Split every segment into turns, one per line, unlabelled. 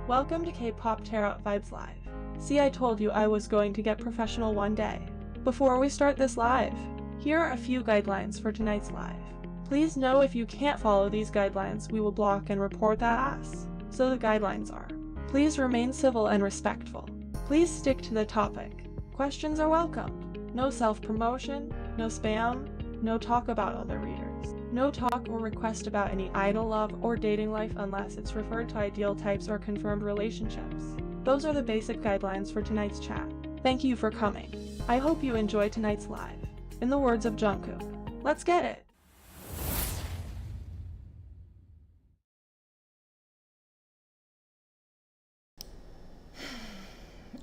Welcome to K-Pop Tarot Vibes Live. See, I told you I was going to get professional one day. Before we start this live, here are a few guidelines for tonight's live. Please know if you can't follow these guidelines, we will block and report that ass. So the guidelines are: please remain civil and respectful. Please stick to the topic. Questions are welcomed. No self-promotion, no spam, no talk about other readers. No talk or request about any idol love or dating life unless it's referred to ideal types or confirmed relationships. Those are the basic guidelines for tonight's chat. Thank you for coming. I hope you enjoy tonight's live. In the words of Jungkook, let's get it!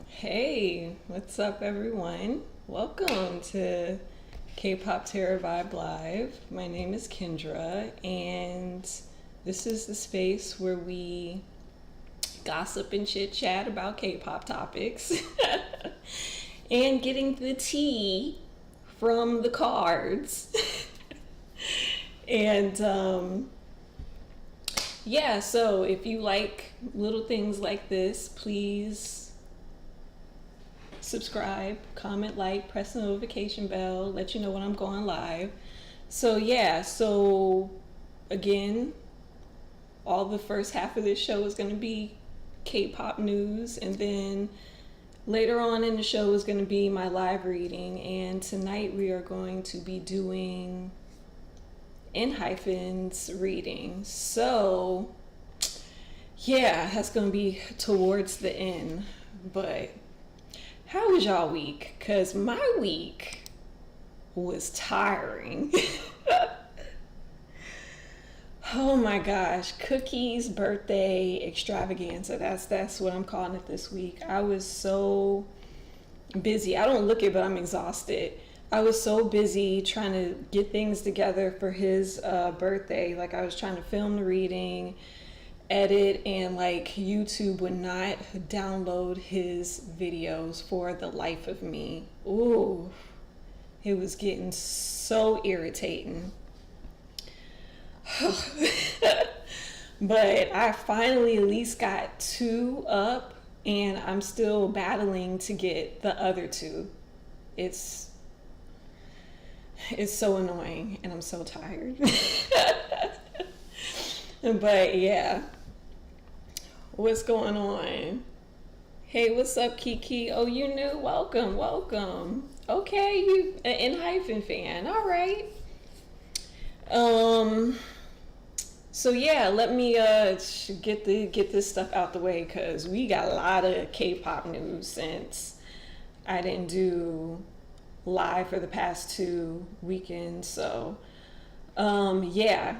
Hey, what's up everyone? Welcome to K-Pop Tarot Vibe Live. My name is Kendra, and this is the space where we gossip and chit chat about K-pop topics and getting the tea from the cards. And yeah, so if you like little things like this, please subscribe, comment, like, press the notification bell, let you know when I'm going live. So yeah, so again, all the first half of this show is going to be K-pop news, and then later on in the show is going to be my live reading. And tonight we are going to be doing Enhypen's reading. So yeah, that's going to be towards the end. But how was y'all week? Because my week was tiring. Oh my gosh, Cookie's birthday extravaganza. That's what I'm calling it this week. I was so busy. I don't look it, but I'm exhausted. I was so busy trying to get things together for his birthday. Like, I was trying to film the reading, edit, and like YouTube would not download his videos for the life of me. Ooh, It was getting so irritating. But I finally at least got 2 up, and I'm still battling to get the other 2. It's so annoying, and I'm so tired. But yeah, what's going on? Hey, what's up, Kiki? Oh, you new? Welcome, welcome. Okay, you an Enhypen fan. All right. So yeah, let me get this stuff out the way, because we got a lot of K-pop news since I didn't do live for the past 2 weekends. So yeah,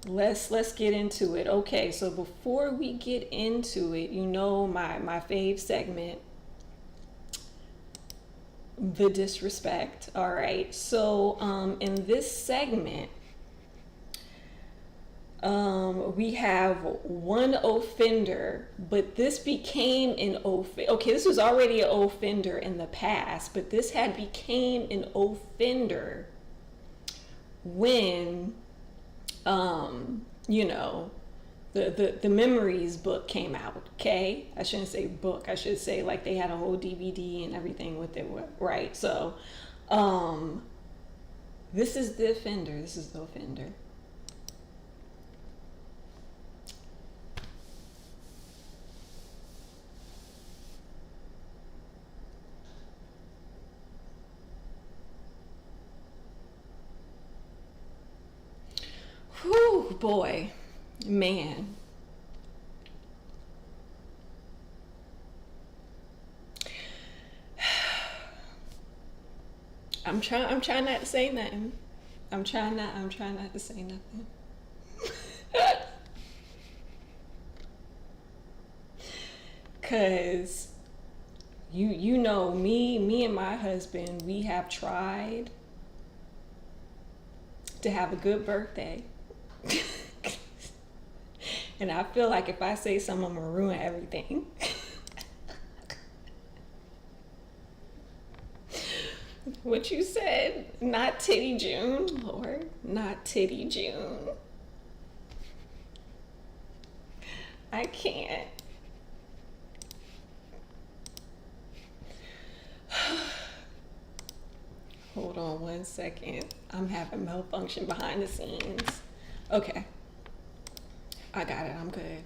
let's get into it. Okay, so before we get into it, you know my fave segment, the disrespect. All right, so in this segment, we have one offender, but this became an okay, this was already an offender in the past, but this had became an offender when you know, the Memories book came out. Okay, I shouldn't say book, I should say like they had a whole DVD and everything with it, right? So this is the offender. Whew, boy, man. I'm trying not to say nothing. I'm trying not to say nothing. Cause you know me and my husband, we have tried to have a good birthday. And I feel like if I say something, I'm gonna ruin everything. What you said? Not Titty June, Lord, not Titty June. I can't. Hold on 1 second. I'm having malfunction behind the scenes. Okay. I got it. I'm good.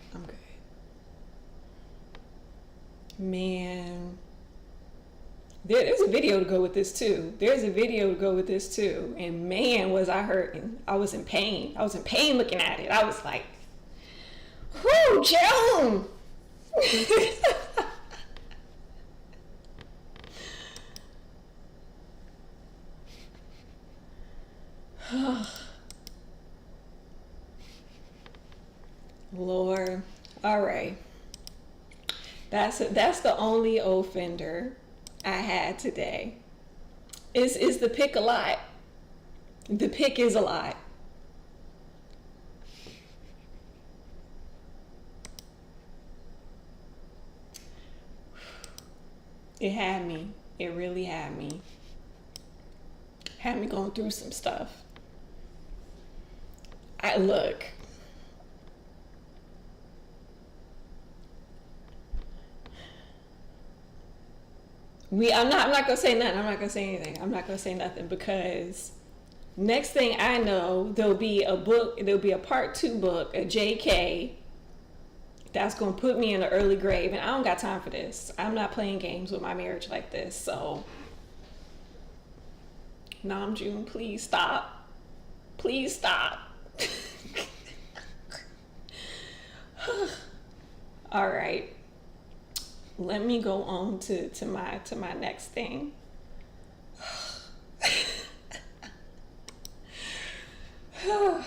Man. There's a video to go with this too. And man, was I hurting. I was in pain. Looking at it. I was like, whoo, Joan! Lord. All right. That's the only offender I had today. Is the pick a lot? The pick is a lot. It had me. It really had me. Had me going through some stuff. I'm not gonna say nothing. I'm not gonna say anything. I'm not gonna say nothing, because next thing I know, there'll be a book. There'll be a part 2 book, a JK, that's gonna put me in an early grave, and I don't got time for this. I'm not playing games with my marriage like this. So, Namjoon, please stop. Please stop. All right. Let me go on to my next thing. All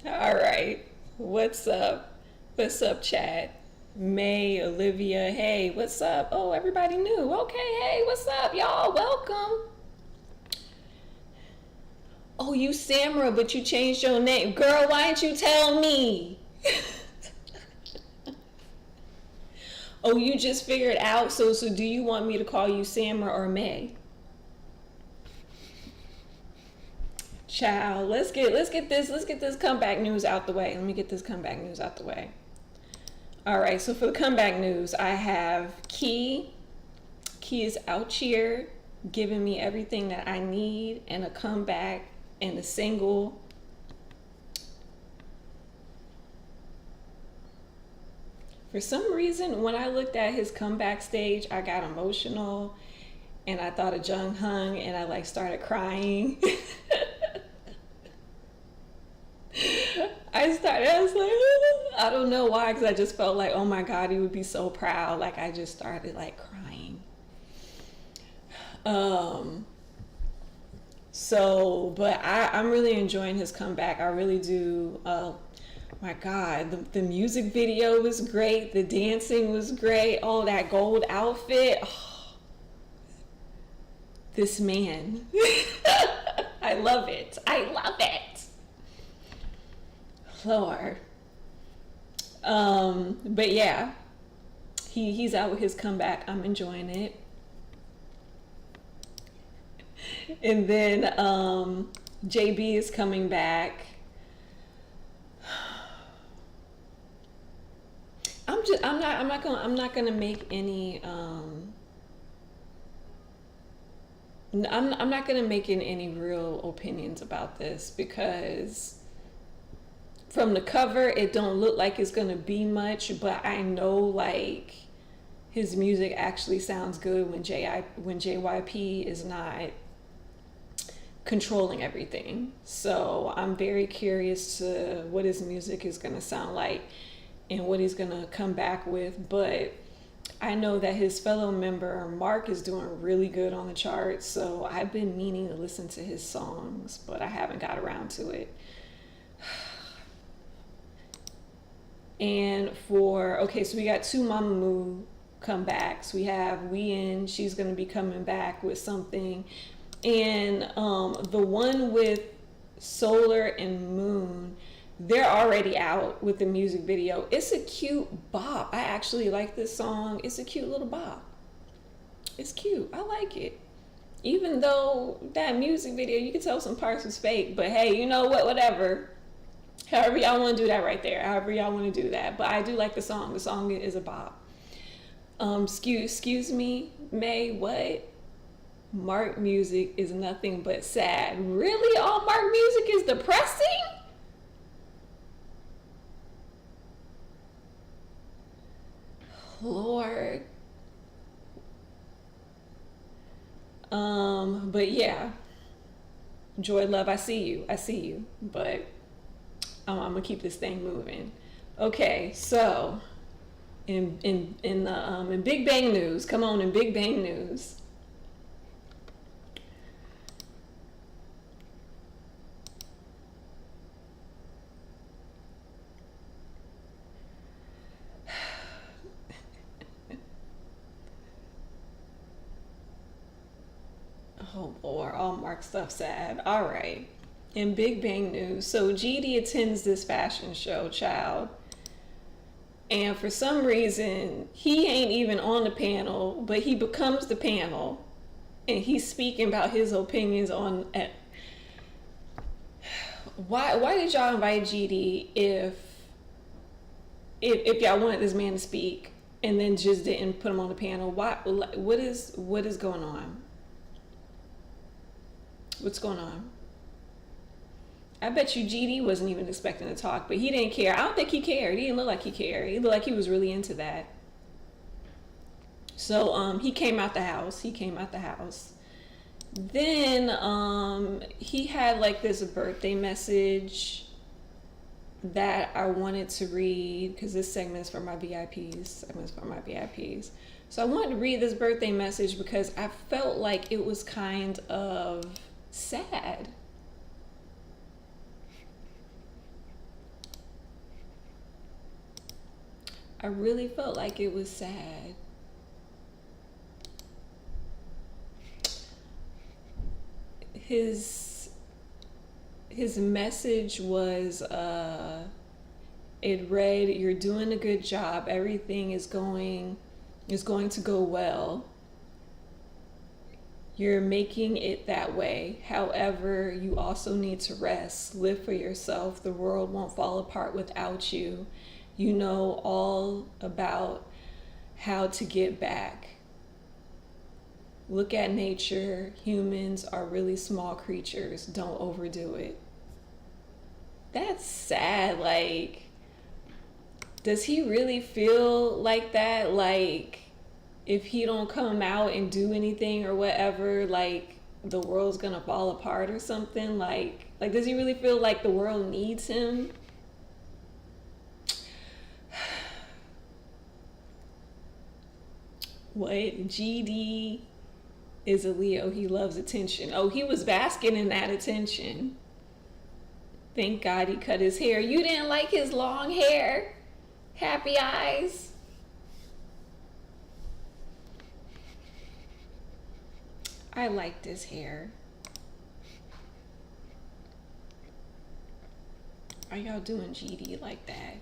right. What's up? What's up, chat? May, Olivia, hey, what's up? Oh, everybody new. Okay, hey, what's up, y'all? Welcome. Oh, you Samra, but you changed your name. Girl, why didn't you tell me? Oh, you just figured out? So do you want me to call you Samra or May? Child, let's get this comeback news out the way. Let me get this comeback news out the way. All right, so for the comeback news, I have Key. Key is out here giving me everything that I need and a comeback and a single. For some reason, when I looked at his comeback stage, I got emotional and I thought of Jung Hung and I like started crying. I was like, I don't know why, because I just felt like, oh my God, he would be so proud. Like I just started like crying. But I'm really enjoying his comeback. I really do. My God, the music video was great. The dancing was great. Oh, that gold outfit. Oh, this man. I love it. I love it. Lord. But yeah, he's out with his comeback. I'm enjoying it. And then JB is coming back. I'm not gonna make any I'm not gonna make any real opinions about this, because from the cover it don't look like it's gonna be much, but I know like his music actually sounds good when JYP is not controlling everything. So I'm very curious to what his music is gonna sound like and what he's gonna come back with. But I know that his fellow member Mark is doing really good on the charts, so I've been meaning to listen to his songs, but I haven't got around to it. And so we got two Mamamoo comebacks. We have Wheein, she's gonna be coming back with something, and the one with Solar and Moon, they're already out with the music video. It's a cute bop. I actually like this song. It's a cute little bop. It's cute. I like it. Even though that music video, you can tell some parts was fake, but hey, you know what? Whatever. However y'all want to do that right there. However y'all want to do that. But I do like the song. The song is a bop. Excuse me, May, what? Mark music is nothing but sad. Really? All Mark music is depressing? Lord. But yeah. Joy, love, I see you. But I'm gonna keep this thing moving. Okay, so in Big Bang news, come on, in Big Bang news. Oh Lord, all Mark stuff sad. All right. In Big Bang news, so GD attends this fashion show, child. And for some reason, he ain't even on the panel, but he becomes the panel. And he's speaking about his opinions on why did y'all invite GD if y'all wanted this man to speak and then just didn't put him on the panel? What is going on? What's going on? I bet you GD wasn't even expecting to talk, but he didn't care. I don't think he cared. He didn't look like he cared. He looked like he was really into that. So he came out the house. Then he had like this birthday message that I wanted to read, because this segment is for my VIPs. So I wanted to read this birthday message because I felt like it was kind of sad. I really felt like it was sad. His message was, it read, "You're doing a good job. Everything is going to go well. You're making it that way. However, you also need to rest, live for yourself. The world won't fall apart without you. You know all about how to get back. Look at nature. Humans are really small creatures. Don't overdo it. That's sad. Like, does he really feel like that? Like, if he don't come out and do anything or whatever, like the world's gonna fall apart or something? Like does he really feel like the world needs him? What? GD is a Leo. He loves attention. Oh, he was basking in that attention. Thank God he cut his hair. You didn't like his long hair? Happy eyes. I like this hair. Are y'all doing GD like that?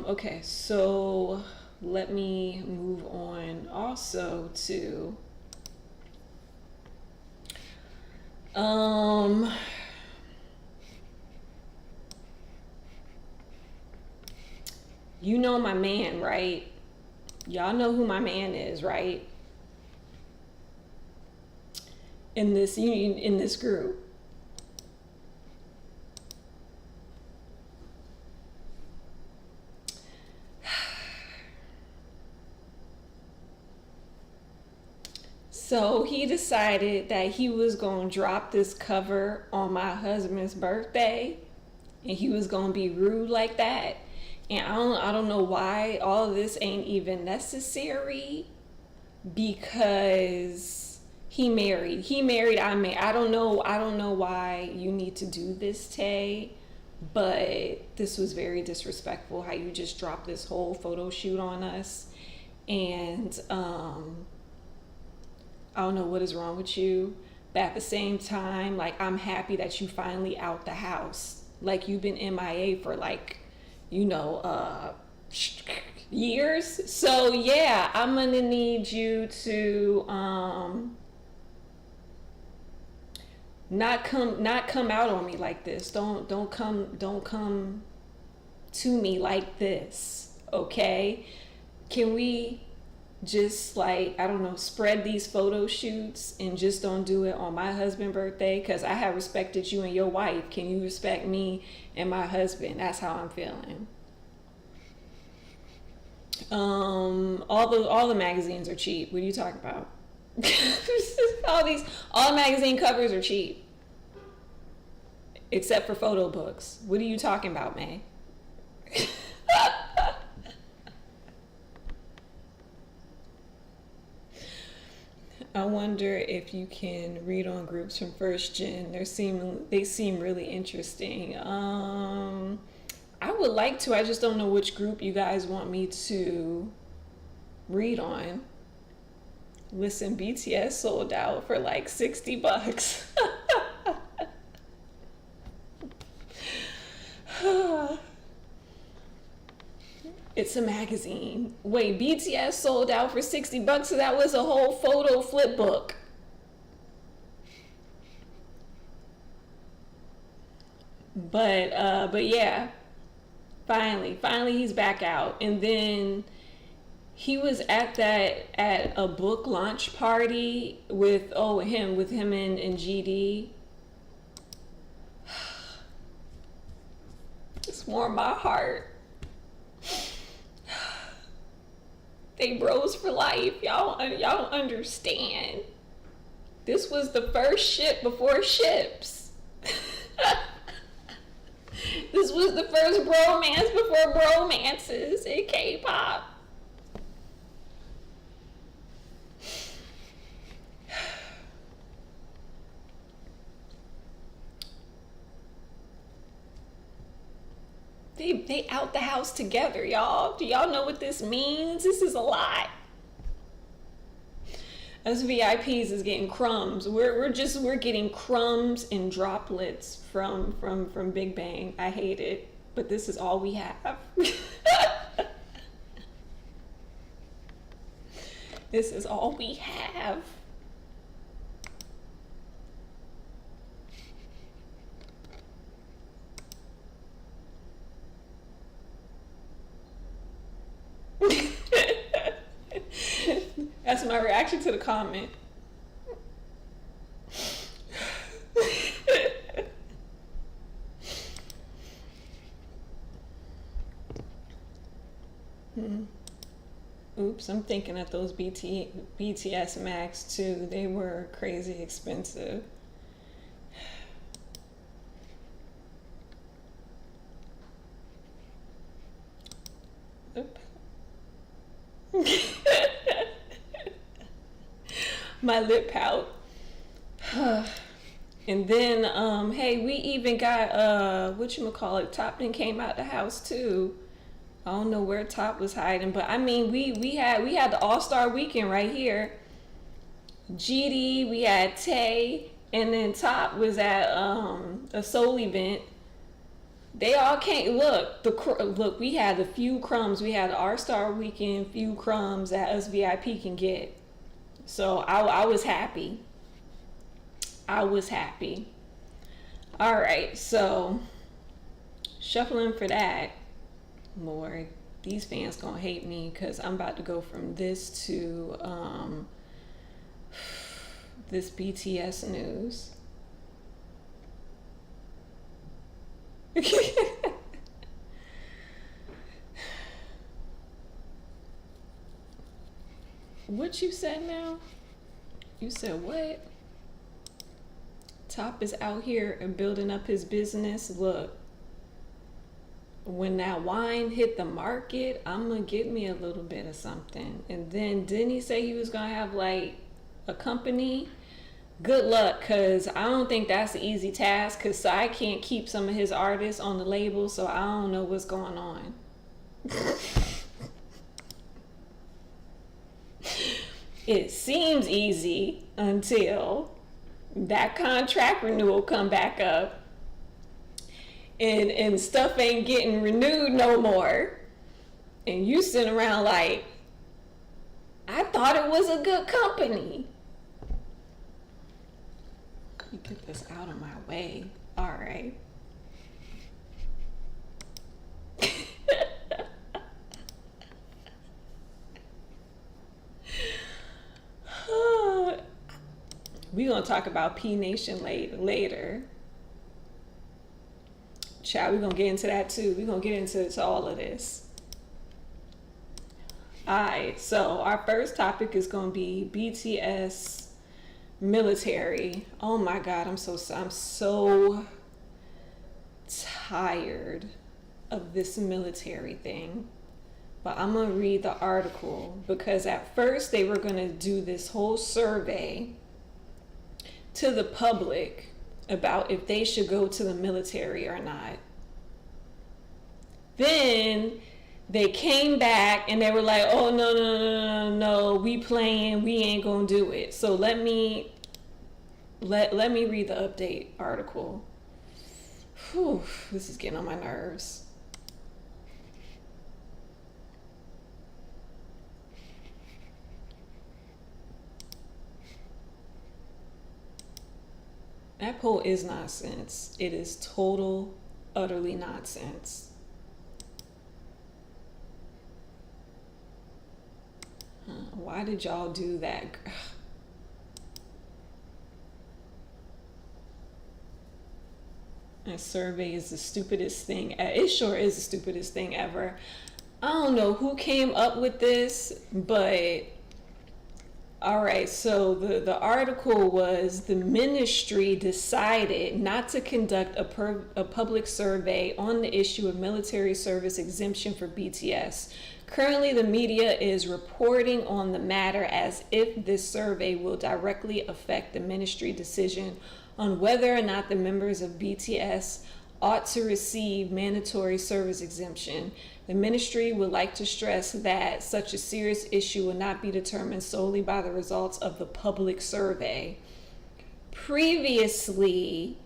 Okay, so let me move on also to you know my man, right? Y'all know who my man is, right? In this union, in this group. So he decided that he was going to drop this cover on my husband's birthday, and he was going to be rude like that. And I don't know why all of this ain't even necessary, because he married, I married. I don't know why you need to do this, Tay, but this was very disrespectful how you just dropped this whole photo shoot on us. And I don't know what is wrong with you, but at the same time, like, I'm happy that you finally out the house. Like, you've been MIA for like, you know, years. So yeah, I'm gonna need you to not come out on me like this. Don't come to me like this, okay? Can we just, like, I don't know, spread these photo shoots and just don't do it on my husband's birthday? Because I have respected you and your wife. Can you respect me and my husband? That's how I'm feeling. All the magazines are cheap. What are you talking about? all the magazine covers are cheap, except for photo books. What are you talking about, May? I wonder if you can read on groups from first gen. They seem really interesting. I would like to. I just don't know which group you guys want me to read on. Listen, BTS sold out for like $60. It's a magazine. Wait, BTS sold out for $60, so that was a whole photo flip book. But yeah, finally he's back out. And then he was at a book launch party with him and GD. It's warmed my heart. They bros for life. Y'all don't understand. This was the first ship before ships. This was the first bromance before bromances in K-pop. They out the house together, y'all. Do y'all know what this means? This is a lot. Us VIPs is getting crumbs. We're getting crumbs and droplets from Big Bang. I hate it. but this is all we have. This is all we have. That's my reaction to the comment. Oops, I'm thinking of those BTS Max too. They were crazy expensive. Oop. My lip pout. And then hey, we even got whatchamacallit, Top then came out the house too. I don't know where Top was hiding, but I mean we had the All-Star weekend right here. GD, we had Tay, and then Top was at a soul event. They all came. Look, we had a few crumbs. We had the All-Star weekend, few crumbs that us VIP can get. So I was happy. I was happy. All right, so shuffling for that. Lord, these fans gonna hate me because I'm about to go from this to this BTS news. What you said now? You said what? Top is out here and building up his business. Look, when that wine hit the market, I'm gonna get me a little bit of something. And then didn't he say he was gonna have like a company? Good luck, cause I don't think that's an easy task, cause I can't keep some of his artists on the label, so I don't know what's going on. It seems easy until that contract renewal come back up and stuff ain't getting renewed no more, and you sitting around like, I thought it was a good company. Let me get this out of my way. All right. We're gonna talk about P Nation later. Child, we're gonna get into that too. We're gonna get into all of this. Alright, so our first topic is gonna be BTS military. Oh my god, I'm so tired of this military thing. But I'm gonna read the article because at first they were gonna do this whole survey to the public about if they should go to the military or not. Then they came back and they were like, oh no, we playing, we ain't gonna do it. So let me read the update article. Whew, this is getting on my nerves. That poll is nonsense. It is total, utterly nonsense. Why did y'all do that? That survey is the stupidest thing. It sure is the stupidest thing ever. I don't know who came up with this, but all right, so the article was the ministry decided not to conduct a public survey on the issue of military service exemption for BTS. Currently, the media is reporting on the matter as if this survey will directly affect the ministry decision on whether or not the members of BTS ought to receive mandatory service exemption. The ministry would like to stress that such a serious issue will not be determined solely by the results of the public survey. Previously,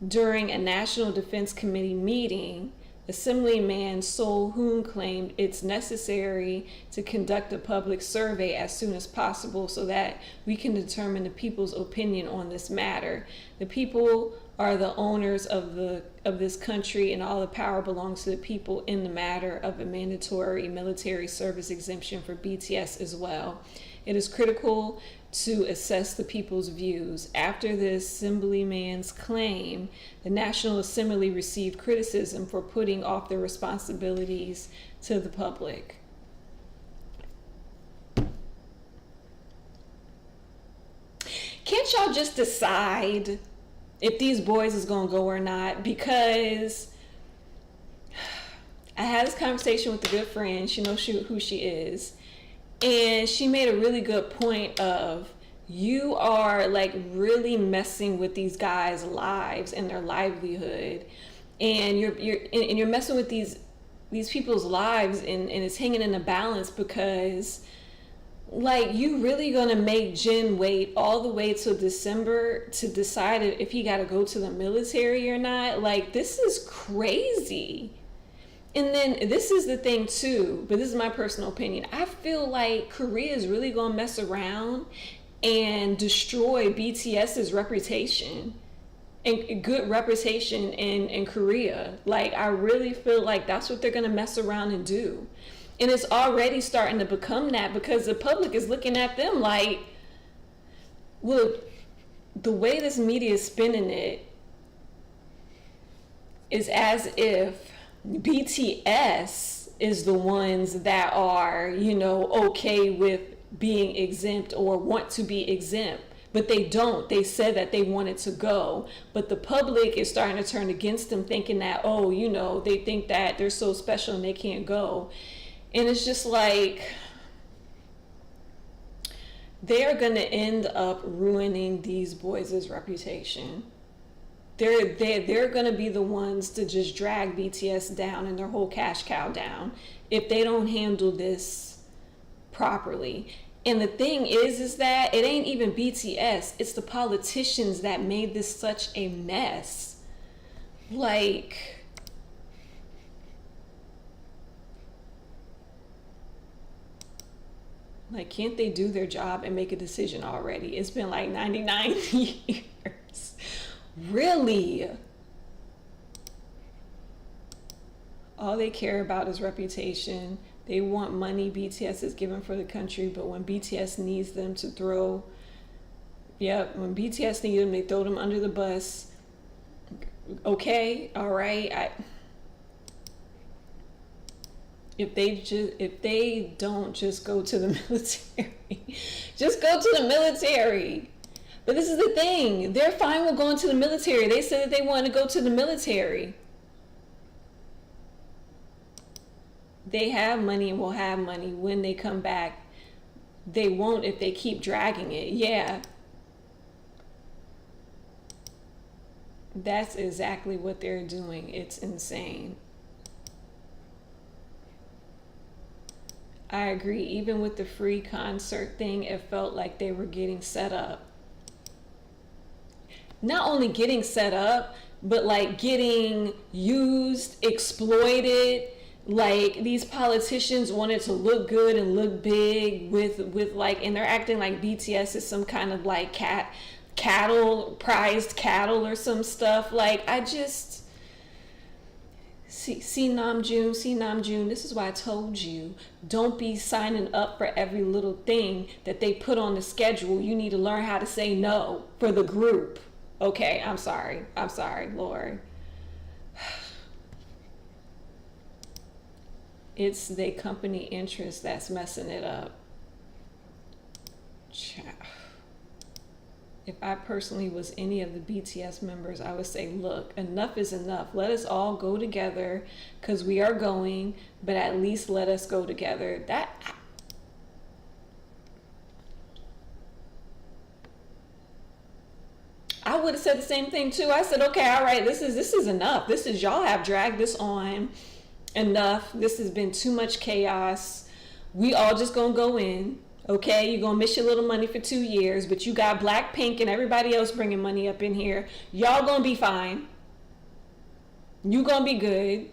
during a National Defense Committee meeting, Assemblyman So Hoon claimed it's necessary to conduct a public survey as soon as possible so that we can determine the people's opinion on this matter. The people are the owners of this country, and all the power belongs to the people in the matter of a mandatory military service exemption for BTS as well. It is critical to assess the people's views. After the assemblyman's claim, the National Assembly received criticism for putting off their responsibilities to the public. Can't y'all just decide if these boys is gonna go or not? Because I had this conversation with a good friend. She knows who she is. And she made a really good point of, you are like really messing with these guys' lives and their livelihood, and you're messing with these people's lives, and it's hanging in a balance, because like, you really gonna make Jin wait all the way till December to decide if he gotta go to the military or not? Like, this is crazy. And then this is the thing too, but this is my personal opinion. I feel like Korea is really gonna mess around and destroy BTS's reputation and good reputation in Korea. Like, I really feel like that's what they're gonna mess around and do. And it's already starting to become that, because the public is looking at them like, look, the way this media is spinning it is as if BTS is the ones that are, okay with being exempt or want to be exempt, but they don't. They said that they wanted to go, but the public is starting to turn against them, thinking that, they think that they're so special and they can't go. And it's just like, they're going to end up ruining these boys' reputation. They're going to be the ones to just drag BTS down and their whole cash cow down if they don't handle this properly. And the thing is that it ain't even BTS. It's the politicians that made this such a mess. Like, can't they do their job and make a decision already? It's been like 99 years. Really? All they care about is reputation. They want money BTS is given for the country, but when BTS needs them to when BTS need them, they throw them under the bus. Okay, all right. If they don't just go to the military, just go to the military. But this is the thing. They're fine with going to the military. They said that they want to go to the military. They have money and will have money when they come back. They won't if they keep dragging it. Yeah. That's exactly what they're doing. It's insane. I agree. Even with the free concert thing, it felt like they were getting set up. Not only getting set up, but like getting used, exploited. Like, these politicians wanted to look good and look big with like, and they're acting like BTS is some kind of like prized cattle or some stuff. Like, I just see Namjoon. This is why I told you, don't be signing up for every little thing that they put on the schedule. You need to learn how to say no for the group. Okay, I'm sorry, Lord. It's the company interest that's messing it up. If I personally was any of the BTS members, I would say, look, enough is enough. Let us all go together, because we are going, but at least let us go together. I would have said the same thing too. I said, okay, all right, this is enough. Y'all have dragged this on enough. This has been too much chaos. We all just gonna go in. Okay, you're gonna miss your little money for 2 years, but you got Blackpink and everybody else bringing money up in here. Y'all gonna be fine. You gonna be good.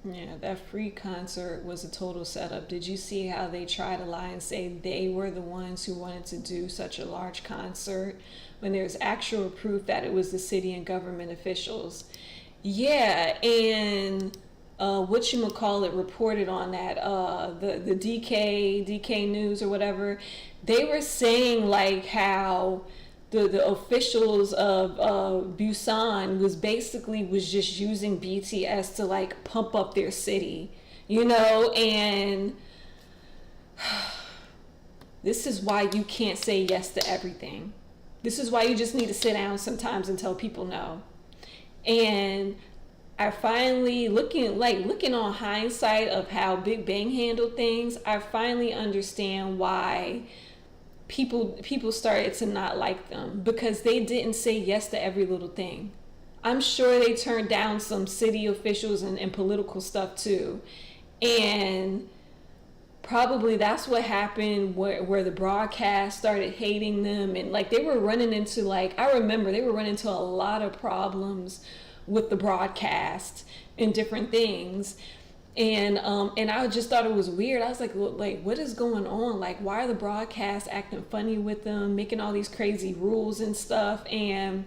Yeah, that free concert was a total setup. Did you see how they try to lie and say they were the ones who wanted to do such a large concert when there's actual proof that it was the city and government officials? Yeah, and what you call it reported on that the DK News or whatever. They were saying like how the officials of Busan was just using BTS to like pump up their city, and this is why you can't say yes to everything. This is why you just need to sit down sometimes and tell people no. And I finally looking on hindsight of how Big Bang handled things, I finally understand why people started to not like them, because they didn't say yes to every little thing. I'm sure they turned down some city officials and political stuff too. And probably that's what happened where the broadcast started hating them, and like they were running into I remember they were running into a lot of problems with the broadcast and different things. And I just thought it was weird. I was like, what is going on? Like, why are the broadcasts acting funny with them, making all these crazy rules and stuff? And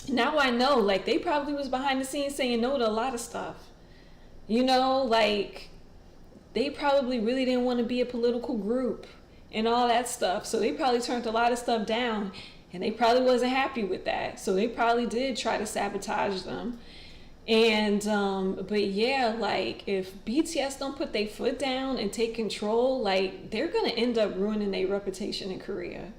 now I know, like, they probably was behind the scenes saying no to a lot of stuff. Like, they probably really didn't want to be a political group and all that stuff. So they probably turned a lot of stuff down, and they probably wasn't happy with that. So they probably did try to sabotage them. And but yeah, like if BTS don't put their foot down and take control, like they're gonna end up ruining their reputation in Korea.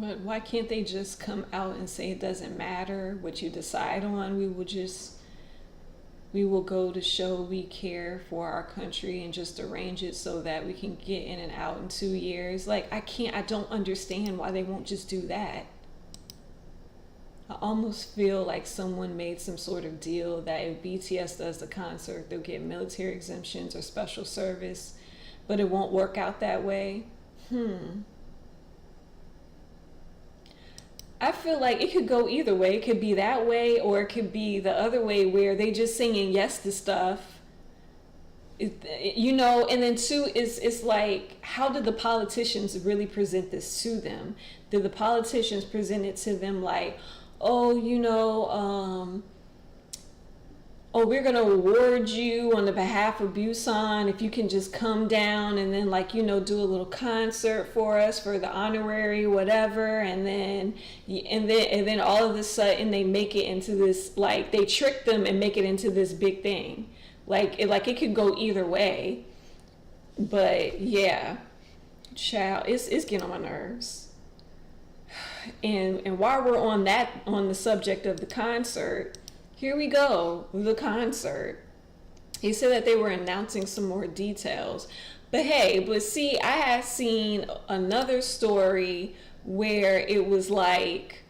But why can't they just come out and say it doesn't matter what you decide on? We will go to show we care for our country and just arrange it so that we can get in and out in 2 years. Like, I don't understand why they won't just do that. I almost feel like someone made some sort of deal that if BTS does the concert, they'll get military exemptions or special service, but it won't work out that way. I feel like it could go either way. It could be that way, or it could be the other way where they just singing yes to stuff. And then two is it's like, how did the politicians really present this to them? Did the politicians present it to them like, oh, we're going to award you on the behalf of Busan if you can just come down and then do a little concert for us for the honorary whatever, and then all of a sudden they make it into this, like they trick them and make it into this big thing. It could go either way. But yeah, child, it's getting on my nerves. And while we're on the subject of the concert, here we go, the concert. He said that they were announcing some more details. But see, I had seen another story where it was like,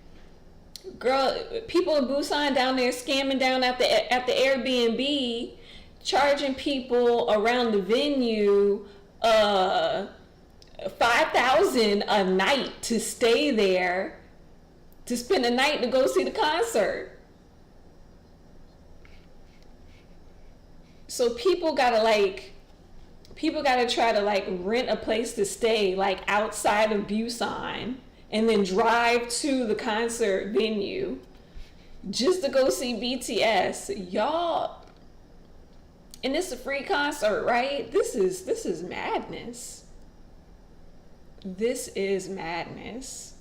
girl, people in Busan down there scamming down at the Airbnb, charging people around the venue $5,000 a night to stay there, to spend a night to go see the concert. So people gotta try to rent a place to stay outside of Busan and then drive to the concert venue just to go see BTS. Y'all, and it's a free concert, right? This is madness. This is madness.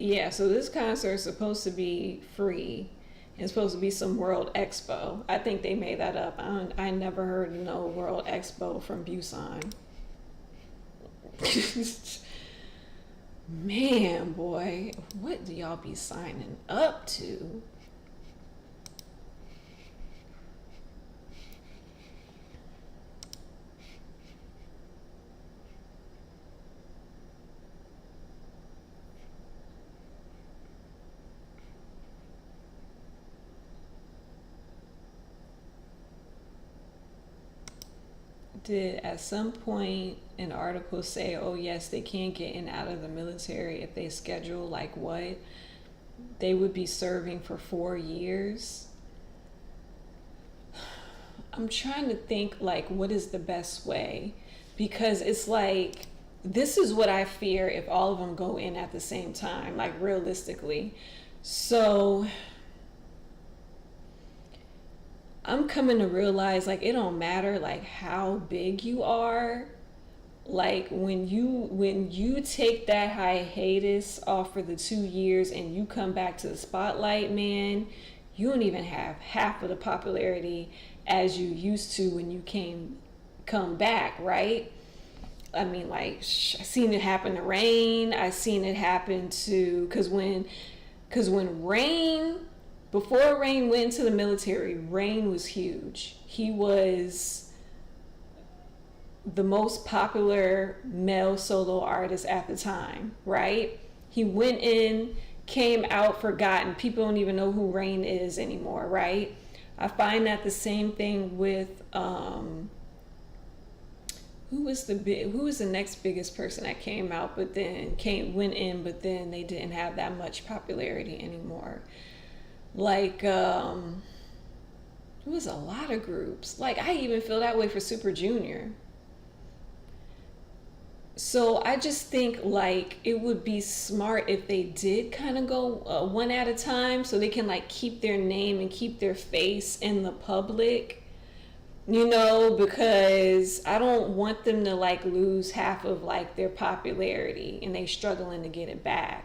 Yeah, so this concert is supposed to be free. It's supposed to be some World Expo. I think they made that up. I never heard of no World Expo from Busan. Man, boy, what do y'all be signing up to? did at some point an article say, oh yes, they can get in and out of the military if they schedule like what? They would be serving for 4 years. I'm trying to think like what is the best way, because it's like, this is what I fear if all of them go in at the same time, like realistically. So I'm coming to realize like it don't matter like how big you are. Like when you take that hiatus off for the 2 years and you come back to the spotlight, man, you don't even have half of the popularity as you used to when you come back, right? I mean, like, I seen it happen to Rain. I seen it happen to, cause when Rain, before Rain went into the military, Rain was huge. He was the most popular male solo artist at the time, right? He went in, came out forgotten. People don't even know who Rain is anymore, right? I find that the same thing with who was the next biggest person that came out but then went in but then they didn't have that much popularity anymore. Like it was a lot of groups. Like I even feel that way for Super Junior. So I just think like it would be smart if they did kind of go one at a time, so they can like keep their name and keep their face in the public, you know, because I don't want them to like lose half of like their popularity and they struggling to get it back.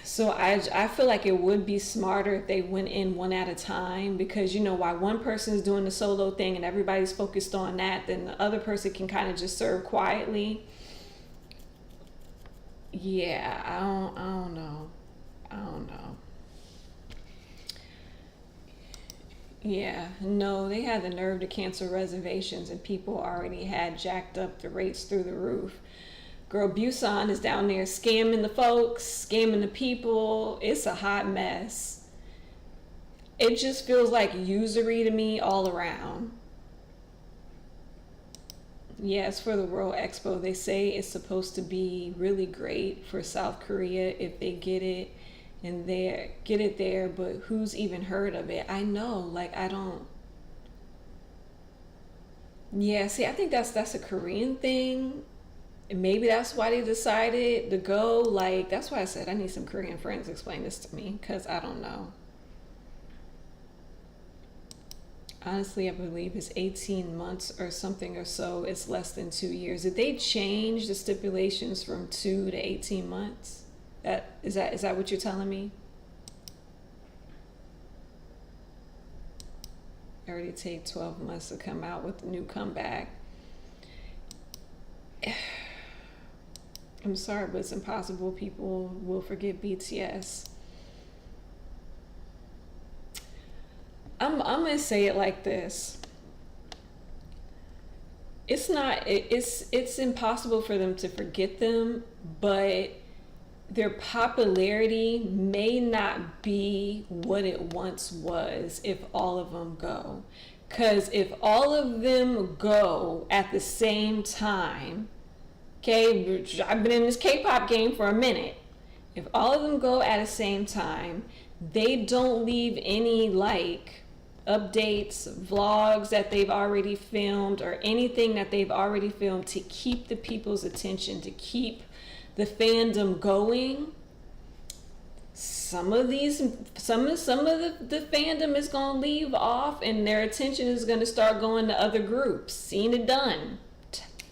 So I feel like it would be smarter if they went in one at a time, because, you know, while one person is doing the solo thing and everybody's focused on that, then the other person can kind of just serve quietly. Yeah, I don't know. Yeah, no, they had the nerve to cancel reservations and people already had jacked up the rates through the roof. Girl, Busan is down there scamming the folks, scamming the people. It's a hot mess. It just feels like usury to me all around. Yes, for the World Expo, they say it's supposed to be really great for South Korea if they get it there, but who's even heard of it? I know, like I don't. Yeah, see, I think that's a Korean thing. And maybe that's why they decided to go. Like, that's why I said I need some Korean friends to explain this to me, because I don't know. Honestly, I believe it's 18 months or something or so. It's less than 2 years. Did they change the stipulations from 2 to 18 months? Is that what you're telling me? It already take 12 months to come out with a new comeback. I'm sorry, but it's impossible. People will forget BTS. I'm gonna say it like this. It's impossible for them to forget them, but their popularity may not be what it once was if all of them go. Because if all of them go at the same time, okay, I've been in this K-pop game for a minute. If all of them go at the same time, they don't leave any like updates, vlogs that they've already filmed or anything that they've already filmed to keep the people's attention, to keep the fandom going. Some of the fandom is gonna leave off and their attention is gonna start going to other groups. Seen it done.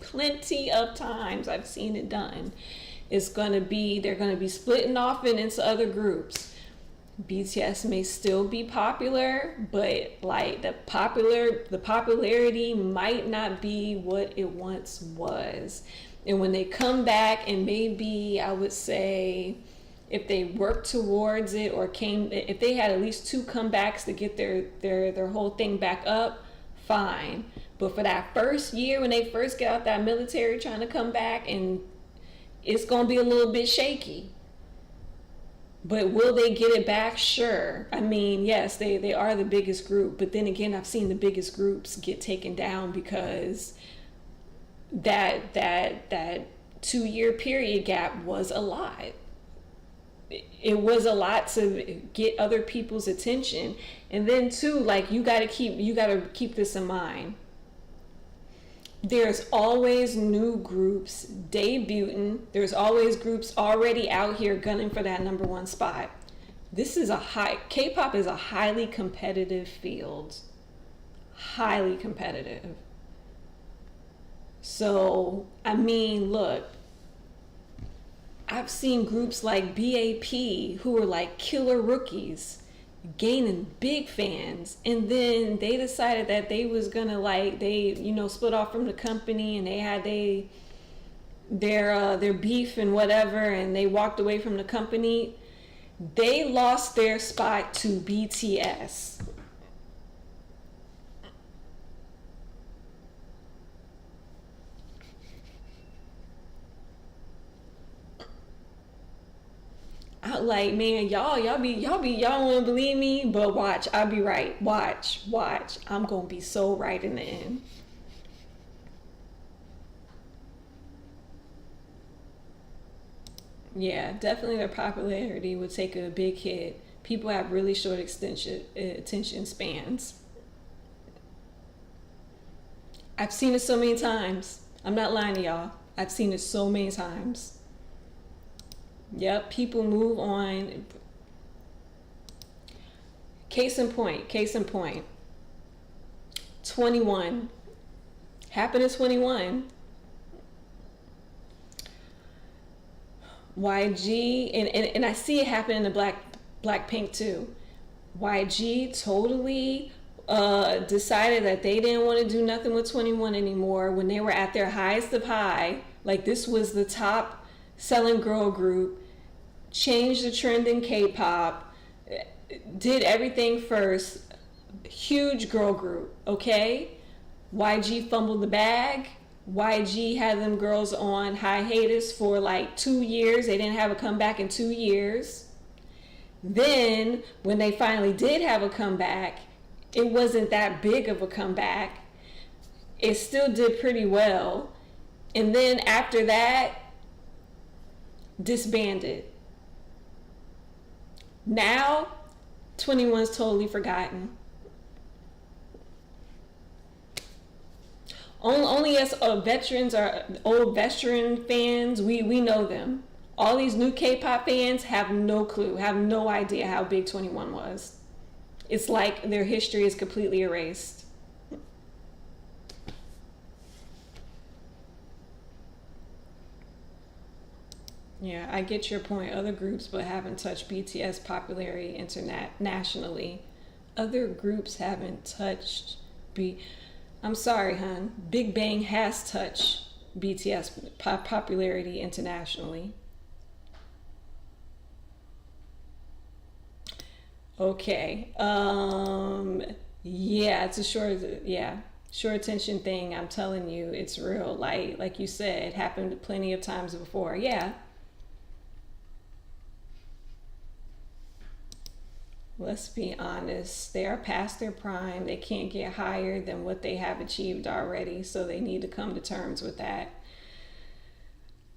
Plenty of times I've seen it done. They're gonna be splitting off into other groups. BTS may still be popular, but like the popularity might not be what it once was. And when they come back, and maybe I would say if they worked towards it if they had at least 2 comebacks to get their whole thing back up, fine. But for that first year when they first get out that military trying to come back, and it's gonna be a little bit shaky. But will they get it back? Sure. I mean, yes, they are the biggest group. But then again, I've seen the biggest groups get taken down because that 2-year period gap was a lot. It was a lot to get other people's attention. And then too, like, you gotta keep this in mind. There's always new groups debuting. There's always groups already out here gunning for that number one spot. K-pop is a highly competitive field. Highly competitive. So, I mean, look, I've seen groups like BAP who were like killer rookies gaining big fans, and then they decided that they was gonna split off from the company, and they had their beef and whatever, and they walked away from the company. They lost their spot to BTS. Like, man, y'all wanna believe me, but watch, I'll be right. Watch. I'm gonna be so right in the end. Yeah, definitely their popularity would take a big hit. People have really short attention spans. I've seen it so many times. I'm not lying to y'all. I've seen it so many times. Yep, people move on. Case in point. 21. Happened in 21. YG, and I see it happen in the Blackpink too. YG totally decided that they didn't want to do nothing with 21 anymore when they were at their highest of high. Like, this was the top selling girl group, changed the trend in K-pop, did everything first, huge girl group, okay? YG fumbled the bag. YG had them girls on hiatus for like 2 years. They didn't have a comeback in 2 years. Then when they finally did have a comeback, it wasn't that big of a comeback. It still did pretty well. And then after that, disbanded. Now 21's totally forgotten. Only us veterans, or old veteran fans, we know them. All these new K-pop fans have no clue, have no idea how big 21 was. It's like their history is completely erased. Yeah, I get your point. Other groups, but haven't touched BTS popularity internationally. Other groups haven't touched I'm sorry, hon. Big Bang has touched BTS popularity internationally. Okay. Yeah, it's a short attention thing. I'm telling you, it's real. Like you said, it happened plenty of times before. Yeah. Let's be honest, they are past their prime. They can't get higher than what they have achieved already, so they need to come to terms with that.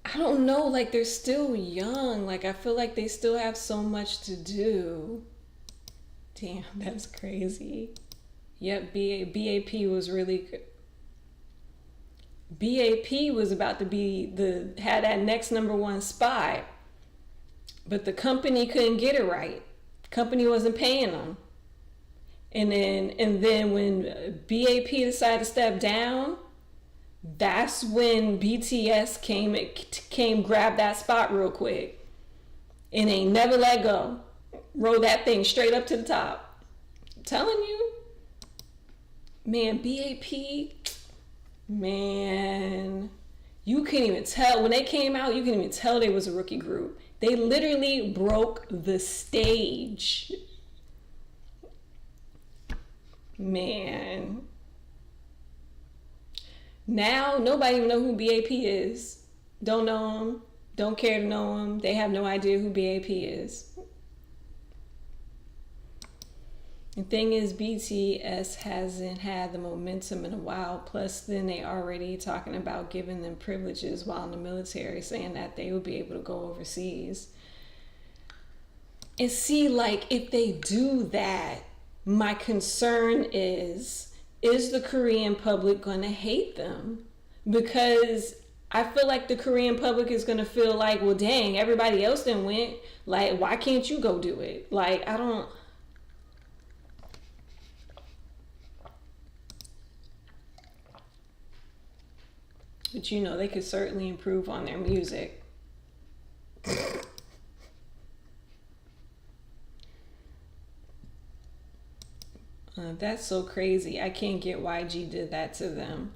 I don't know, like, they're still young. Like, I feel like they still have so much to do. Damn, that's crazy. Yep, BAP was really good. BAP was about to had that next number one spot, but the company couldn't get it right. Company wasn't paying them, and then when BAP decided to step down, that's when BTS came grab that spot real quick, and they never let go. Roll that thing straight up to the top. I'm telling you, man, BAP, man, you couldn't even tell when they came out. You couldn't even tell they was a rookie group. They literally broke the stage. Man. Now, nobody even know who BAP is. Don't know them. Don't care to know them. They have no idea who BAP is. The thing is, BTS hasn't had the momentum in a while. Plus, then they already talking about giving them privileges while in the military, saying that they would be able to go overseas. And see, like, if they do that, my concern is the Korean public going to hate them? Because I feel like the Korean public is going to feel like, well, dang, everybody else then went. Like, why can't you go do it? Like, I don't... But you know, they could certainly improve on their music. That's so crazy. I can't get why G did that to them.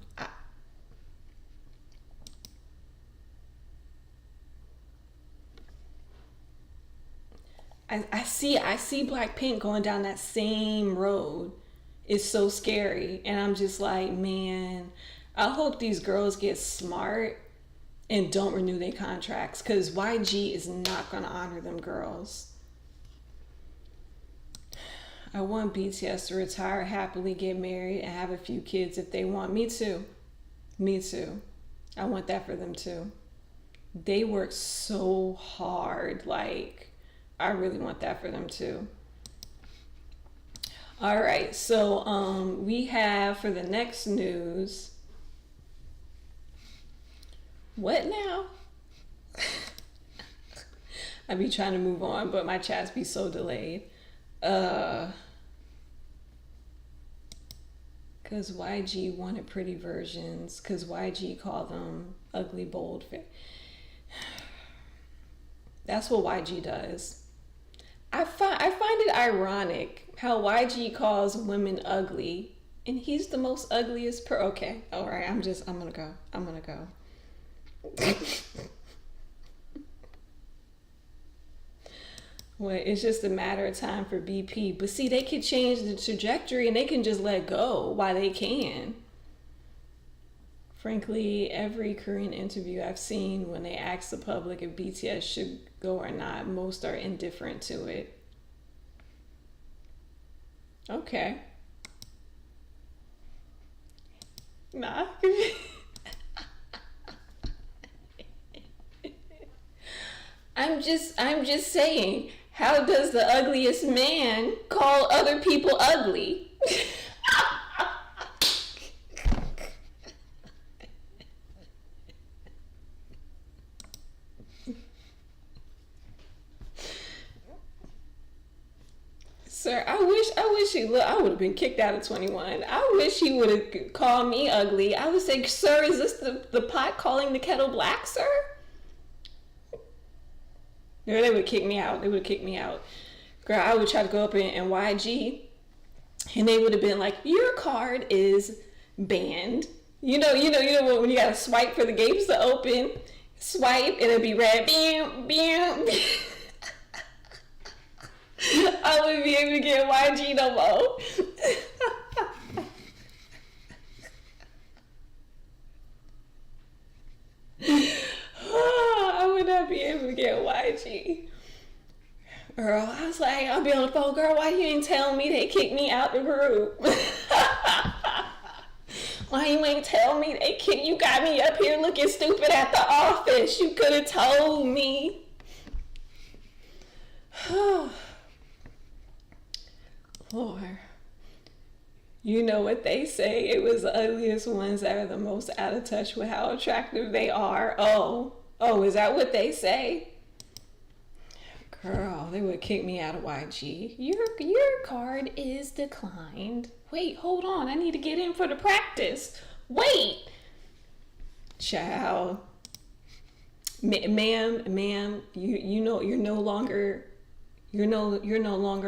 I see Blackpink going down that same road. It's so scary. And I'm just like, man, I hope these girls get smart and don't renew their contracts, because YG is not going to honor them girls. I want BTS to retire happily, get married, and have a few kids if they want. Me too. Me too. I want that for them too. They work so hard. Like, I really want that for them too. All right, so we have for the next news. What now? I be trying to move on, but my chats be so delayed. Because YG wanted pretty versions. Because YG called them ugly, bold. That's what YG does. I find it ironic how YG calls women ugly, and he's the most ugliest okay, all right, I'm gonna go. Well, it's just a matter of time for BP. But see, they can change the trajectory and they can just let go while they can. Frankly, every Korean interview I've seen, when they ask the public if BTS should go or not, most are indifferent to it. Okay. Nah. I'm just saying, how does the ugliest man call other people ugly? Sir, I wish he look. I would have been kicked out of 21. I wish he would have called me ugly. I would say, sir, is this the pot calling the kettle black, sir? No, they would kick me out. They would kick me out. Girl, I would try to go up in YG, and they would have been like, your card is banned. You know when you gotta swipe for the gates to open, swipe and it'll be red. Bam, bam. I wouldn't be able to get YG no more. I would not be able to get YG. Girl, I was like, I'll be on the phone, girl, why you ain't tell me they kicked me out the group? Why you ain't tell me they kicked you, got me up here looking stupid at the office? You could have told me. Lord. You know what they say, it was the ugliest ones that are the most out of touch with how attractive they are. Oh, is that what they say? Girl, they would kick me out of YG. Your card is declined. Wait, hold on, I need to get in for the practice. Wait. Child. Ma'am, you know you're no longer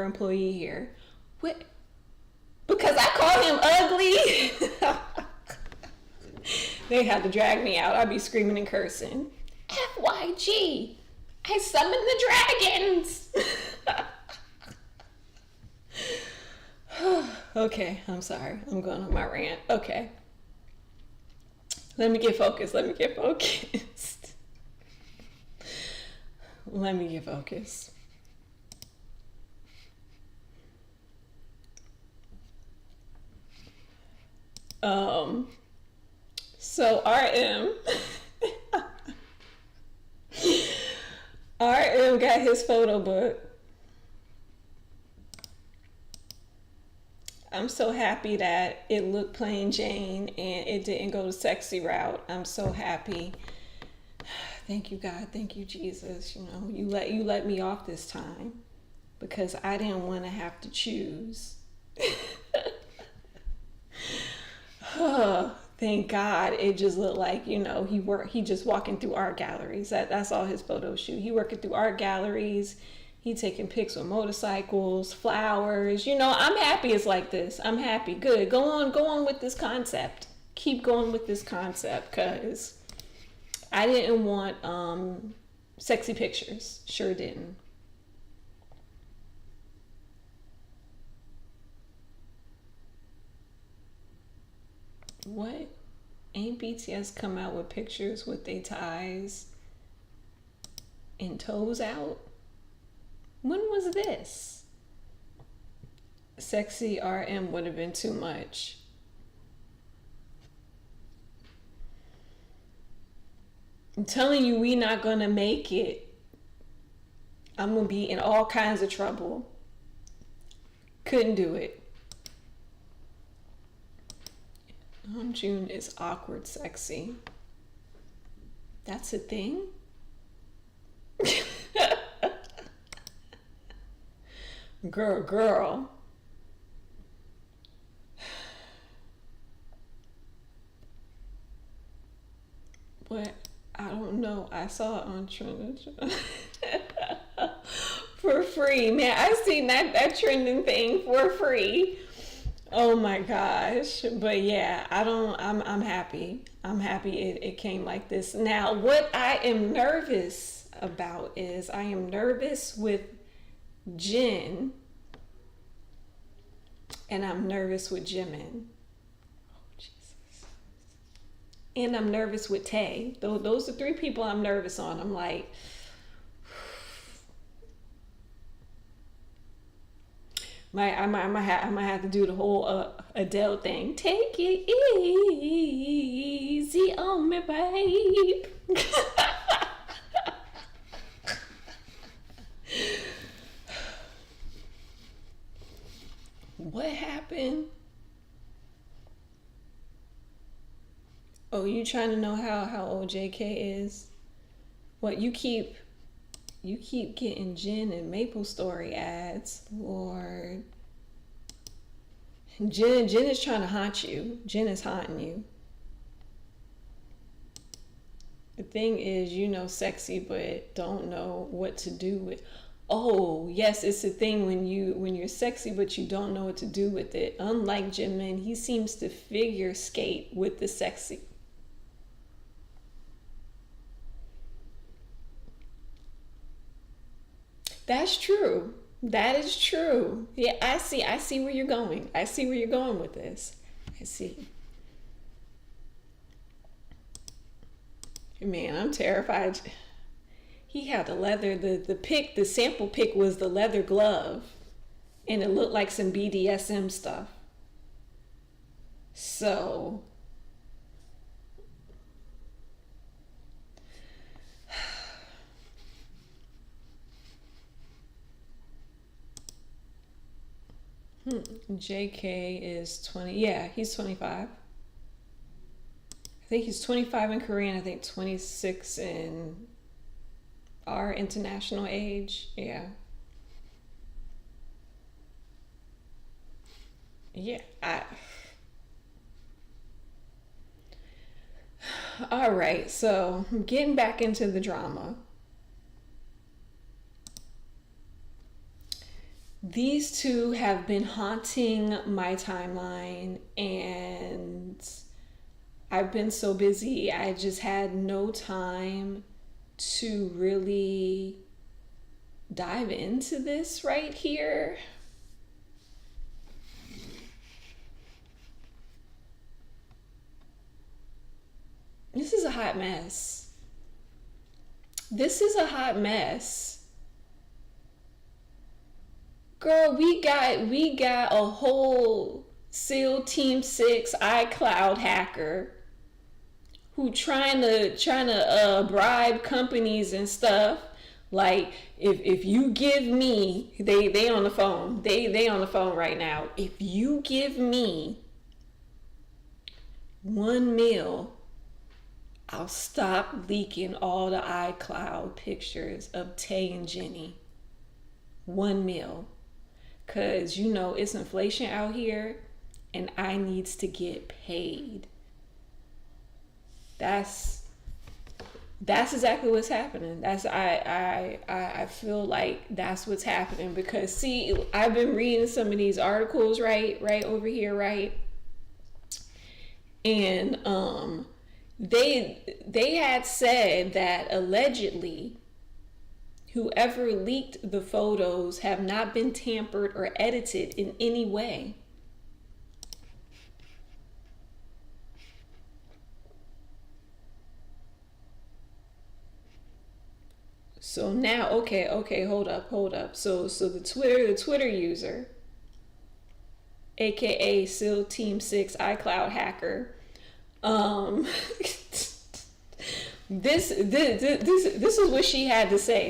employee here. What? Because I called him ugly. They had to drag me out. I'd be screaming and cursing. FYG, I summoned the dragons. Okay, I'm sorry. I'm going on my rant. Okay. Let me get focused. Let me get focused. Um, so RM, RM got his photo book. I'm so happy that it looked plain Jane and it didn't go the sexy route. I'm so happy. Thank you, God. Thank you, Jesus. You know, you let me off this time because I didn't want to have to choose. Thank God. It just looked like, you know, he just walking through art galleries. That's all his photo shoot. He working through art galleries. He taking pics with motorcycles, flowers. You know, I'm happy it's like this. I'm happy. Good. Go on with this concept. Keep going with this concept, because I didn't want sexy pictures. Sure didn't. What? Ain't BTS come out with pictures with their ties and toes out? When was this? Sexy RM would have been too much. I'm telling you, we not gonna make it. I'm gonna be in all kinds of trouble. Couldn't do it. June is awkward sexy. That's a thing? Girl. What? I don't know. I saw it on trending for free. Man, I seen that trending thing for free. Oh my gosh. But yeah, I'm happy. I'm happy it came like this. Now, what I am nervous about is I am nervous with Jin, and I'm nervous with Jimin. Oh, Jesus. And I'm nervous with Tae. Those are three people I'm nervous on. I'm like, I might have to do the whole Adele thing. Take it easy on me, babe. What happened? Oh, you trying to know how old JK is? What, you keep getting Jen and Maple Story ads, Lord. Jen is trying to haunt you. Jen is haunting you. The thing is, you know sexy, but don't know what to do with. Oh, yes, it's a thing when you're sexy, but you don't know what to do with it. Unlike Jimin, he seems to figure skate with the sexy. That's true. That is true. Yeah, I see where you're going. I see where you're going with this. I see. Man, I'm terrified. He had the leather, the sample pic was the leather glove, and it looked like some BDSM stuff. So, JK is 20. Yeah, he's 25. I think he's 25 in Korean. I think 26 in our international age. Yeah. Yeah. All right. So getting back into the drama. These two have been haunting my timeline, and I've been so busy. I just had no time to really dive into this right here. This is a hot mess. This is a hot mess. Girl, we got a whole SEAL Team 6 iCloud hacker who trying to bribe companies and stuff. Like, if you give me, they on the phone. They on the phone right now. If you give me $1 million, I'll stop leaking all the iCloud pictures of Tay and Jennie. $1 million. Cause you know it's inflation out here and I needs to get paid. That's exactly what's happening. I feel like that's what's happening because see, I've been reading some of these articles right over here, right? And they had said that allegedly whoever leaked the photos have not been tampered or edited in any way. So now, okay, hold up. So the Twitter user, aka SEAL Team 6 iCloud hacker, this is what she had to say.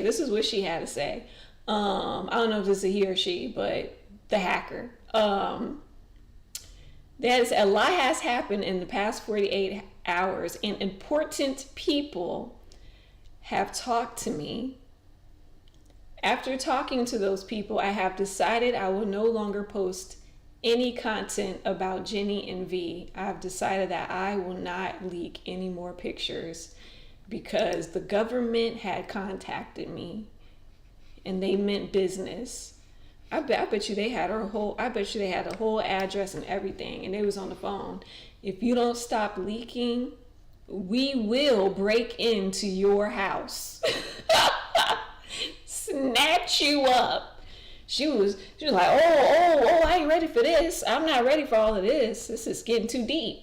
I don't know if this is a he or she, but the hacker. That a lot has happened in the past 48 hours, and important people have talked to me. After talking to those people, I have decided I will no longer post any content about Jennie and V. I've decided that I will not leak any more pictures because the government had contacted me and they meant business. I bet you they had a whole address and everything, and they was on the phone. If you don't stop leaking, we will break into your house. Snatch you up. She was like, oh, I ain't ready for this. I'm not ready for all of this. This is getting too deep.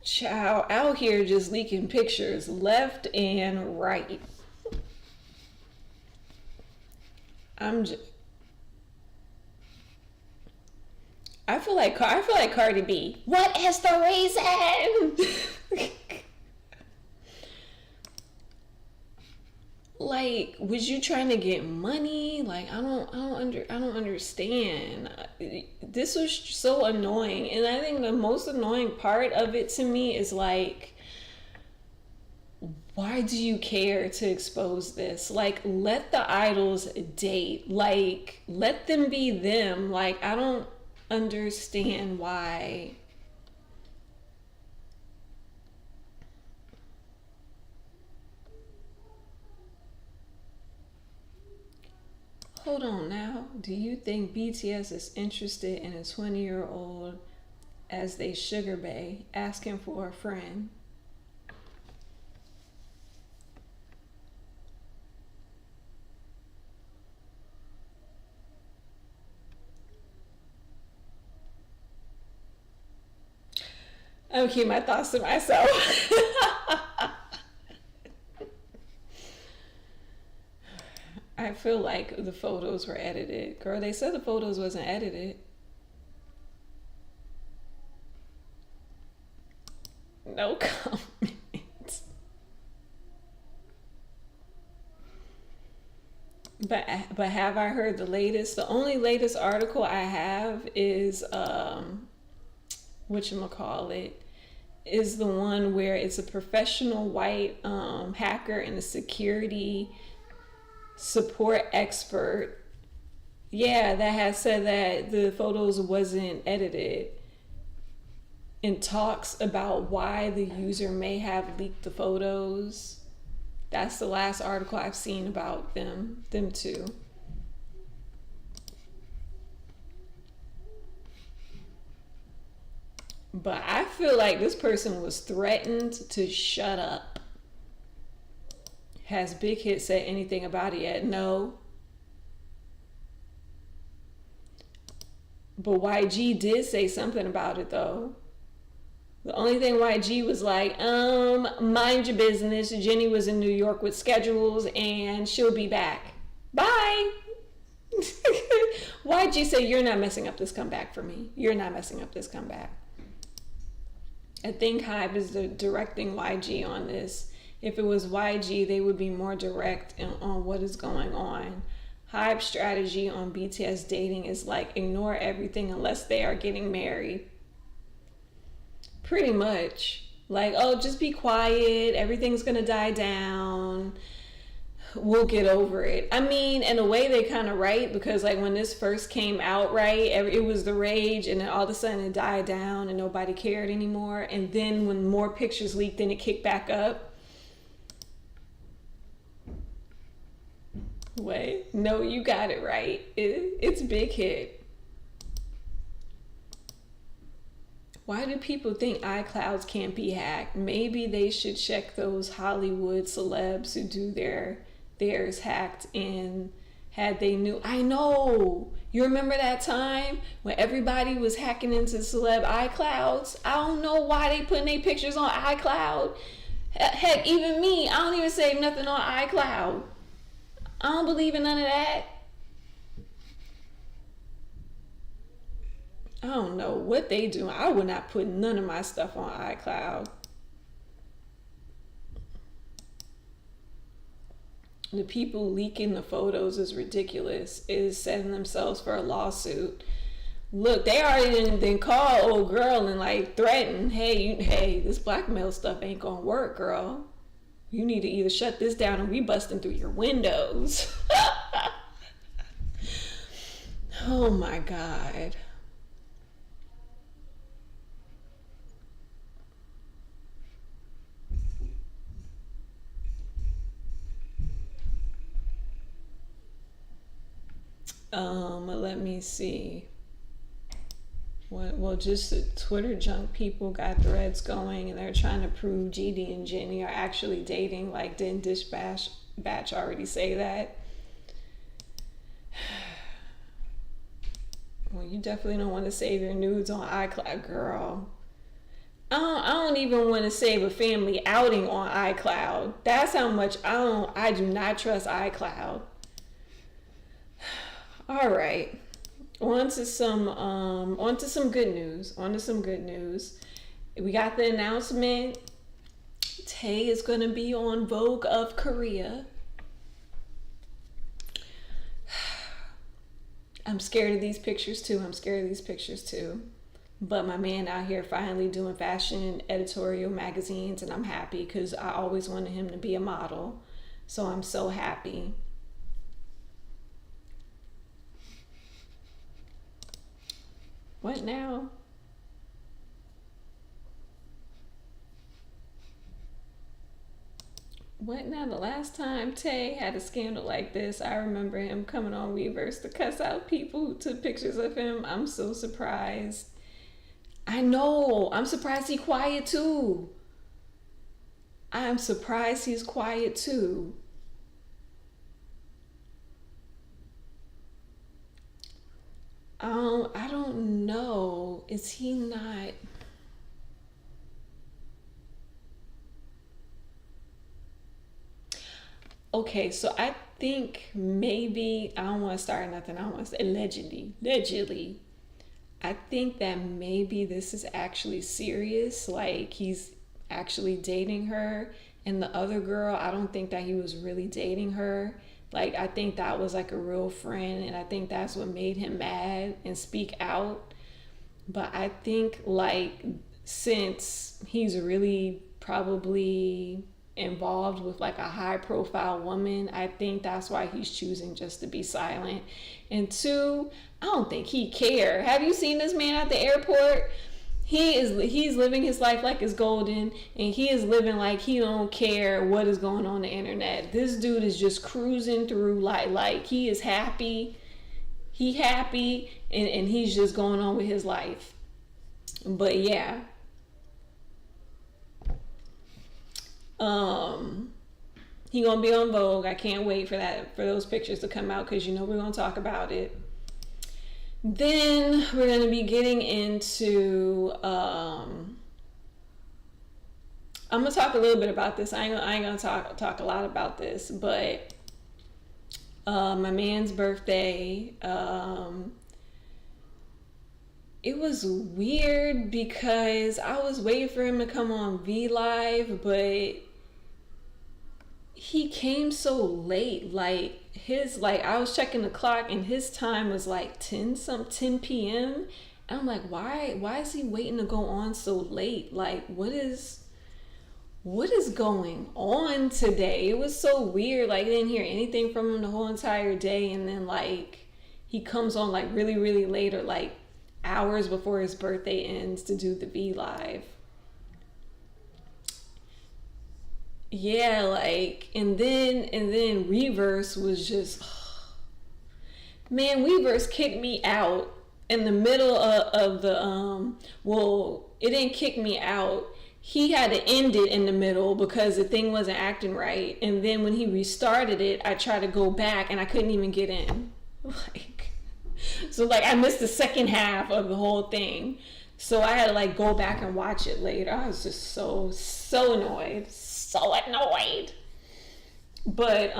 Child out here just leaking pictures left and right. I feel like Cardi B. What is the reason? Like, was you trying to get money? Like, I don't understand. This was so annoying, and I think the most annoying part of it to me is like, why do you care to expose this? Like, let the idols date. Like, let them be them. Like, I don't understand why. Hold on now. Do you think BTS is interested in a 20-year-old as they sugar bae asking for a friend? I'm keeping my thoughts to myself. I feel like the photos were edited. Girl, they said the photos wasn't edited. No comment. But have I heard the latest? The only latest article I have is whatchamacallit, is the one where it's a professional white hacker and a security support expert, that has said that the photos wasn't edited, and talks about why the user may have leaked the photos. That's the last article I've seen about them two. But I feel like this person was threatened to shut up. Has Big Hit said anything about it yet? No. But YG did say something about it though. The only thing YG was like, mind your business. Jennie was in New York with schedules and she'll be back. Bye. YG say, you're not messing up this comeback for me. You're not messing up this comeback. I think Hype is directing YG on this. If it was YG, they would be more direct on what is going on. Hype's strategy on BTS dating is like, ignore everything unless they are getting married. Pretty much. Like, oh, just be quiet. Everything's gonna die down. We'll get over it. I mean, in a way, they kind of right, because like when this first came out, right, it was the rage, and then all of a sudden it died down and nobody cared anymore. And then when more pictures leaked, then it kicked back up. Wait, no, you got it right. It's a big hit. Why do people think iClouds can't be hacked? Maybe they should check those Hollywood celebs who do theirs hacked and had they knew. I know. You remember that time when everybody was hacking into celeb iClouds? I don't know why they putting their pictures on iCloud. Heck, even me, I don't even save nothing on iCloud. I don't believe in none of that. I don't know what they do. I would not put none of my stuff on iCloud. The people leaking the photos is ridiculous. Is setting themselves for a lawsuit. Look, they already didn't call old girl and like threaten, hey, this blackmail stuff ain't gonna work, girl. You need to either shut this down or we busting through your windows. Oh my God. Let me see. Well, just the Twitter junk people got threads going, and they're trying to prove GD and Jennie are actually dating. Like, didn't Batch already say that? Well, you definitely don't want to save your nudes on iCloud, girl. I don't even want to save a family outing on iCloud. That's how much I do not trust iCloud. All right, on to some good news. We got the announcement. Tae is going to be on Vogue of Korea. I'm scared of these pictures too. But my man out here finally doing fashion editorial magazines, and I'm happy because I always wanted him to be a model. So I'm so happy. What now? What now? The last time Tae had a scandal like this, I remember him coming on Weverse to cuss out people who took pictures of him. I'm so surprised. I know. I'm surprised he's quiet too. I'm surprised he's quiet too. I don't know. Is he not? Okay, so I think maybe, I don't want to start nothing. I don't want to say allegedly. I think that maybe this is actually serious. Like, he's actually dating her. And the other girl, I don't think that he was really dating her. Like, I think that was like a real friend, and I think that's what made him mad and speak out. But I think, like, since he's really probably involved with like a high profile woman, I think that's why he's choosing just to be silent. And two, I don't think he care. Have you seen this man at the airport? He's living his life like it's golden, and he is living like he don't care what is going on the internet. This dude is just cruising through like he is happy. He happy, and he's just going on with his life. But yeah. He gonna be on Vogue. I can't wait for those pictures to come out, because you know we're gonna talk about it. Then we're going to be getting into I'm gonna talk a little bit about this. I ain't gonna talk a lot about this, but my man's birthday. It was weird because I was waiting for him to come on V Live, but he came so late. Like I was checking the clock and his time was like 10 p.m. And I'm like, why is he waiting to go on so late? Like, what is going on today? It was so weird. Like, I didn't hear anything from him the whole entire day, and then like he comes on like really, really late, or like hours before his birthday ends to do the V Live. Yeah, like, and then Reverse was just, man, Reverse kicked me out in the middle of the well, it didn't kick me out. He had to end it in the middle because the thing wasn't acting right. And then when he restarted it, I tried to go back and I couldn't even get in. Like, so like I missed the second half of the whole thing. So I had to like go back and watch it later. I was just so annoyed. So annoyed. But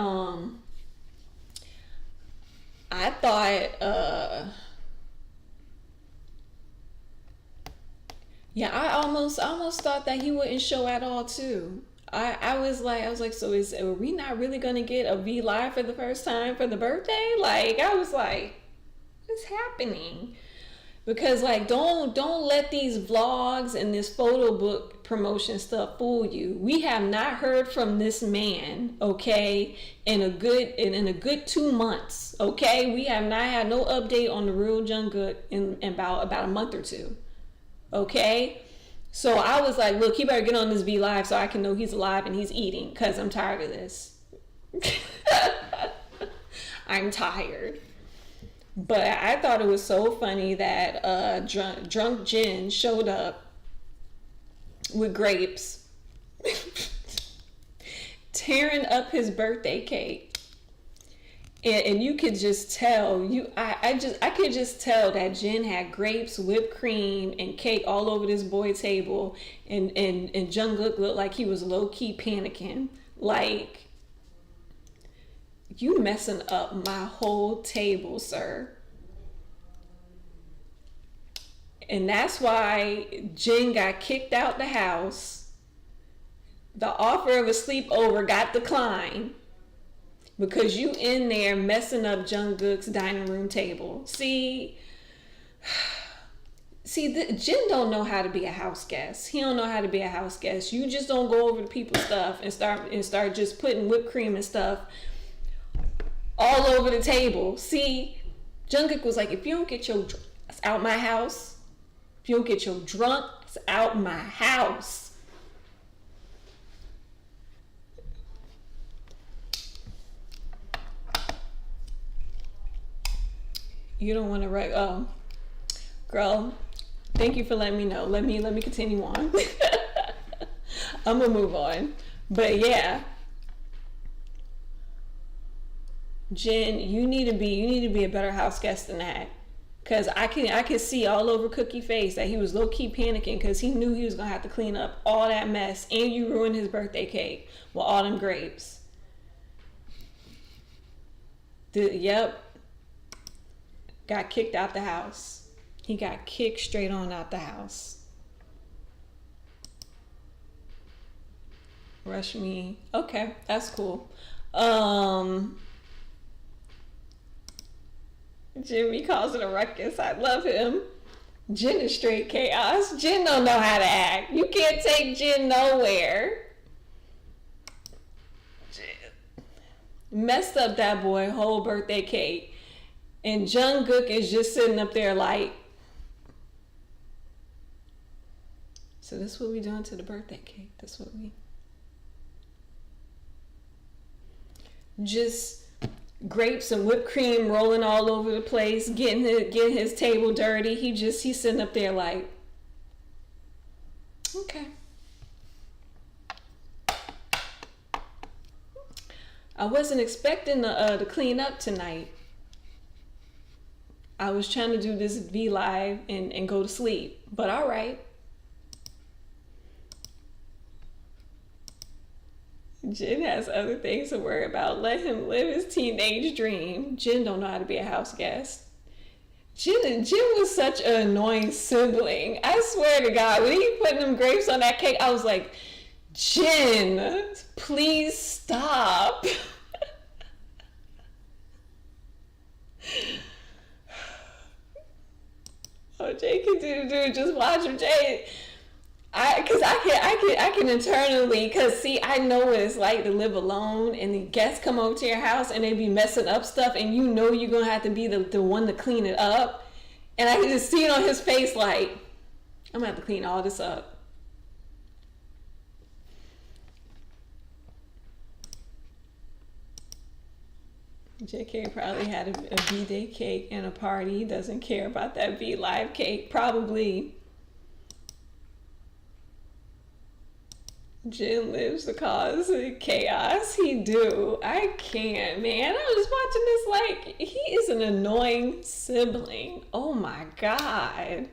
I thought yeah, I almost thought that he wouldn't show at all too. I was like, so are we not really gonna get a V Live for the first time for the birthday? Like, I was like, what's happening? Because like, don't let these vlogs and this photo book promotion stuff fool you. We have not heard from this man, okay, in a good 2 months, okay. We have not had no update on the real Jungkook in about a month or two. Okay, so I was like, look, he better get on this V Live so I can know he's alive and he's eating, because I'm tired of this. I'm tired. But I thought it was so funny that drunk Jen showed up with grapes, tearing up his birthday cake. And you could just tell, I could just tell that Jen had grapes, whipped cream, and cake all over this boy's table, and Jungkook looked like he was low-key panicking. Like, you messing up my whole table, sir. And that's why Jen got kicked out the house. The offer of a sleepover got declined. Because you in there messing up Jungkook's dining room table. See, Jin don't know how to be a house guest. He don't know how to be a house guest. You just don't go over to people's stuff and start just putting whipped cream and stuff all over the table. See, Jungkook was like, if you don't get your drunks out my house, if you don't get your drunks out my house. You don't want to write. Oh, girl, thank you for letting me know. Let me continue on. I'm gonna move on. But yeah, Jen, you need to be a better house guest than that. Cause I can see all over Cookie face that he was low key panicking because he knew he was gonna have to clean up all that mess, and you ruined his birthday cake with all them grapes. Yep. Got kicked out the house. He got kicked straight on out the house. Rush me. Okay, that's cool. Jimmy calls it a ruckus. I love him. Jen is straight chaos. Jen don't know how to act. You can't take Jen nowhere. Jen messed up that boy whole birthday cake. And Jungkook is just sitting up there like, so this is what we doing to the birthday cake. That's what we just grapes and whipped cream rolling all over the place, getting his table dirty. He's sitting up there like, okay. I wasn't expecting to clean up tonight. I was trying to do this V Live and go to sleep, but all right. Jin has other things to worry about. Let him live his teenage dream. Jin don't know how to be a house guest. Jin was such an annoying sibling. I swear to God, when he put them grapes on that cake, I was like, Jin, please stop. Oh, Jay can do just watch him, Jay. I can internally, cause see, I know what it's like to live alone, and the guests come over to your house and they be messing up stuff, and you know you're gonna have to be the one to clean it up, and I can just see it on his face, like, I'm gonna have to clean all this up. JK probably had a B-Day cake and a party. He doesn't care about that V-Live cake, probably. Jin lives to cause chaos. He do. I can't, man. I was watching this like, he is an annoying sibling. Oh my God.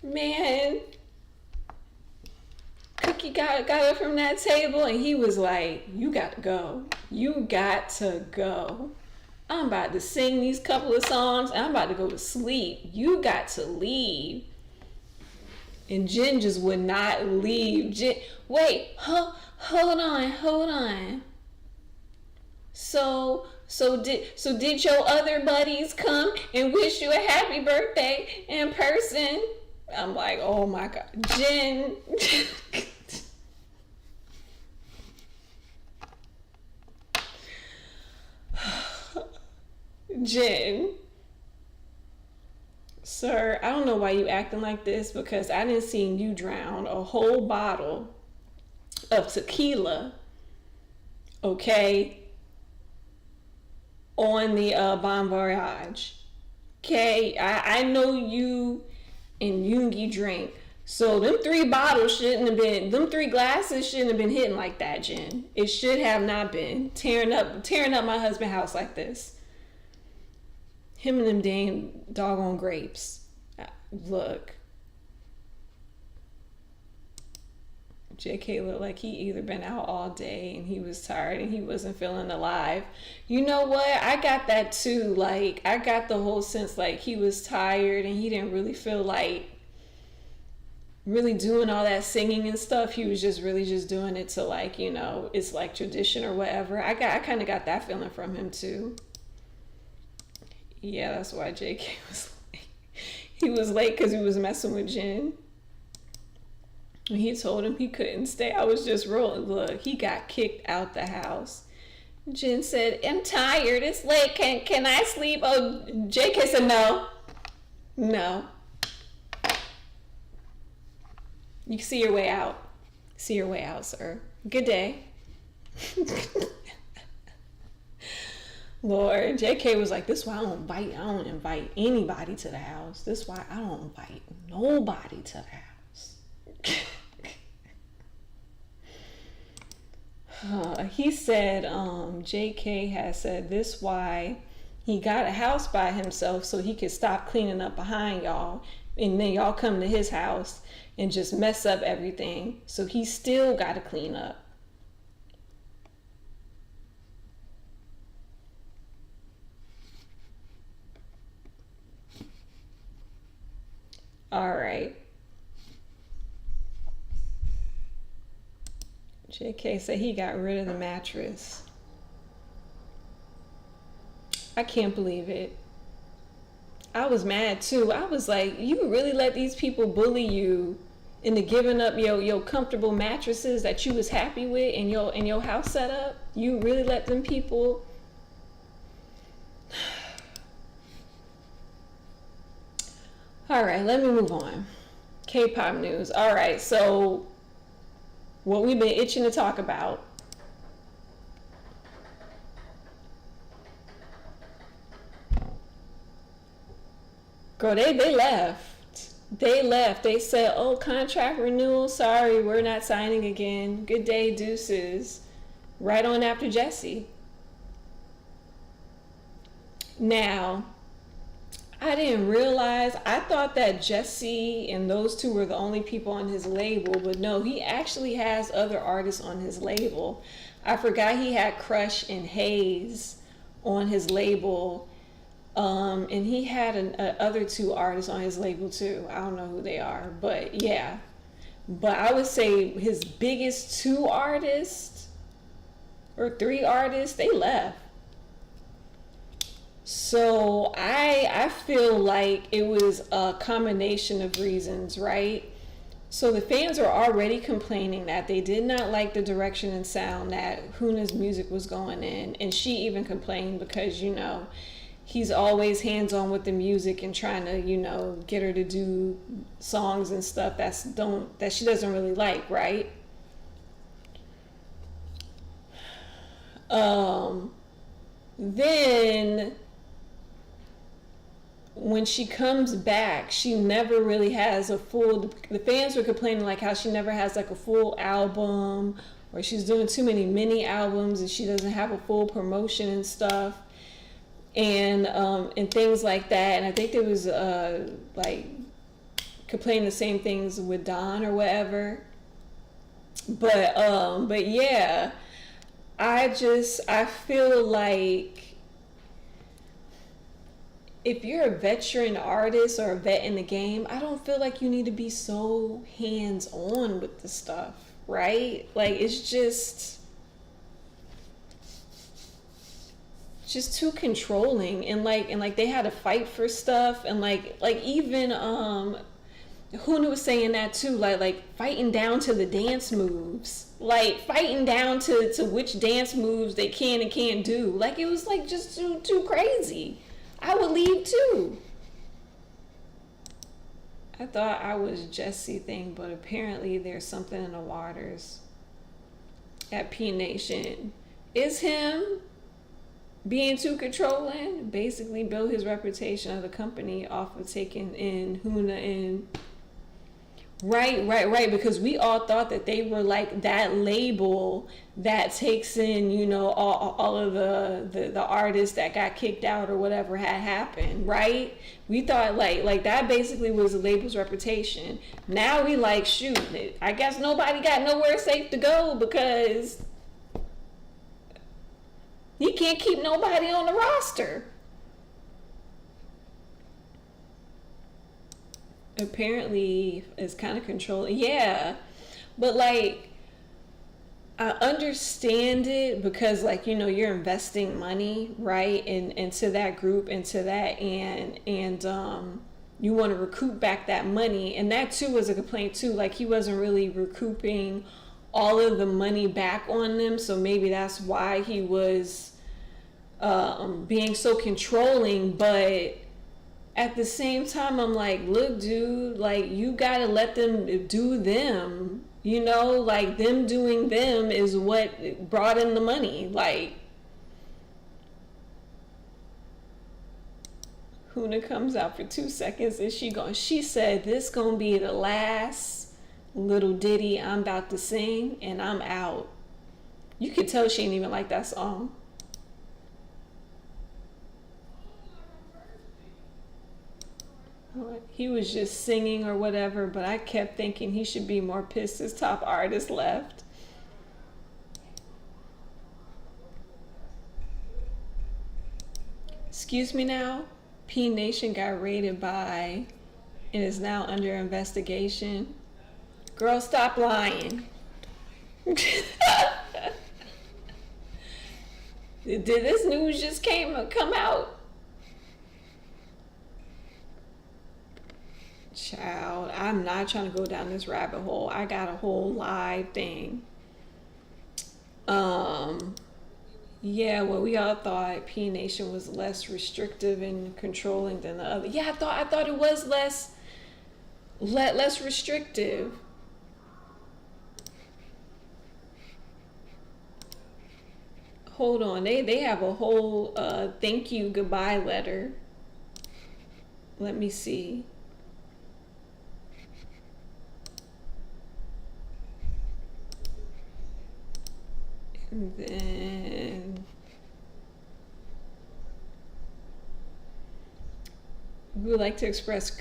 Man. Cookie got up from that table and he was like, you got to go. You got to go. I'm about to sing these couple of songs and I'm about to go to sleep. You got to leave. And Jin just would not leave. Jin, wait, hold on. So did your other buddies come and wish you a happy birthday in person? I'm like, oh my God, Jin. Jin. Sir, I don't know why you acting like this, because I didn't see you drown a whole bottle of tequila, okay, on the Bon Voyage. Okay, I know you and Yoongi drink, so them 3 bottles shouldn't have been, them 3 glasses shouldn't have been hitting like that, Jen. It should have not been tearing up my husband's house like this. Him and them dang doggone grapes. Look. JK looked like he either been out all day and he was tired and he wasn't feeling alive. You know what? I got that too. Like, I got the whole sense like he was tired and he didn't really feel like really doing all that singing and stuff. He was just really just doing it to, like, you know, it's like tradition or whatever. I kind of got that feeling from him too. Yeah, that's why JK was late. He was late because he was messing with Jin. When he told him he couldn't stay, I was just rolling. Look, he got kicked out the house. Jin said, I'm tired. It's late. Can I sleep? Oh, JK said, no. No. You see your way out. See your way out, sir. Good day. Lord, JK was like, this is why I don't invite anybody to the house. This is why I don't invite nobody to the house. He said, JK has said this why he got a house by himself so he could stop cleaning up behind y'all. And then y'all come to his house and just mess up everything. So he still got to clean up. All right. JK said he got rid of the mattress. I can't believe it. I was mad too. I was like, you really let these people bully you into giving up your comfortable mattresses that you was happy with in your house setup? You really let them people? All right, let me move on. K-pop news. All right, so what we've been itching to talk about. Girl, they left. They left. They said, oh, contract renewal. Sorry, we're not signing again. Good day, deuces. Right on after Jessie. Now, I didn't realize. I thought that Jesse and those two were the only people on his label, but no, he actually has other artists on his label. I forgot he had Crush and Hayes on his label, and he had other two artists on his label too. I don't know who they are, but yeah. But I would say his biggest two artists or three artists, they left. So I feel like it was a combination of reasons, right? So the fans are already complaining that they did not like the direction and sound that Huna's music was going in, and she even complained because he's always hands on with the music and trying to get her to do songs and stuff that she doesn't really like, right? Then when she comes back, she never really has a full. The fans were complaining like how she never has like a full album, or she's doing too many mini albums and she doesn't have a full promotion and stuff, and things like that. And I think there was like complaining the same things with Don or whatever. But yeah, I feel like if you're a veteran artist or a vet in the game, I don't feel like you need to be so hands-on with the stuff, right? Like it's just too controlling, and like they had to fight for stuff, and like even Huna was saying that too, like fighting down to the dance moves, like fighting down to which dance moves they can and can't do. Like it was like just too crazy. I would leave too. I thought I was Jesse thing, but apparently there's something in the waters at P Nation. Is him being too controlling, basically build his reputation of the company off of taking in Huna in. Right, because we all thought that they were like that label that takes in, all of the artists that got kicked out or whatever had happened, right? We thought like that basically was the label's reputation. Now we like, shoot, I guess nobody got nowhere safe to go because he can't keep nobody on the roster. Apparently it's kind of controlling. Yeah, but like I understand it because like you're investing money, right, into that group, into that, and you want to recoup back that money, and that too was a complaint too, like he wasn't really recouping all of the money back on them, so maybe that's why he was being so controlling. But at the same time, I'm like, look, dude, like you gotta let them do them. Like them doing them is what brought in the money. Like Huna comes out for 2 seconds and she said, this gonna be the last little ditty I'm about to sing and I'm out. You could tell she ain't even like that song. He was just singing or whatever, but I kept thinking he should be more pissed his top artist left. Excuse me now? P Nation got raided by and is now under investigation. Girl, stop lying. Did this news just come out? Child, I'm not trying to go down this rabbit hole. I got a whole live thing. Yeah, well, we all thought P Nation was less restrictive and controlling than the other. Yeah, I thought it was less restrictive. Hold on, they have a whole thank you goodbye letter. Let me see. And then We would like to express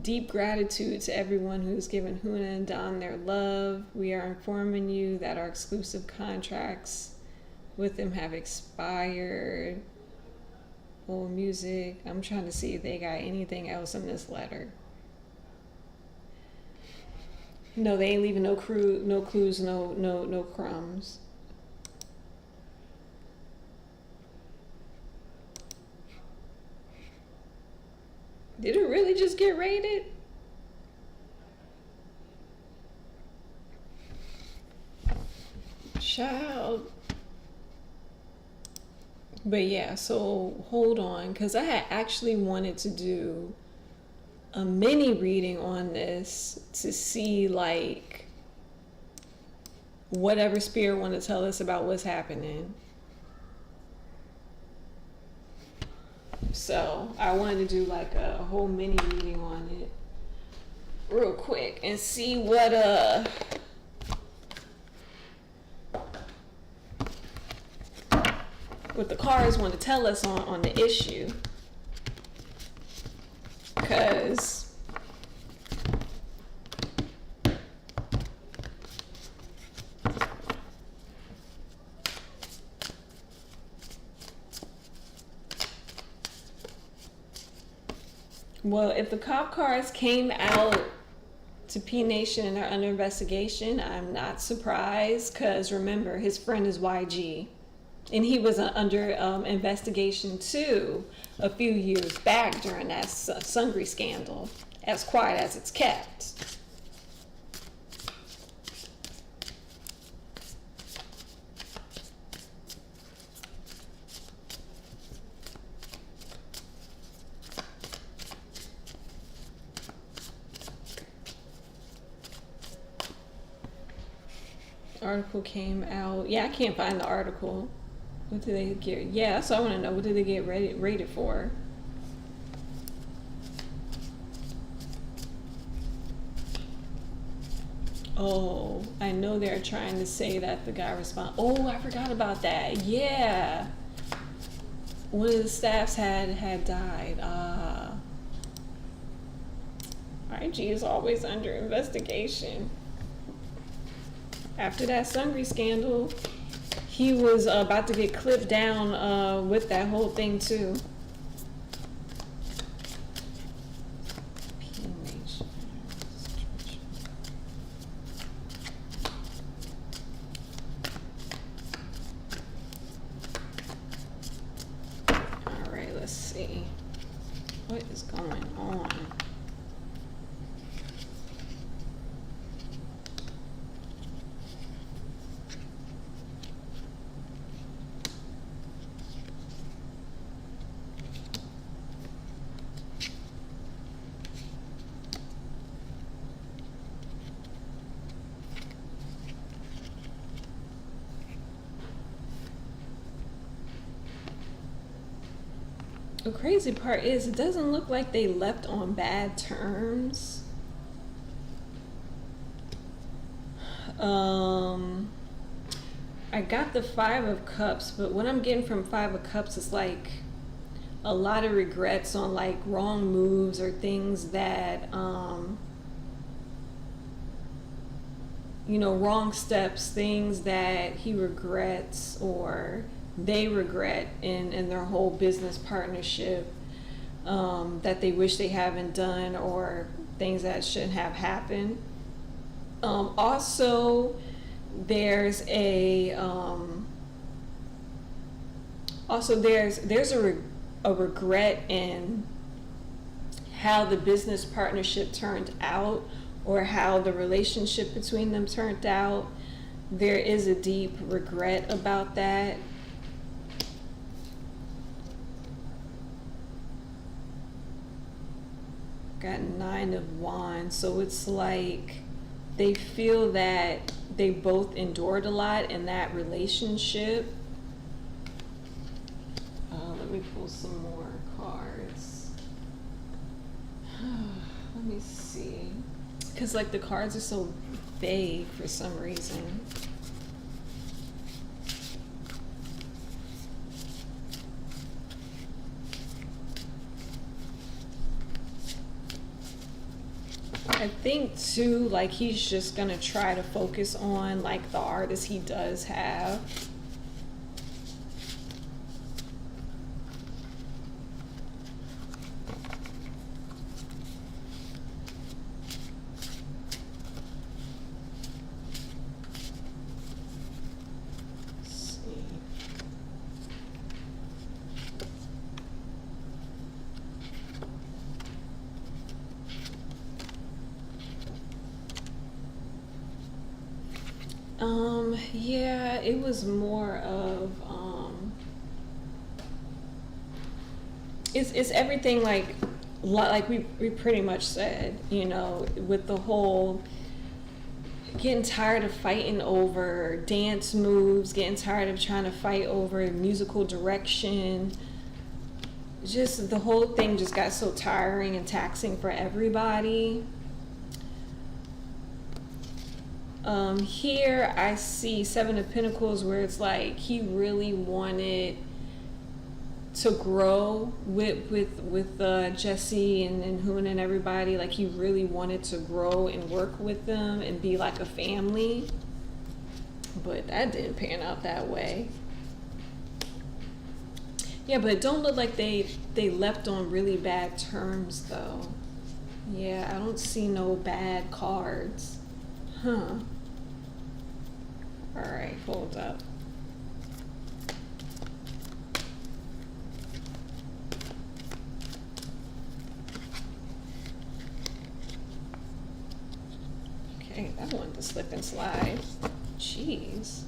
deep gratitude to everyone who's given Huna and Don their love. We are informing you that our exclusive contracts with them have expired. Oh, music. I'm trying to see if they got anything else in this letter. No, they ain't leaving no clues, no crumbs. Did it really just get raided? Child. But yeah, so hold on, because I had actually wanted to do a mini reading on this to see like whatever spirit want to tell us about what's happening. So I wanted to do like a whole mini reading on it real quick and see what the cards want to tell us on the issue. Because well, if the cop cars came out to P Nation and are under investigation, I'm not surprised, because remember, his friend is YG. And he was under investigation too a few years back during that Sungri scandal, as quiet as it's kept. Article came out. Yeah, I can't find the article. What did they get? Yeah, so I want to know, what did they get rated for? Oh, I know they're trying to say that the guy Oh, I forgot about that. Yeah. One of the staffs had died. IG is always under investigation. After that Sungri scandal, he was about to get clipped down with that whole thing too. All right, let's see. What is going on? The crazy part is, it doesn't look like they left on bad terms. I got the 5 of Cups, but what I'm getting from 5 of Cups is like a lot of regrets on like wrong moves or things that, you know, wrong steps, things that he regrets or they regret in their whole business partnership, that they wish they haven't done, or things that shouldn't have happened. Also, there's a regret in how the business partnership turned out, or how the relationship between them turned out. There is a deep regret about that. Got 9 of Wands, so it's like they feel that they both endured a lot in that relationship. Let me pull some more cards. Let me see, because like the cards are so vague for some reason. I think too, like he's just gonna try to focus on like the artists he does have. Yeah, it was more of it's everything like we pretty much said, you know, with the whole getting tired of fighting over dance moves, getting tired of trying to fight over musical direction. Just the whole thing just got so tiring and taxing for everybody. Here I see Seven of Pentacles where it's like he really wanted to grow with Jesse and Hoon and everybody. Like he really wanted to grow and work with them and be like a family, but that didn't pan out that way. Yeah, but it don't look like they left on really bad terms though. Yeah, I don't see no bad cards. Huh. All right, hold up. Okay, that one to slip and slide. Jeez.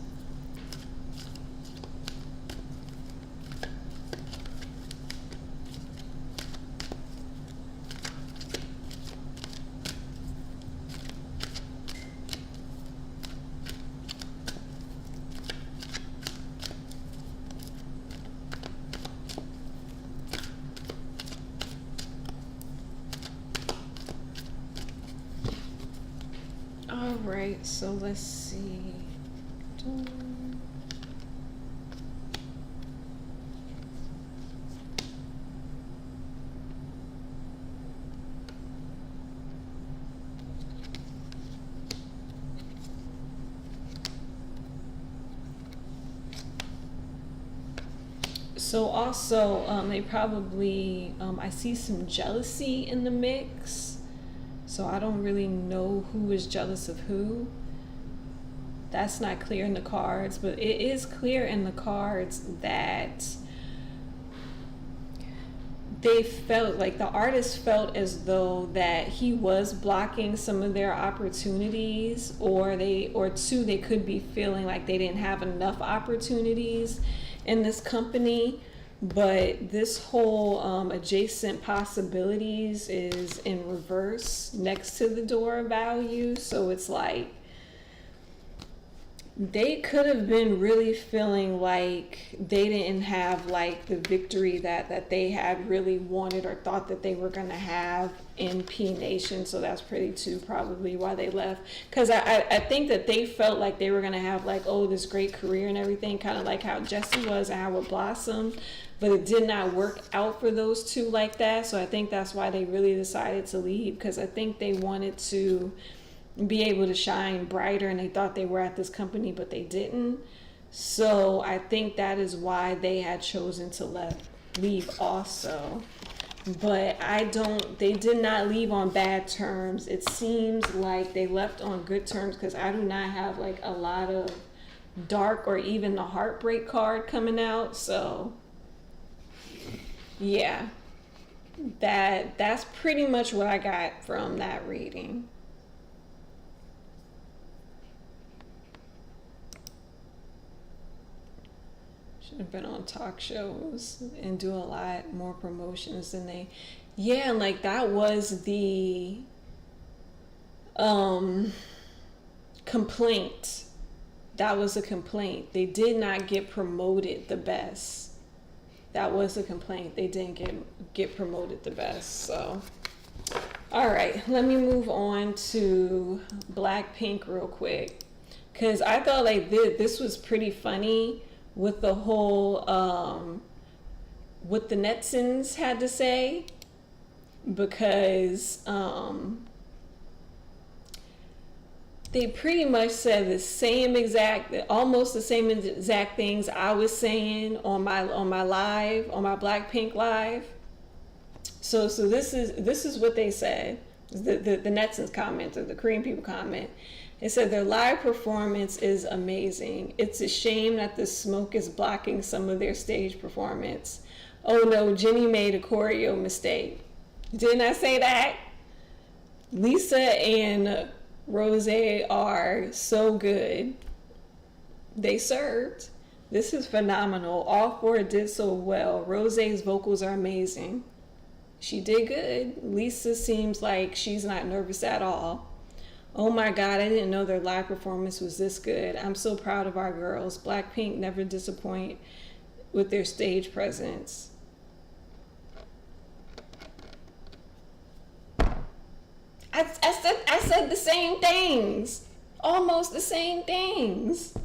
All right, so let's see. So also, they probably, I see some jealousy in the mix. So I don't really know who is jealous of who. That's not clear in the cards, but it is clear in the cards that they felt like the artist felt as though that he was blocking some of their opportunities, or they could be feeling like they didn't have enough opportunities in this company. But this whole adjacent possibilities is in reverse next to the door of value. So it's like they could have been really feeling like they didn't have like the victory that they had really wanted or thought that they were going to have in P Nation. So that's pretty too probably why they left, because I think that they felt like they were going to have like, oh, this great career and everything, kind of like how Jesse was and how it blossomed, but it did not work out for those two like that. So I think that's why they really decided to leave, because I think they wanted to be able to shine brighter and they thought they were at this company, but they didn't. So I think that is why they had chosen to leave also. But they did not leave on bad terms. It seems like they left on good terms, because I do not have like a lot of dark or even the heartbreak card coming out. So yeah, that's pretty much what I got from that reading. Should have been on talk shows and do a lot more promotions than they. Yeah, and like that was the complaint. That was a complaint. They did not get promoted the best. That was a complaint. They didn't get promoted the best. So all right, let me move on to Blackpink real quick, because I thought like this was pretty funny with the whole what the netizens had to say, because they pretty much said the same exact, almost the same exact things I was saying on my live, on my Blackpink live. So this is what they said. The netizens comment, or the Korean people comment. They said their live performance is amazing. It's a shame that the smoke is blocking some of their stage performance. Oh no, Jennie made a choreo mistake. Didn't I say that? Lisa and Rose are so good. They served. This is phenomenal. All four did so well. Rose's vocals are amazing. She did good. Lisa seems like she's not nervous at all. Oh my God, I didn't know their live performance was this good. I'm so proud of our girls. Blackpink never disappoint with their stage presence. I said the same things. Almost the same things.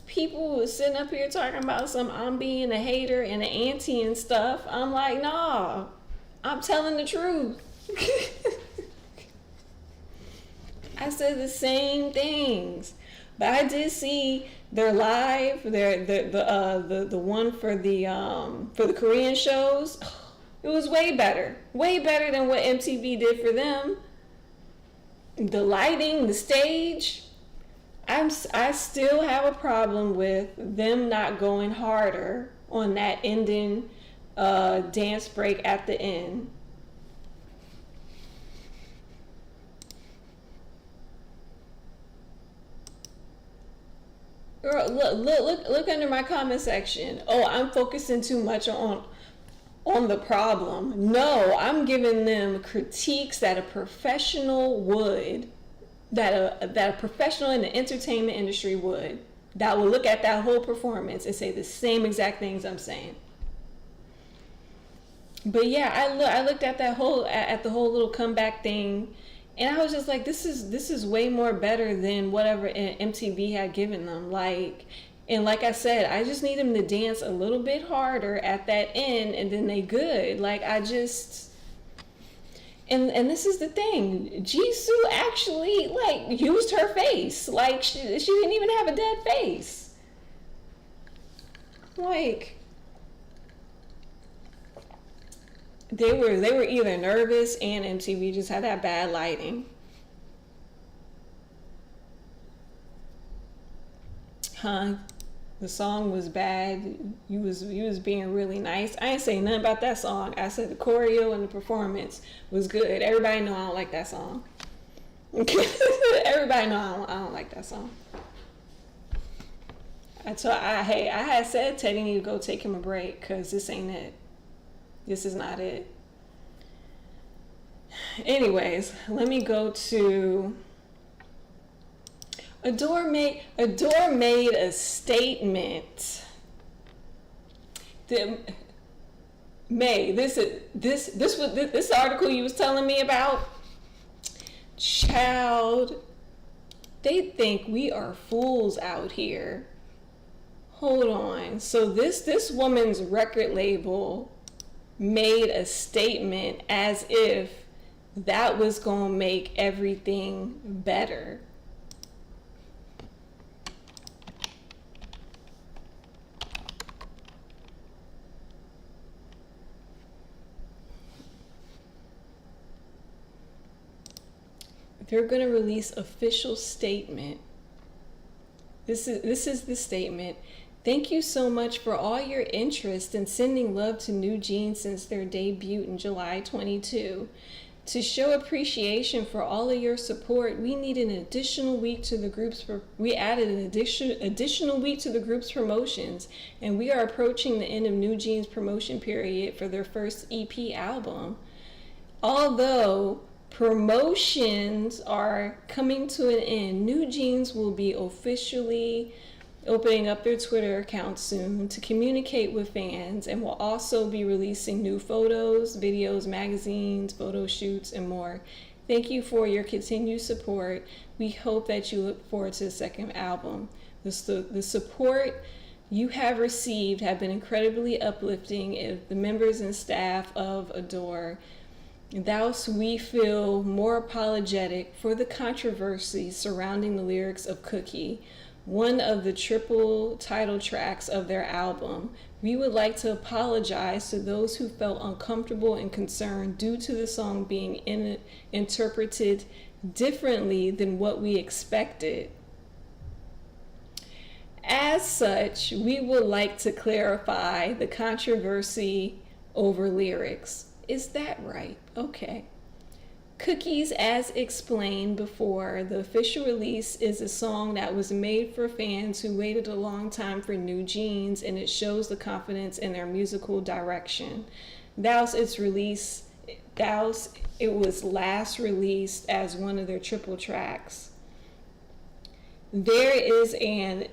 People was sitting up here talking about I'm being a hater and an auntie and stuff. I'm like, nah, I'm telling the truth. I said the same things. But I did see their live, the one for the Korean shows. It was way better than what MTV did for them. The lighting, the stage. I still have a problem with them not going harder on that ending dance break at the end. Girl, look under my comment section. Oh, I'm focusing too much on the problem. No, I'm giving them critiques that a professional would, that a professional in the entertainment industry would, that will look at that whole performance and say the same exact things I'm saying. But yeah, I looked at that whole at the whole little comeback thing, and I was just like, this is way more better than whatever MTV had given them. And like I said, I just need them to dance a little bit harder at that end, and then they good. And this is the thing, Jisoo actually used her face. She didn't even have a dead face. They were either nervous and MTV just had that bad lighting. Huh? The song was bad. You was being really nice. I ain't say nothing about that song. I said the choreo and the performance was good. Everybody know I don't like that song. Everybody know I don't like that song. I had said Teddy need to go take him a break, because this ain't it. This is not it. Anyways, let me go to Adore made a statement. May, this article you was telling me about, child, they think we are fools out here. Hold on. So this woman's record label made a statement as if that was gonna make everything better. They're gonna release official statement. This is the statement. Thank you so much for all your interest in sending love to NewJeans since their debut in July 22. To show appreciation for all of your support, we need an additional week to the group's. We added an additional week to the group's promotions, and we are approaching the end of NewJeans' promotion period for their first EP album. Although promotions are coming to an end, NewJeans will be officially opening up their Twitter account soon to communicate with fans, and will also be releasing new photos, videos, magazines, photo shoots, and more. Thank you for your continued support. We hope that you look forward to the second album. The support you have received have been incredibly uplifting. If the members and staff of Adore, thus we feel more apologetic for the controversy surrounding the lyrics of Cookie, one of the triple title tracks of their album. We would like to apologize to those who felt uncomfortable and concerned due to the song being interpreted differently than what we expected. As such, we would like to clarify the controversy over lyrics. Is that right? Okay. Cookies, as explained before, the official release is a song that was made for fans who waited a long time for NewJeans, and it shows the confidence in their musical direction. Thus, it was last released as one of their triple tracks. There is an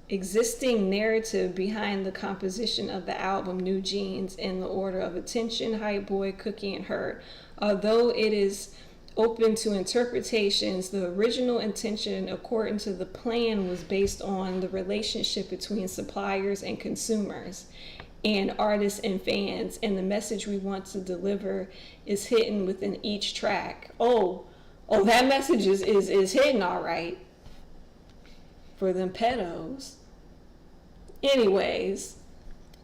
existing narrative behind the composition of the album NewJeans in the order of Attention, Hype Boy, Cookie, and Hurt. Although it is open to interpretations, the original intention, according to the plan, was based on the relationship between suppliers and consumers, and artists and fans, and the message we want to deliver is hidden within each track. Oh, that message is hidden, all right, for them pedos. Anyways,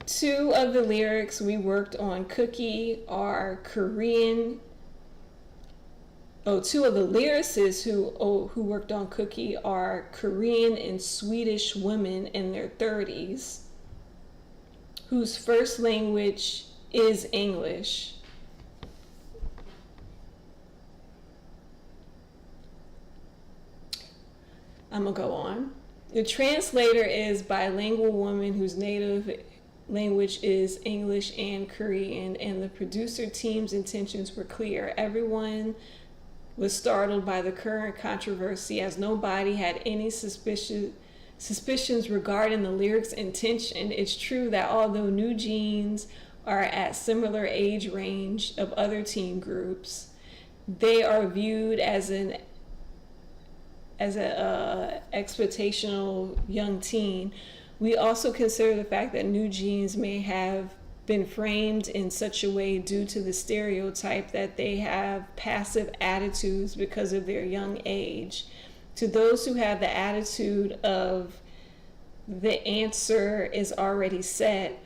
two of the lyrics we worked on Cookie are Korean. Two of the lyricists who worked on Cookie are Korean and Swedish women in their 30s, whose first language is English. I'm gonna go on. The translator is bilingual woman whose native language is English and Korean, and the producer team's intentions were clear. Everyone was startled by the current controversy, as nobody had any suspicions regarding the lyrics' intention. It's true that although NewJeans are at similar age range of other teen groups, they are viewed as an expectational young teen. We also consider the fact that NewJeans may have been framed in such a way due to the stereotype that they have passive attitudes because of their young age. To those who have the attitude of the answer is already set,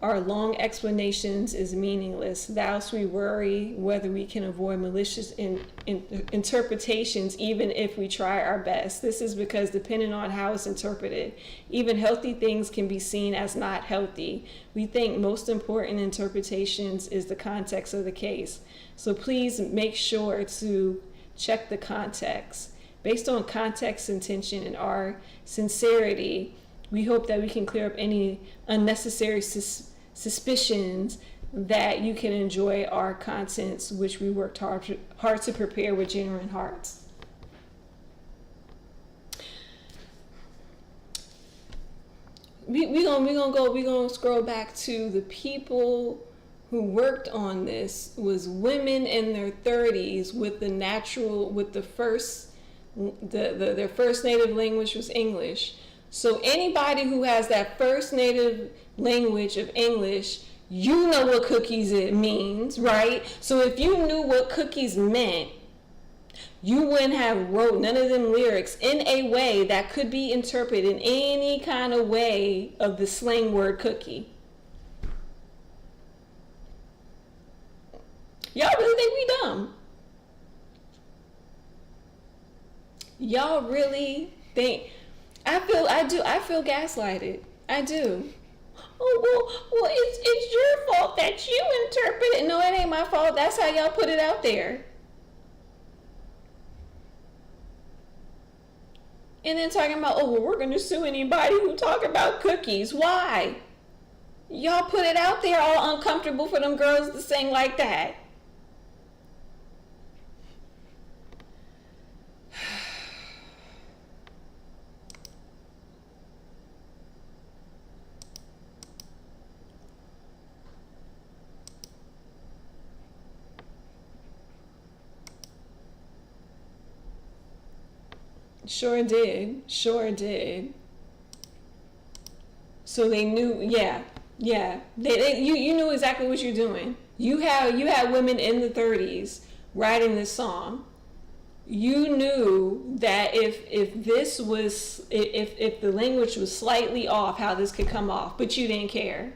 our long explanations is meaningless. Thus we worry whether we can avoid malicious interpretations even if we try our best. This is because depending on how it's interpreted, even healthy things can be seen as not healthy. We think most important interpretations is the context of the case. So please make sure to check the context. Based on context, intention, and our sincerity, we hope that we can clear up any unnecessary suspicions that you can enjoy our contents, which we worked hard to prepare with genuine hearts. We gonna scroll back to the people who worked on this was women in their 30s with their first native language was English. So anybody who has that first native language of English, you know what cookies it means, right? So if you knew what cookies meant, you wouldn't have wrote none of them lyrics in a way that could be interpreted in any kind of way of the slang word cookie. Y'all really think we dumb? Y'all really think? I feel gaslighted. I do. Oh, well, it's your fault that you interpret it. No, it ain't my fault. That's how y'all put it out there. And then talking about, oh, well, we're going to sue anybody who talk about cookies. Why? Y'all put it out there all uncomfortable for them girls to sing like that. Sure did. So they knew, yeah. You knew exactly what you're doing. You had women in the 30s writing this song. You knew that if this was if the language was slightly off, how this could come off, but you didn't care.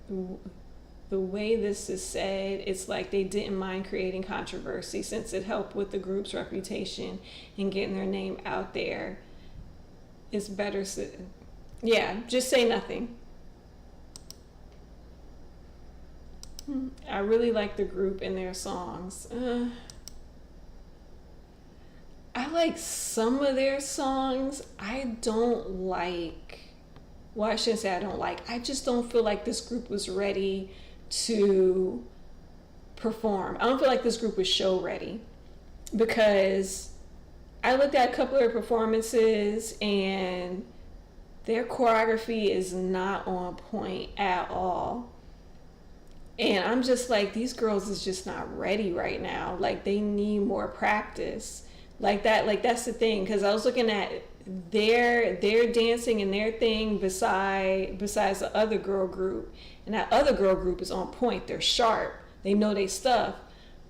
The way this is said, it's like they didn't mind creating controversy since it helped with the group's reputation and getting their name out there. It's better, yeah, just say nothing. I really like the group and their songs. I like some of their songs. I don't like, well, I shouldn't say I don't like. I just don't feel like this group was ready to perform. I don't feel like this group was show ready, because I looked at a couple of their performances and their choreography is not on point at all. And I'm just like, these girls is just not ready right now. Like, they need more practice. Like that's the thing. Because I was looking at their dancing and their thing besides the other girl group. And that other girl group is on point. They're sharp. They know their stuff.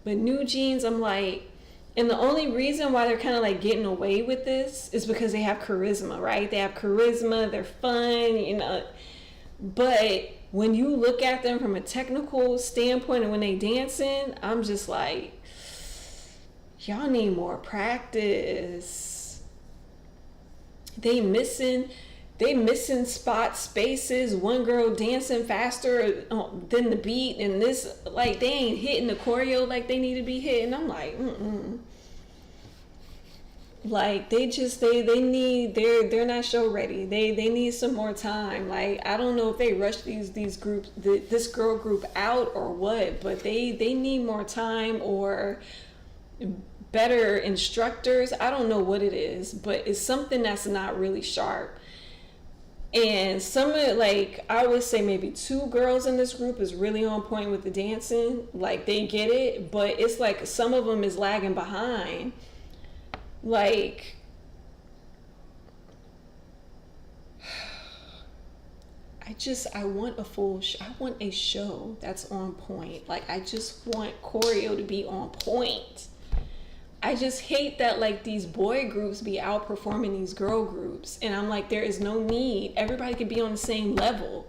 But NewJeans, I'm like, and the only reason why they're kind of like getting away with this is because they have charisma, right? They have charisma. They're fun, you know. But when you look at them from a technical standpoint and when they dancing, I'm just like, y'all need more practice. They missing spot spaces. One girl dancing faster than the beat, and this, like, they ain't hitting the choreo like they need to be hitting. I'm like, like, they're not show ready. They need some more time. Like, I don't know if they rush these groups, this girl group out or what, but they need more time or better instructors. I don't know what it is, but it's something that's not really sharp. And some of, like, I would say maybe 2 girls in this group is really on point with the dancing. Like, they get it, but it's like some of them is lagging behind. Like, I want I want a show that's on point. Like, I just want choreo to be on point. I just hate that, like, these boy groups be outperforming these girl groups. And I'm like, there is no need. Everybody could be on the same level.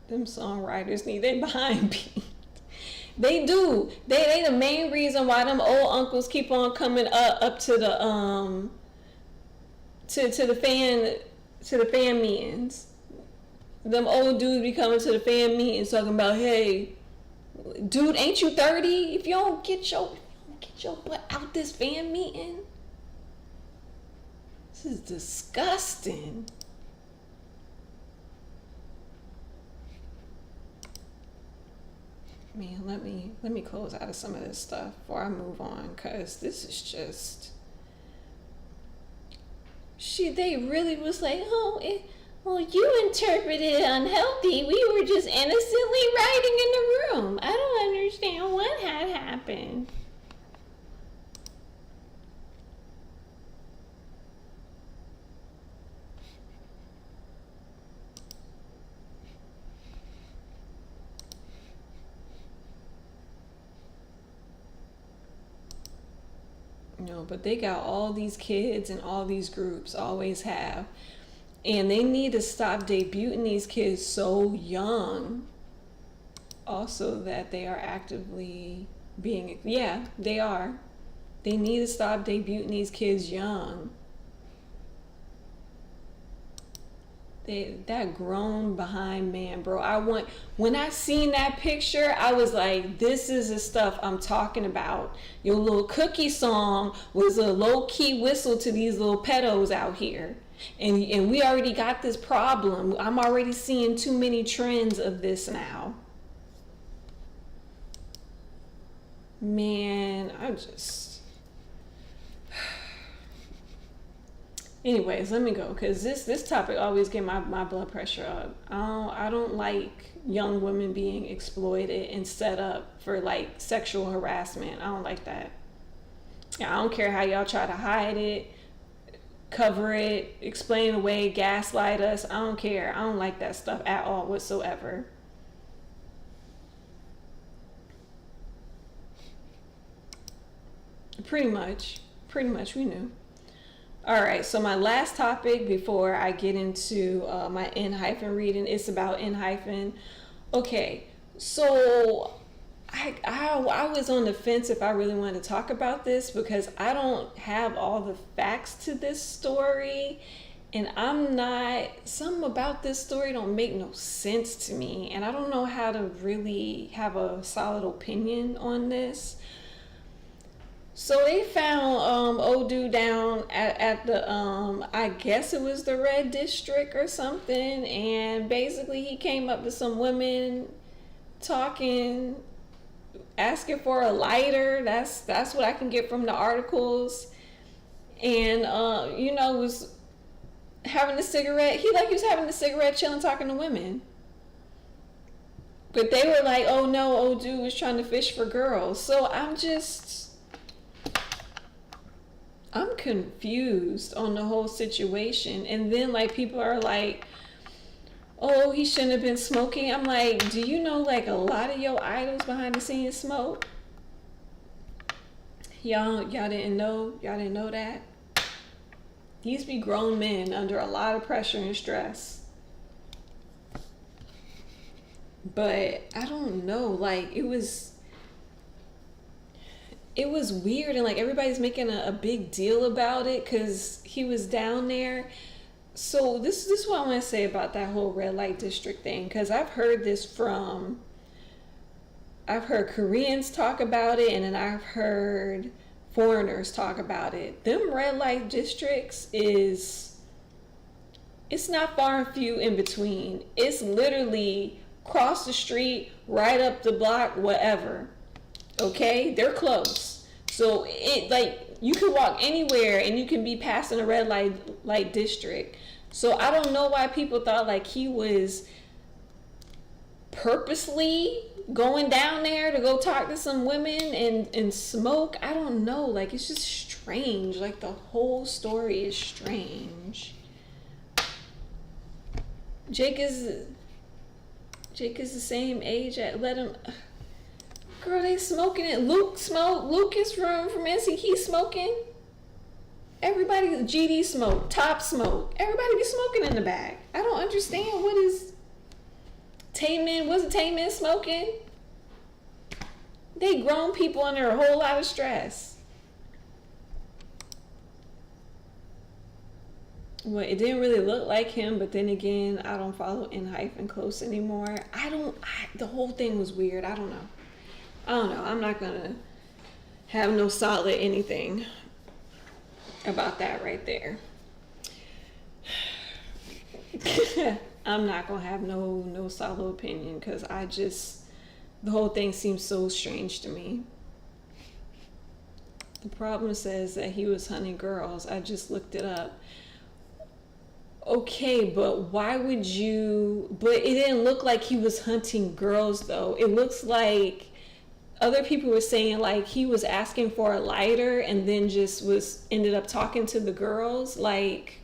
Them songwriters need their behind beat. They do. They the main reason why them old uncles keep on coming up to the to the fan meetings. Them old dudes be coming to the fan meetings talking about, hey, dude, ain't you 30? If you don't get your butt out this fan meeting, this is disgusting. Man, let me close out of some of this stuff before I move on, because this is just, they really was like, well, you interpreted it unhealthy. We were just innocently writing in the room. I don't understand what had happened. No, but they got all these kids and all these groups, always have. And they need to stop debuting these kids so young. Also, that they are actively being, yeah, they are. They need to stop debuting these kids young. That grown behind man, bro. When I seen that picture, I was like, this is the stuff I'm talking about. Your little cookie song was a low-key whistle to these little pedos out here. And we already got this problem. I'm already seeing too many trends of this now. Man, Anyways, let me go because this topic always get my blood pressure up. I don't like young women being exploited and set up for like sexual harassment. I don't like that. I don't care how y'all try to hide it, cover it, explain away, gaslight us. I don't care. I don't like that stuff at all whatsoever. Pretty much we knew. All right, so my last topic before I get into my Enhypen reading is about Enhypen. Okay, so I was on the fence if I really wanted to talk about this because I don't have all the facts to this story, and something about this story don't make no sense to me, and I don't know how to really have a solid opinion on this. So they found old dude down at the I guess it was the red district or something, and basically he came up to some women talking, asking for a lighter. That's what I can get from the articles. And was having a cigarette. He was having a cigarette, chilling, talking to women. But they were like, "Oh no, old dude was trying to fish for girls." So I'm confused on the whole situation. And then like people are like, "Oh, he shouldn't have been smoking." I'm like, do you know like a lot of your idols behind the scenes smoke? Y'all didn't know? Y'all didn't know that? These be grown men under a lot of pressure and stress. But I don't know, like it was weird, and like everybody's making a big deal about it because he was down there. So this is what I want to say about that whole red light district thing, because I've heard Koreans talk about it, and then I've heard foreigners talk about it. Them red light districts it's not far and few in between. It's literally cross the street, right up the block, whatever. Okay, they're close. So it like you can walk anywhere and you can be passing a red light district. So I don't know why people thought like he was purposely going down there to go talk to some women and smoke. I don't know. Like it's just strange. Like the whole story is strange. Jake is the same age. Let him. Girl, they smoking it. Luke smoked. Lucas from NC, he's smoking. Everybody, GD smoke, Top smoke. Everybody be smoking in the back. I don't understand. What is Taemin? Wasn't Taemin smoking? They grown people under a whole lot of stress. Well, it didn't really look like him, but then again, I don't follow Enhypen close anymore. The whole thing was weird. I don't know. I'm not gonna have no solid anything about that right there. I'm not gonna have no solid opinion because the whole thing seems so strange to me. The problem says that he was hunting girls. I just looked it up. Okay, but why would you? But it didn't look like he was hunting girls though. It looks like other people were saying like he was asking for a lighter and then just ended up talking to the girls. Like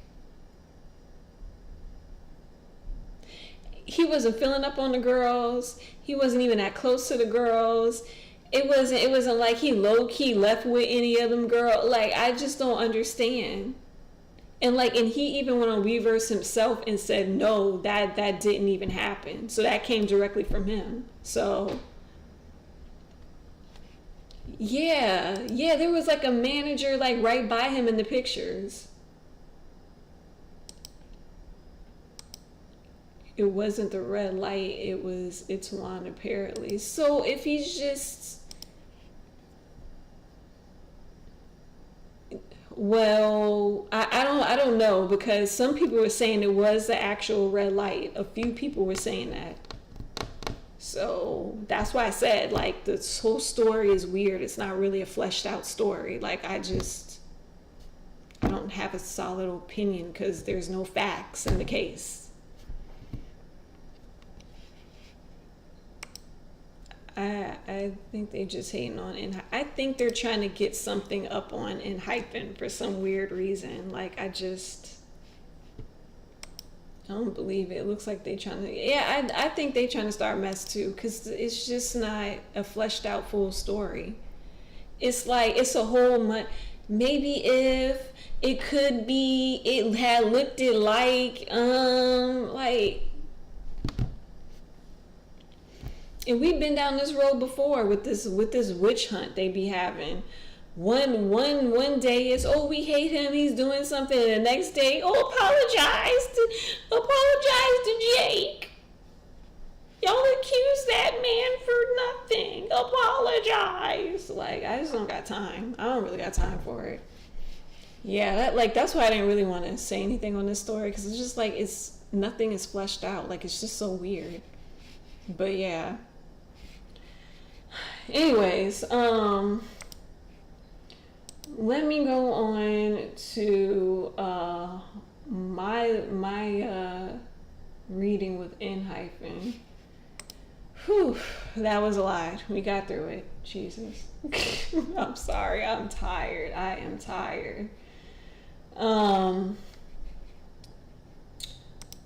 he wasn't filling up on the girls. He wasn't even that close to the girls. It wasn't like he low-key left with any of them girls. Like I just don't understand. And he even went on Weverse himself and said no, that didn't even happen. So that came directly from him. So yeah, there was like a manager like right by him in the pictures. It wasn't the red light, it's one apparently. So if he's just, well, I don't know, because some people were saying it was the actual red light. A few people were saying that. So that's why I said like this whole story is weird. It's not really a fleshed out story. Like I I don't have a solid opinion because there's no facts in the case. I think they just hating on Enhypen. I think they're trying to get something up on Enhypen for some weird reason. Like, I don't believe it. It looks like they trying to, yeah, I think they trying to start mess too, because it's just not a fleshed out full story. It's like, it's a whole maybe if it could be, it had looked it like, and we've been down this road before with this witch hunt they be having. One day it's, oh, we hate him, he's doing something, and the next day, oh, apologize to Jake. Y'all accuse that man for nothing. Apologize. Like, I just don't got time. I don't really got time for it. Yeah, that's why I didn't really want to say anything on this story, because it's just like, nothing is fleshed out. Like, it's just so weird. But yeah. Anyways, let me go on to my reading with Enhypen. Whew, that was a lot. We got through it. Jesus. I'm sorry. I'm tired. I am tired.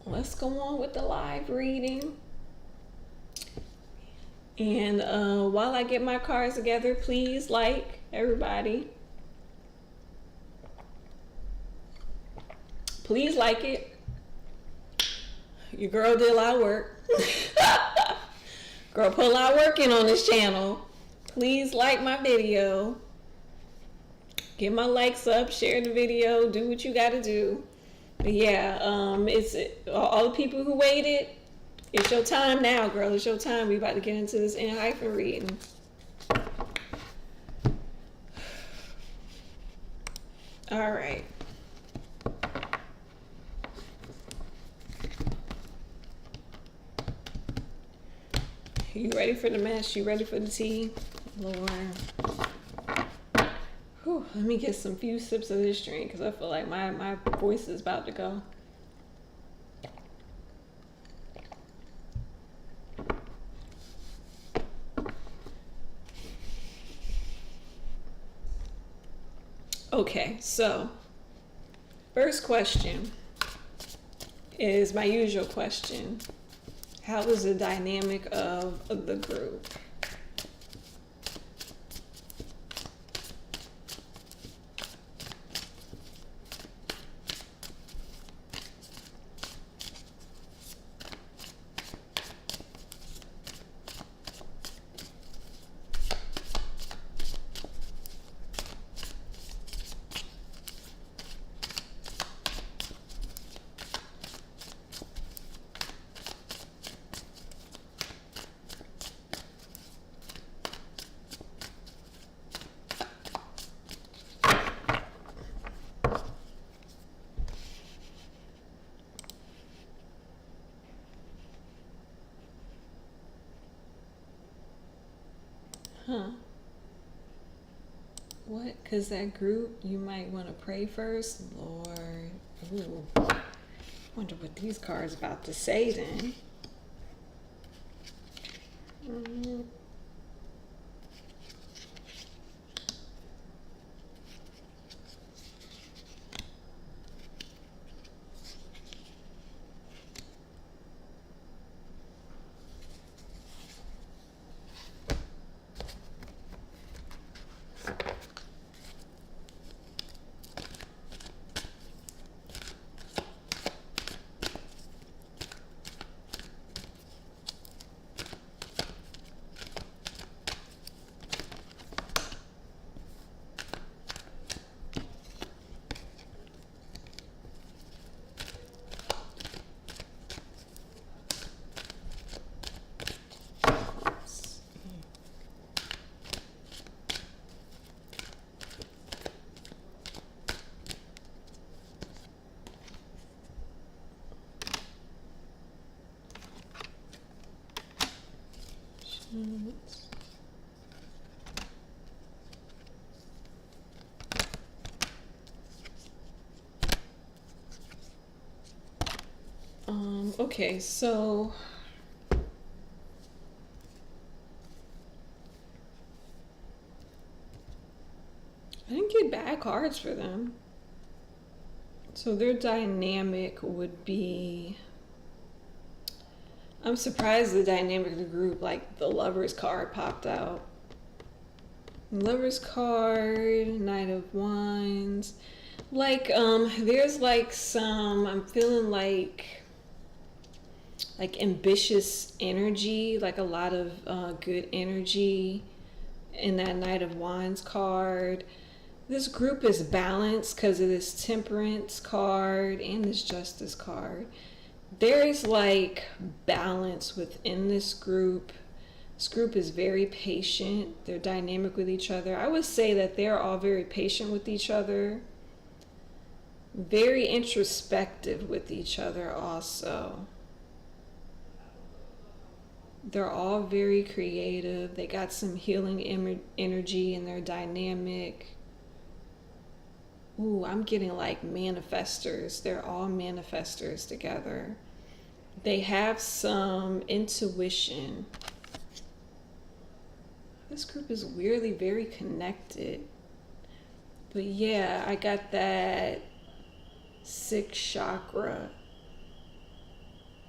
Let's go on with the live reading. And while I get my cards together, please like everybody. Please like it. Your girl did a lot of work. Girl put a lot of work in on this channel. Please like my video. Get my likes up, share the video, do what you gotta do. But yeah, it's all the people who waited. It's your time now, girl. It's your time. We about to get into this Enhypen reading. All right. You ready for the mess? You ready for the tea? Lord. Whew, let me get some few sips of this drink because I feel like my voice is about to go. Okay, so first question is my usual question. How is the dynamic of the group? Huh. What? Because that group, you might want to pray first? Lord. Ooh. Wonder what these cards about to say then. Okay, so I didn't get bad cards for them. So their dynamic would be, I'm surprised the dynamic of the group, like the Lovers card popped out. Lovers card, Knight of Wands. Like, there's like some, I'm feeling like ambitious energy, like a lot of good energy in that Knight of Wands card. This group is balanced because of this Temperance card and this Justice card. There is like balance within this group. This group is very patient. They're dynamic with each other. I would say that they're all very patient with each other. Very introspective with each other also. They're all very creative. They got some healing energy in their dynamic. Ooh, I'm getting like manifestors. They're all manifestors together. They have some intuition. This group is weirdly very connected. But yeah, I got that sixth chakra.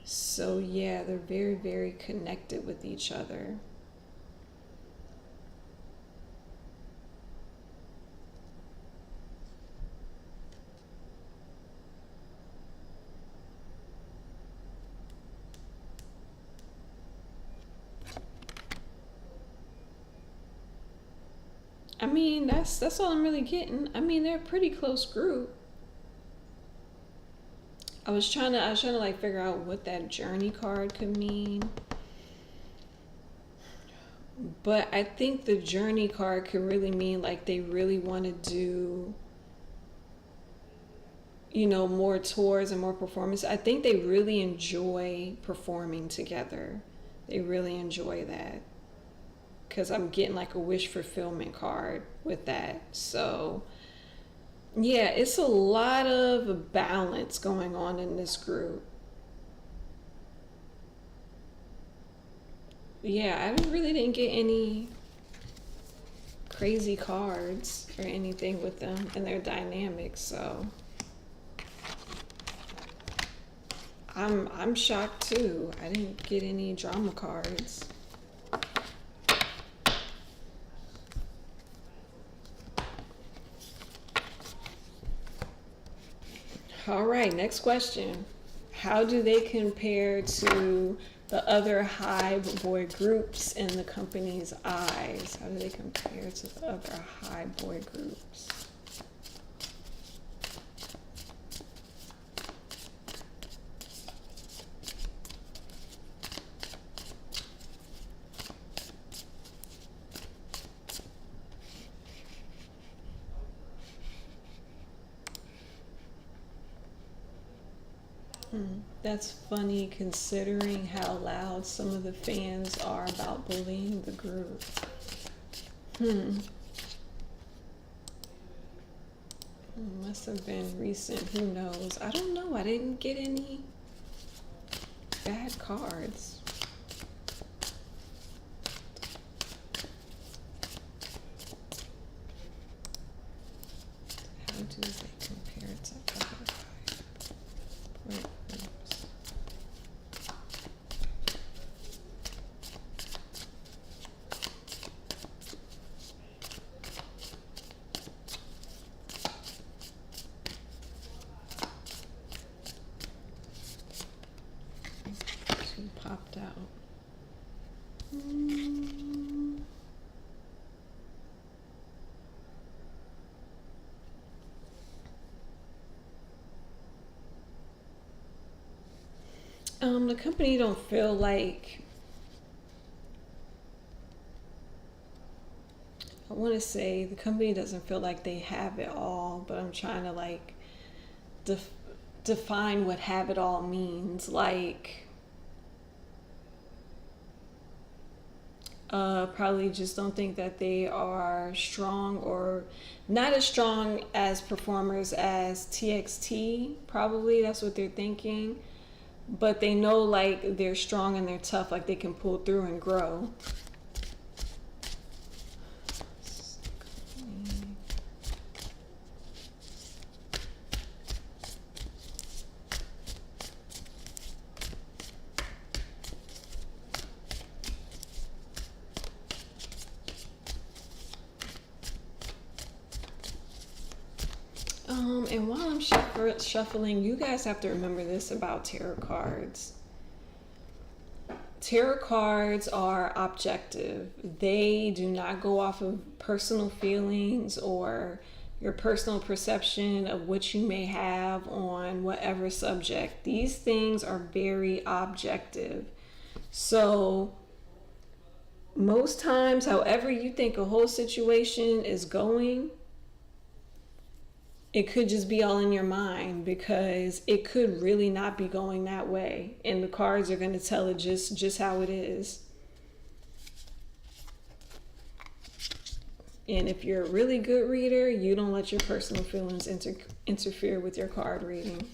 So yeah, they're very, very connected with each other. I mean, that's all I'm really getting. I mean, they're a pretty close group. I was trying to like figure out what that journey card could mean. But I think the journey card could really mean like they really want to do, you know, more tours and more performance. I think they really enjoy performing together. They really enjoy that. Because I'm getting like a wish fulfillment card with that. So yeah, it's a lot of balance going on in this group. Yeah, I really didn't get any crazy cards or anything with them and their dynamics, so I'm shocked too. I didn't get any drama cards. All right, next question. How do they compare to the other high boy groups in the company's eyes? How do they compare to the other high boy groups? That's funny considering how loud some of the fans are about bullying the group. Must have been recent, who knows? I don't know, I didn't get any bad cards. How do they compare to other high boy groups? Popped out. The company don't feel like, I want to say the company doesn't feel like they have it all, but I'm trying to like define what have it all means. Like, probably just don't think that they are strong or not as strong as performers as TXT. Probably that's what they're thinking. but they know like they're strong and they're tough, like they can pull through and grow. And while I'm shuffling, you guys have to remember this about tarot cards. Tarot cards are objective. They do not go off of personal feelings or your personal perception of what you may have on whatever subject. These things are very objective. So most times, however you think a whole situation is going, it could just be all in your mind, because it could really not be going that way, and the cards are going to tell it just how it is. And if you're a really good reader, you don't let your personal feelings interfere with your card reading.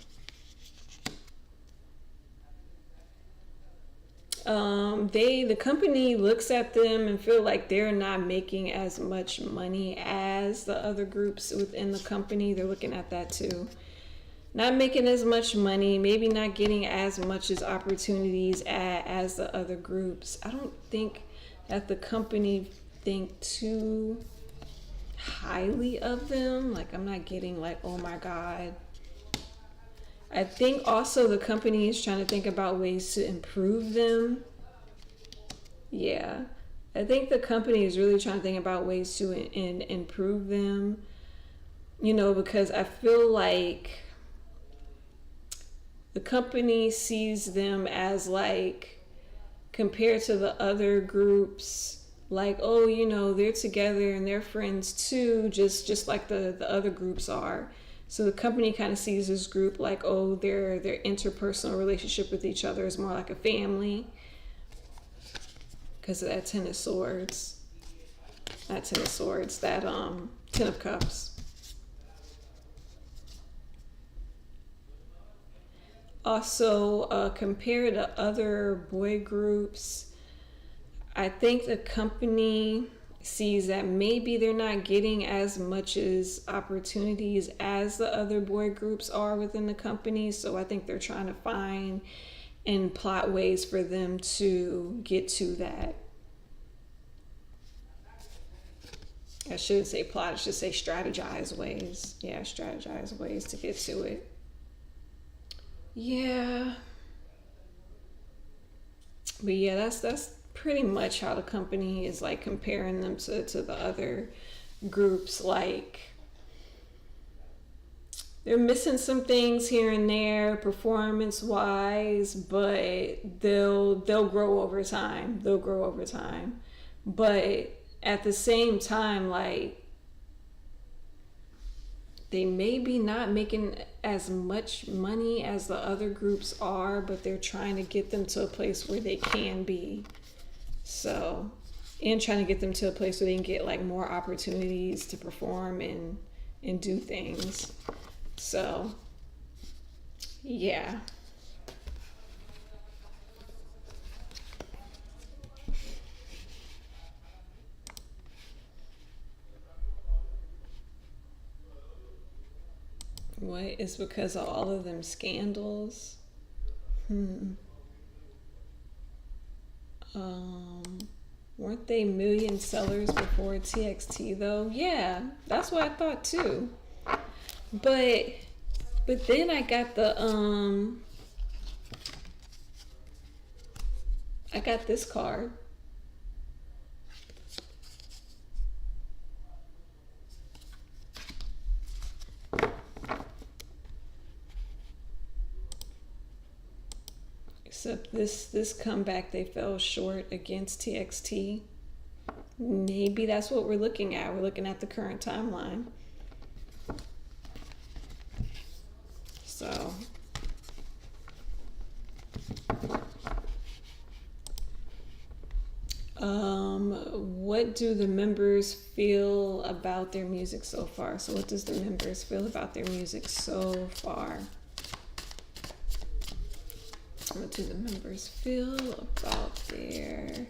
The company looks at them and feel like they're not making as much money as the other groups within the company. They're looking at that too. Not making as much money, maybe not getting as much as opportunities as the other groups. I don't think that the company think too highly of them. Like, I'm not getting like, oh my God. I think also the company is trying to think about ways to improve them. Yeah, I think the company is really trying to think about ways to improve them, because I feel like the company sees them as like, compared to the other groups, like, oh, they're together and they're friends too, just like the other groups are. So the company kind of sees this group like, oh, their interpersonal relationship with each other is more like a family, because of that Ten of Swords. Not Ten of Swords, that Ten of Cups. Also, compared to other boy groups, I think the company sees that maybe they're not getting as much as opportunities as the other boy groups are within the company. So I think they're trying to find and plot ways for them to get to that. I shouldn't say plot, I should say strategize ways. Yeah, strategize ways to get to it. Yeah. But yeah, that's pretty much how the company is like comparing them to the other groups. Like, they're missing some things here and there performance wise, but they'll grow over time. But at the same time, like, they may be not making as much money as the other groups are, but they're trying to get them to a place where they can be. So, and trying to get them to a place where they can get like more opportunities to perform and do things. So, yeah. What? It's because of all of them scandals? Weren't they million sellers before TXT though? Yeah, that's what I thought too. But then I got I got this card. Except this comeback, they fell short against TXT. Maybe that's what we're looking at. We're looking at the current timeline. So, what do the members feel about their music so far? So what does the members feel about their music so far? What do the members feel about their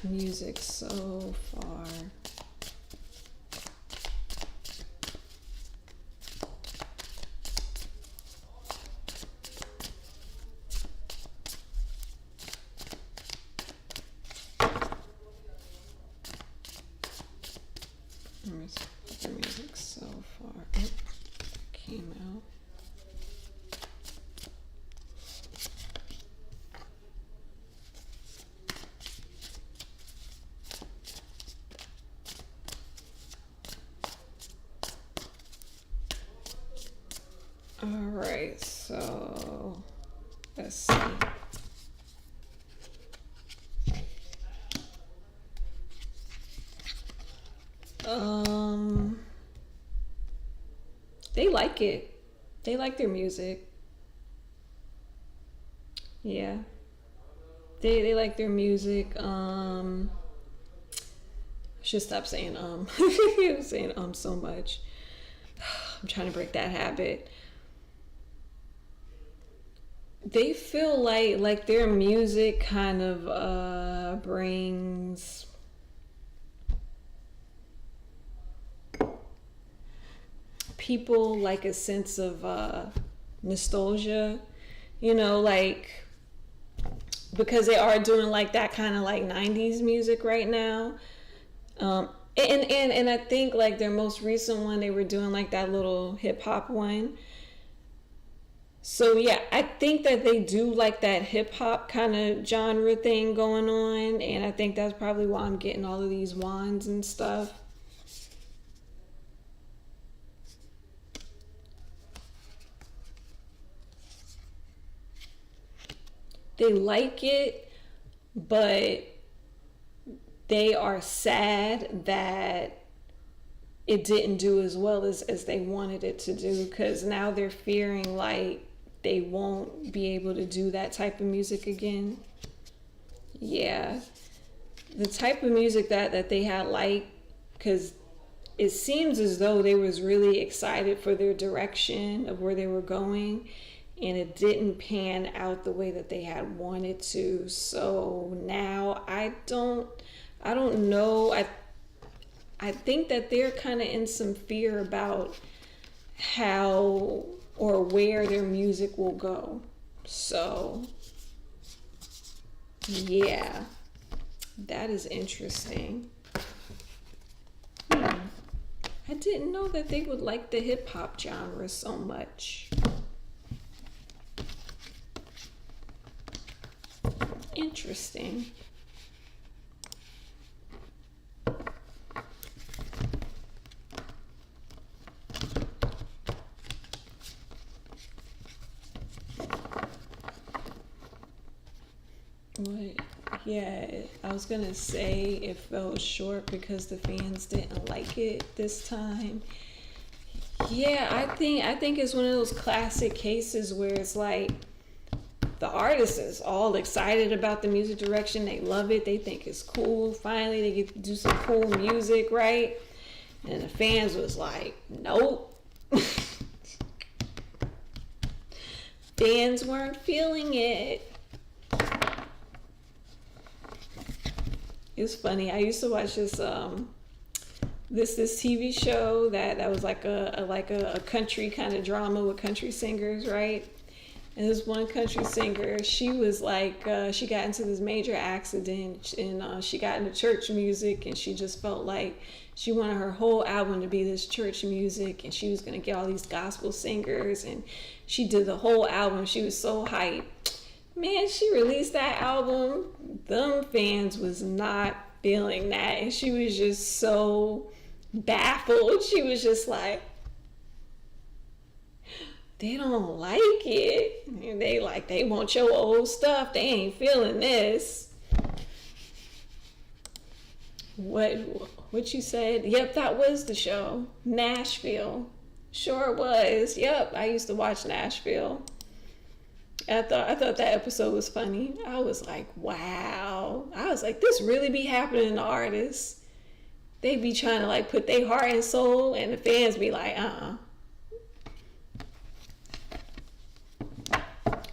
music so far? Their music so far. Oh, came out. All right, so let's see. They like it. They like their music. Yeah. They like their music. I should stop saying I'm saying so much. I'm trying to break that habit. They feel like their music kind of brings people like a sense of nostalgia, you know, like, because they are doing like that kind of like 90s music right now. And I think like their most recent one, they were doing like that little hip hop one. So yeah, I think that they do like that hip hop kind of genre thing going on, and I think that's probably why I'm getting all of these wands and stuff. They like it, but they are sad that it didn't do as well as they wanted it to do, because now they're fearing like they won't be able to do that type of music again. Yeah, the type of music that they had, like, because it seems as though they was really excited for their direction of where they were going, and it didn't pan out the way that they had wanted to. So now I don't know. I think that they're kind of in some fear about how or where their music will go. So yeah, that is interesting. I didn't know that they would like the hip hop genre so much. Interesting. What? Yeah, I was gonna say it fell short because the fans didn't like it this time. Yeah, I think it's one of those classic cases where it's like the artist is all excited about the music direction. They love it. They think it's cool. Finally, they get to do some cool music, right? And the fans was like, nope. Fans weren't feeling it. It's funny. I used to watch this this TV show that was like a country kind of drama with country singers, right? And this one country singer, she was like, she got into this major accident, and she got into church music, and she just felt like she wanted her whole album to be this church music, and she was gonna get all these gospel singers, and she did the whole album. She was so hyped. Man, she released that album. Them fans was not feeling that, and she was just so baffled. She was just like, they don't like it. And they want your old stuff. They ain't feeling this. What you said? Yep, that was the show. Nashville. Sure was. Yep, I used to watch Nashville. I thought that episode was funny. I was like, wow. I was like, this really be happening to artists. They be trying to like put their heart and soul, and the fans be like,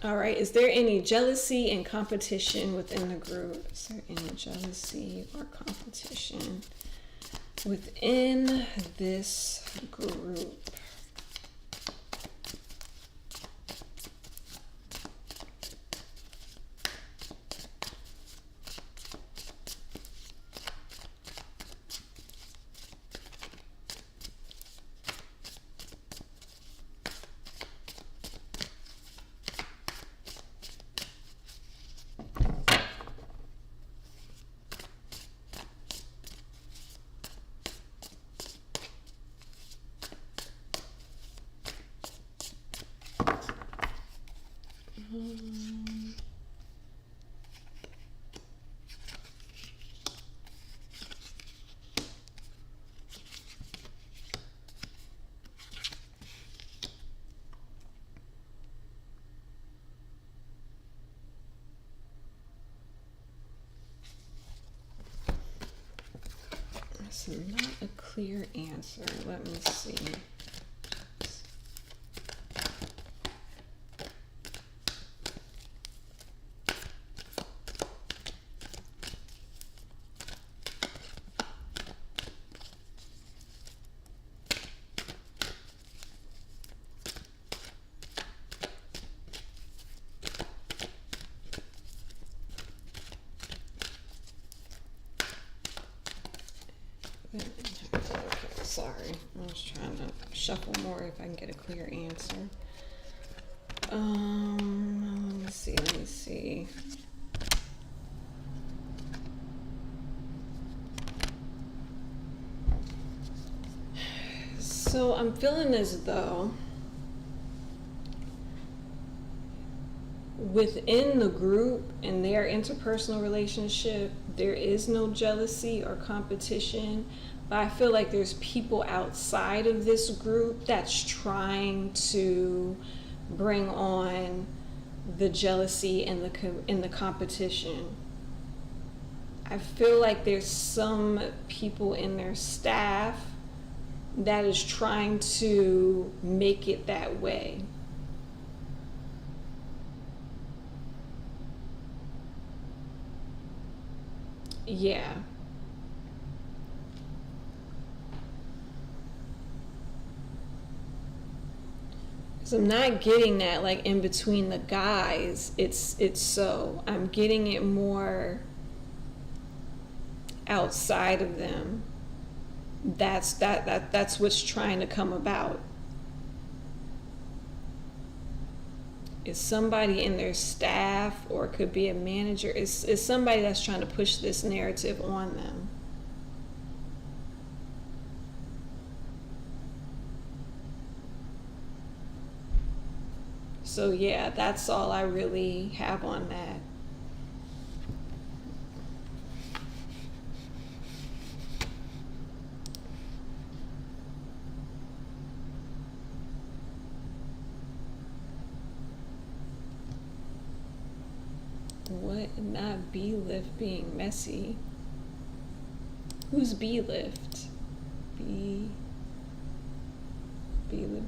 All right. Is there any jealousy and competition within the group? Is there any jealousy or competition within this group? That's not a clear answer. Let me see. Okay, sorry. I was trying to shuffle more if I can get a clear answer. Let me see. So I'm feeling as though within the group and their interpersonal relationship, there is no jealousy or competition, but I feel like there's people outside of this group that's trying to bring on the jealousy and the competition. I feel like there's some people in their staff that is trying to make it that way. Yeah. So I'm not getting that like in between the guys. It's so I'm getting it more outside of them. That's what's trying to come about. Is somebody in their staff, or it could be a manager, is somebody that's trying to push this narrative on them. So yeah, that's all I really have on that. What? Not B-Lift being messy. Who's B-Lift? B-Lift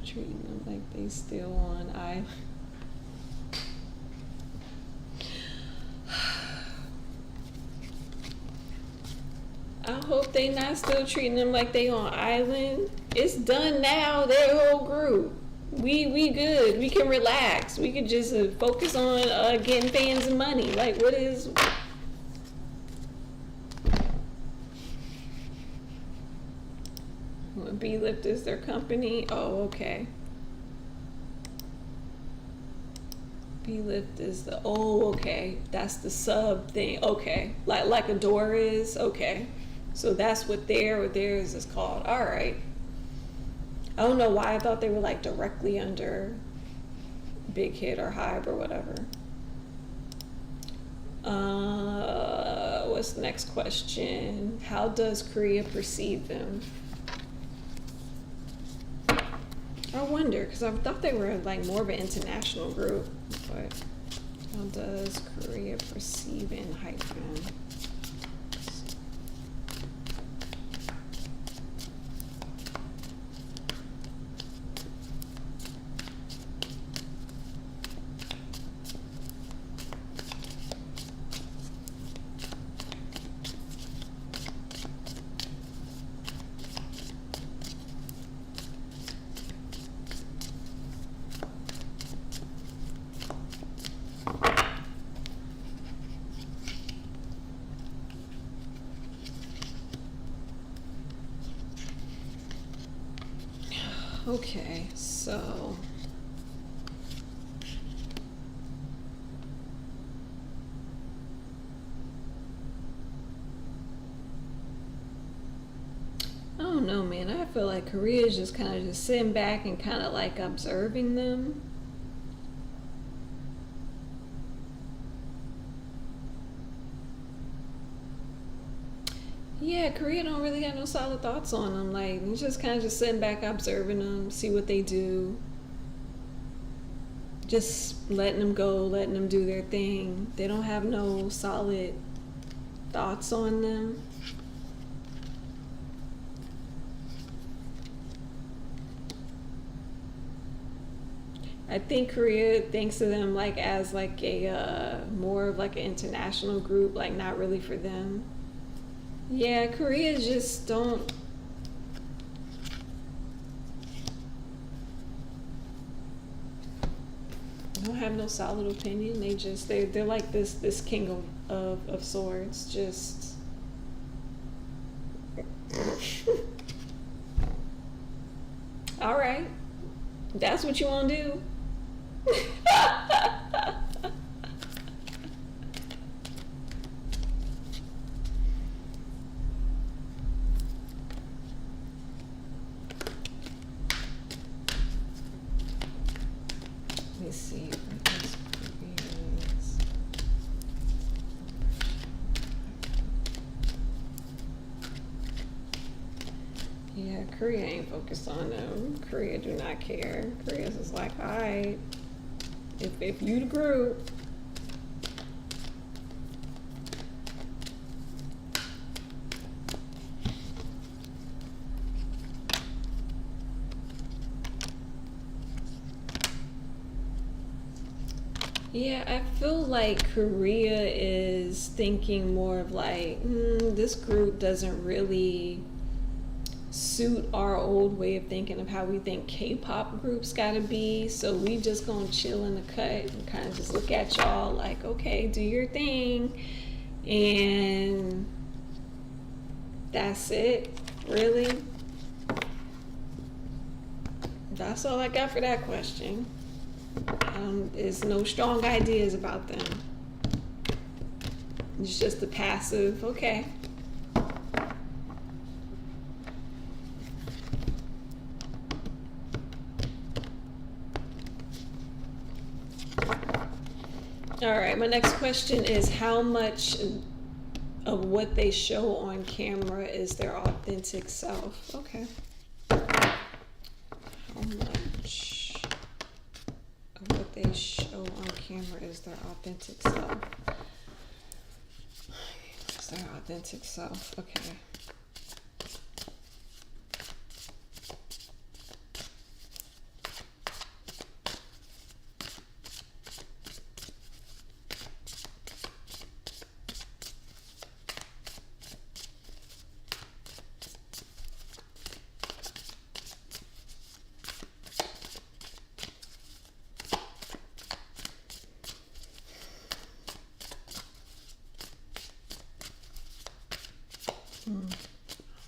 treating them like they still on island. I hope they not still treating them like they on island. It's done now, their whole group. We good. We can relax. We can just focus on getting fans and money. Like, what is... B-Lift is their company? Oh, okay. B-Lift is the... Oh, okay. That's the sub thing. Okay. Like Adore is? Okay. So that's what theirs is called. All right. I don't know why I thought they were like directly under Big Hit or Hype or whatever. What's the next question? How does Korea perceive them? I wonder, because I thought they were like more of an international group. But how does Korea perceive Enhypen? Okay, so I don't know, man. I feel like Korea is just kind of just sitting back and kind of like observing them. Yeah, Korea don't really have no solid thoughts on them. Like, it's just kind of just sitting back, observing them, see what they do. Just letting them go, letting them do their thing. They don't have no solid thoughts on them. I think Korea thinks of them like as like a more of like an international group, like not really for them. Yeah, Korea just don't have no solid opinion. They're like this king of swords. Just all right, that's what you want to do. Let's see what this is. Yeah, Korea ain't focused on them. Korea do not care. Korea's just like, all right, if you the group. Yeah, I feel like Korea is thinking more of like, this group doesn't really suit our old way of thinking of how we think K-pop groups gotta be. So we just gonna chill in the cut and kind of just look at y'all like, okay, do your thing. And that's it, really. That's all I got for that question. There's no strong ideas about them. It's just a passive, okay. All right, my next question is how much of what they show on camera is their authentic self? Okay. How much of what they show on camera is their authentic self? It's their authentic self, okay.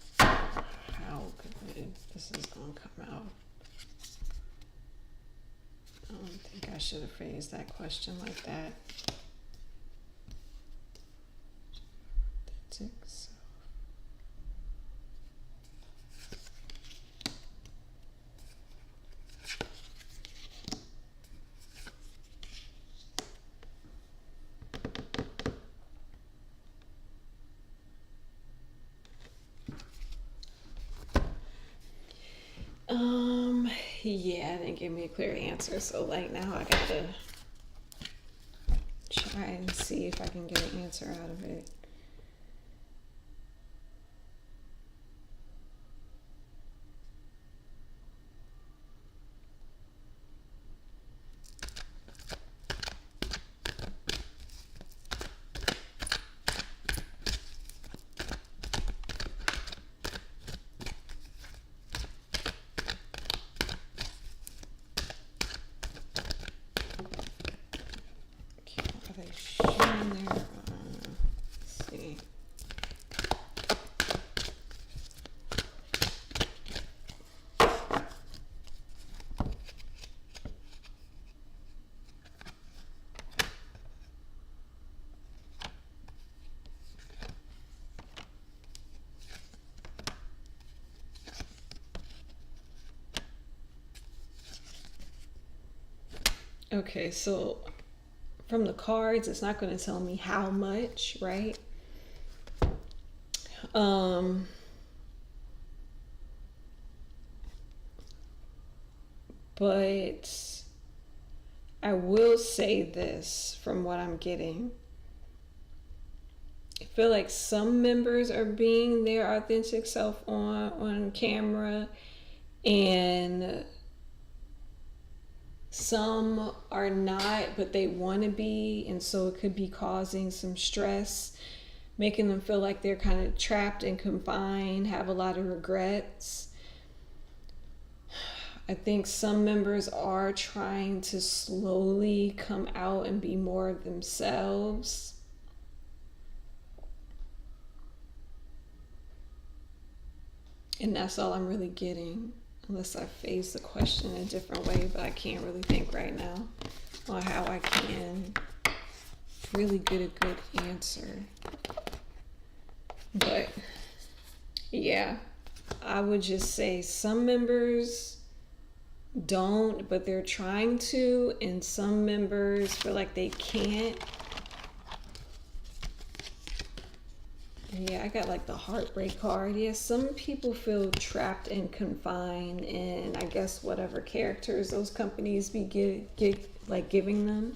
How good this is gonna come out. I don't think I should have phrased that question like that. Authentic self. Yeah, they didn't give me a clear answer, so like now I gotta try and see if I can get an answer out of it. Are they showing their Okay, so from the cards, it's not going to tell me how much, right? But I will say this from what I'm getting. I feel like some members are being their authentic self on camera, and some are not, but they want to be, and so it could be causing some stress, making them feel like they're kind of trapped and confined, have a lot of regrets. I think some members are trying to slowly come out and be more of themselves. And that's all I'm really getting, unless I phrase the question a different way, but I can't really think right now on how I can really get a good answer. But yeah, I would just say some members don't, but they're trying to, and some members feel like they can't. Yeah, I got like the heartbreak card. Yeah, some people feel trapped and confined in, I guess, whatever characters those companies be giving them.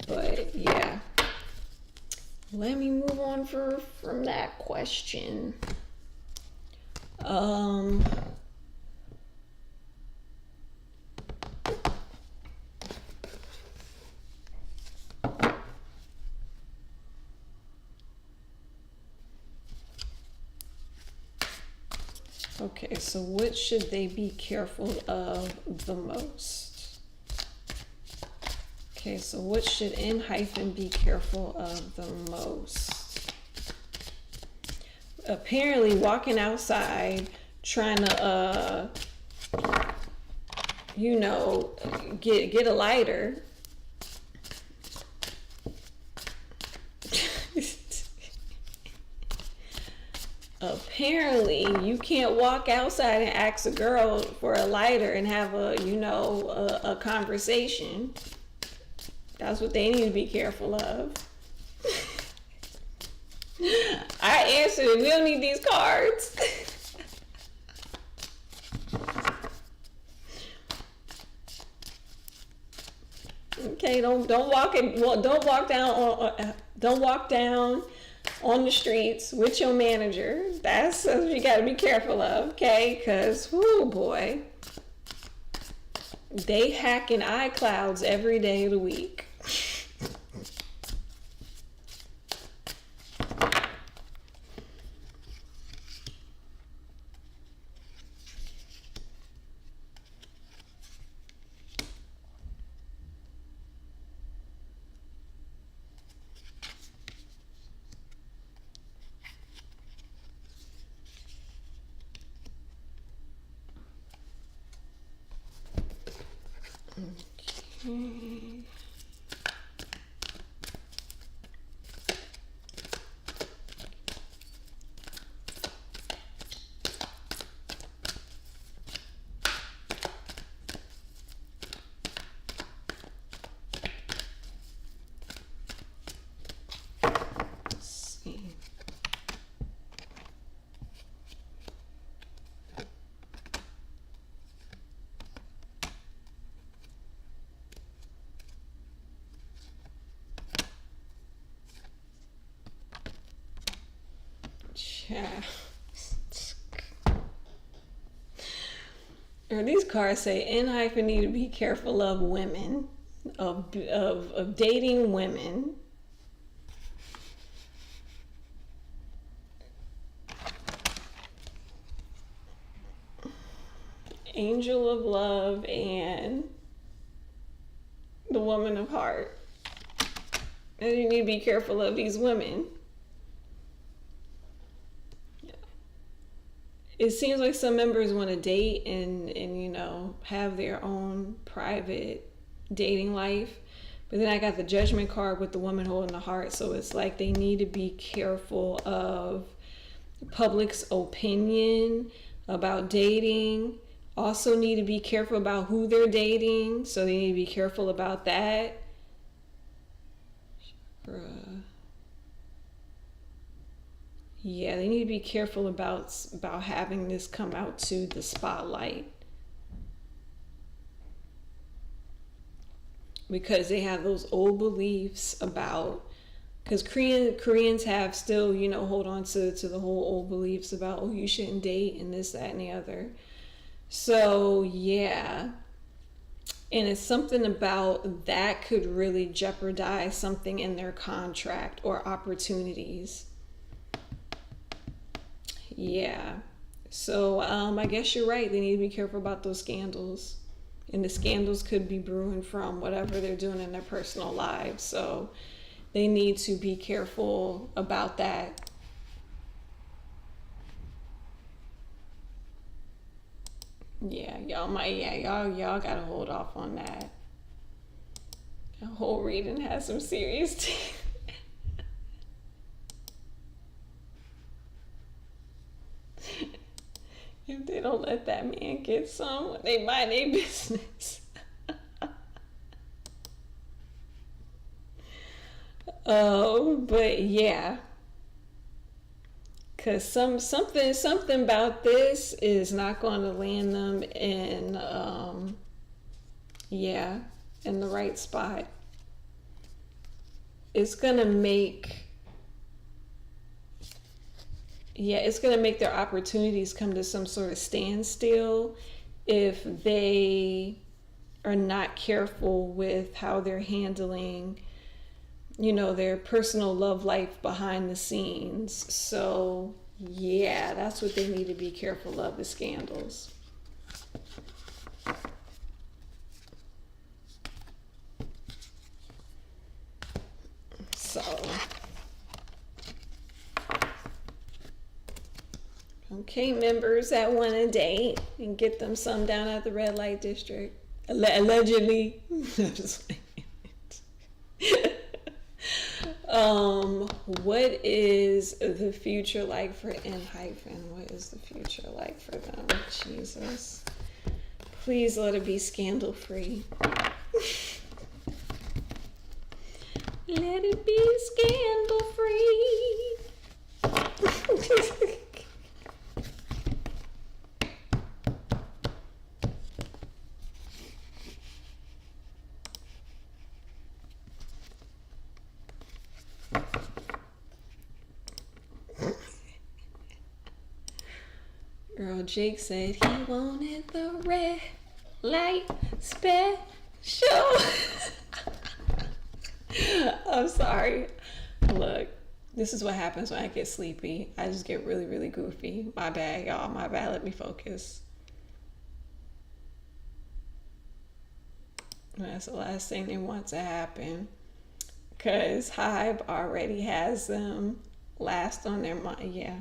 But yeah, let me move on from that question. Okay, so what should they be careful of the most? Okay, so what should Enhypen be careful of the most? Apparently walking outside trying to get a lighter. Apparently you can't walk outside and ask a girl for a lighter and have a conversation. That's what they need to be careful of. I answered, we don't need these cards. Okay, don't walk down on the streets with your manager. That's what you got to be careful of, okay? Because, whoo boy, they hacking iClouds every day of the week. Okay. Or these cards say Enhypen need to be careful of women, of dating women. Angel of Love and the Woman of Heart. And you need to be careful of these women. It seems like some members want to date and have their own private dating life. But then I got the Judgment card with the woman holding the heart. So it's like they need to be careful of the public's opinion about dating. Also need to be careful about who they're dating, so they need to be careful about that. Yeah, they need to be careful about having this come out to the spotlight, because they have those old beliefs about, because Koreans have still, you know, hold on to the whole old beliefs about, oh, you shouldn't date and this, that, and the other. So yeah, and it's something about that could really jeopardize something in their contract or opportunities. Yeah. So I guess you're right. They need to be careful about those scandals. And the scandals could be brewing from whatever they're doing in their personal lives. So they need to be careful about that. Yeah, y'all gotta hold off on that. The whole reading has some serious teeth. If they don't let that man get some, they mind their business. Oh, but yeah, because something about this is not going to land them in in the right spot. It's gonna make their opportunities come to some sort of standstill if they are not careful with how they're handling, you know, their personal love life behind the scenes. So yeah, that's what they need to be careful of, the scandals. So okay, members that want to date and get them some down at the red light district, allegedly. What is the future like for Enhypen? What is the future like for them? Jesus, please let it be scandal free. Let it be scandal free. Girl, Jake said he wanted the red light special. I'm sorry. Look, this is what happens when I get sleepy. I just get really, really goofy. My bad, y'all. My bad. Let me focus. That's the last thing they want to happen, because Hybe already has them last on their mind. Yeah.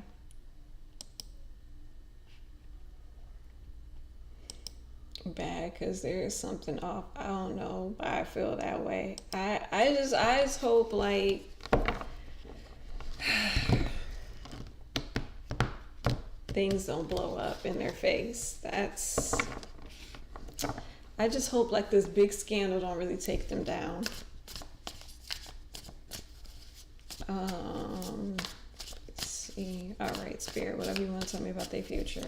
Bad, because there's something off. I don't know, but I feel that way. I just hope, like, things don't blow up in their face. I just hope, like, this big scandal don't really take them down. Let's see. All right, Spirit, whatever you want to tell me about their future.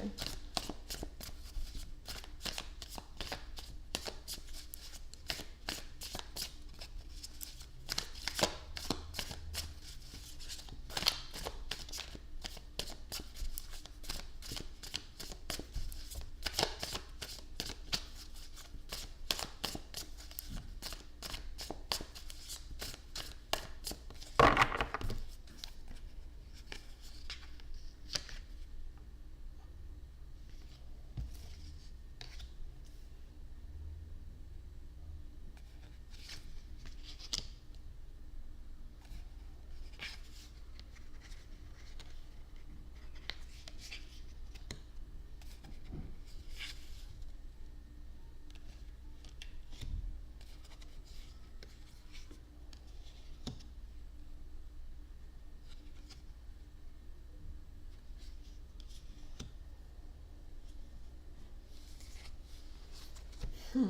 Hmm.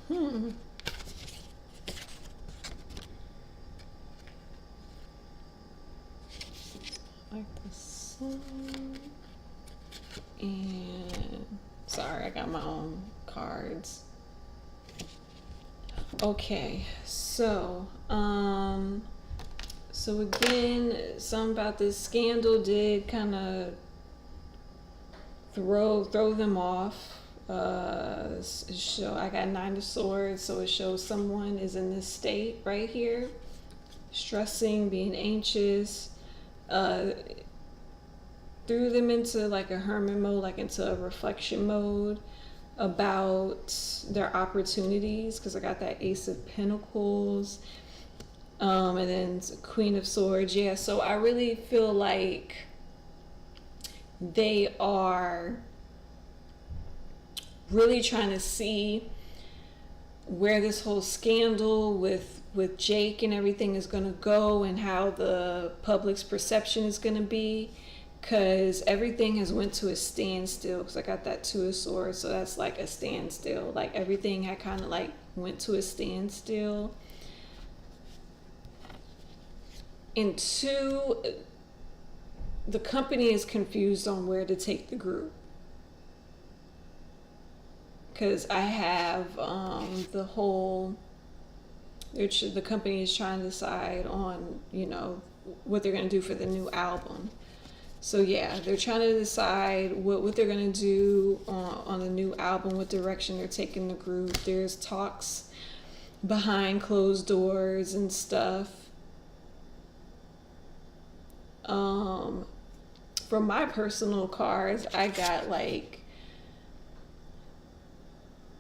Hmm. Like the song. And sorry, I got my own cards. Okay, so again, something about this scandal did kind of throw them off. I got Nine of Swords, so it shows someone is in this state right here, stressing, being anxious. Threw them into like a hermit mode, like into a reflection mode about their opportunities, because I got that Ace of Pentacles, and then Queen of Swords. Yeah, so I really feel like they are really trying to see where this whole scandal with Jake and everything is going to go, and how the public's perception is going to be, because everything has went to a standstill. Because I got that Two of Swords, so that's like a standstill. Like everything had kind of like went to a standstill. And two, the company is confused on where to take the group. Because I have the company is trying to decide on, what they're going to do for the new album. So yeah, they're trying to decide what they're going to do on the new album, what direction they're taking the group. There's talks behind closed doors and stuff. For my personal cards, I got like,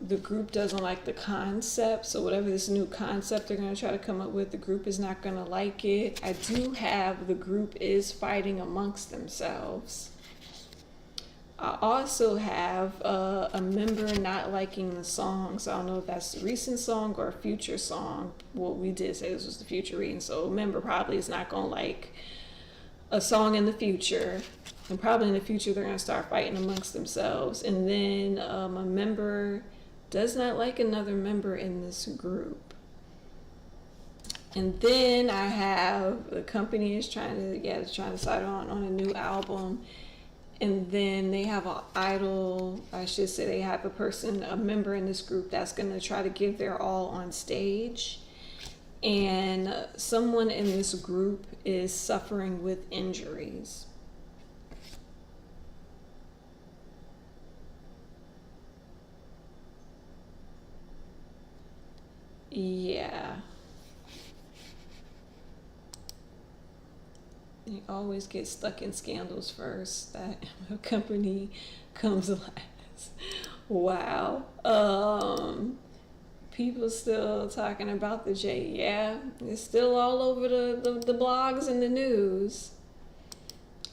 the group doesn't like the concept, so whatever this new concept they're going to try to come up with, the group is not going to like it. I do have the group is fighting amongst themselves. I also have a member not liking the song, so I don't know if that's a recent song or a future song. Well, we did say this was the future reading, so a member probably is not going to like a song in the future, and probably in the future they're going to start fighting amongst themselves. And then a member does not like another member in this group. And then I have the company is trying to decide on a new album. And then they have they have a member in this group that's going to try to give their all on stage. And someone in this group is suffering with injuries. Yeah. You always get stuck in scandals first. That company comes last. Wow. People still talking about the J. Yeah, it's still all over the blogs and the news.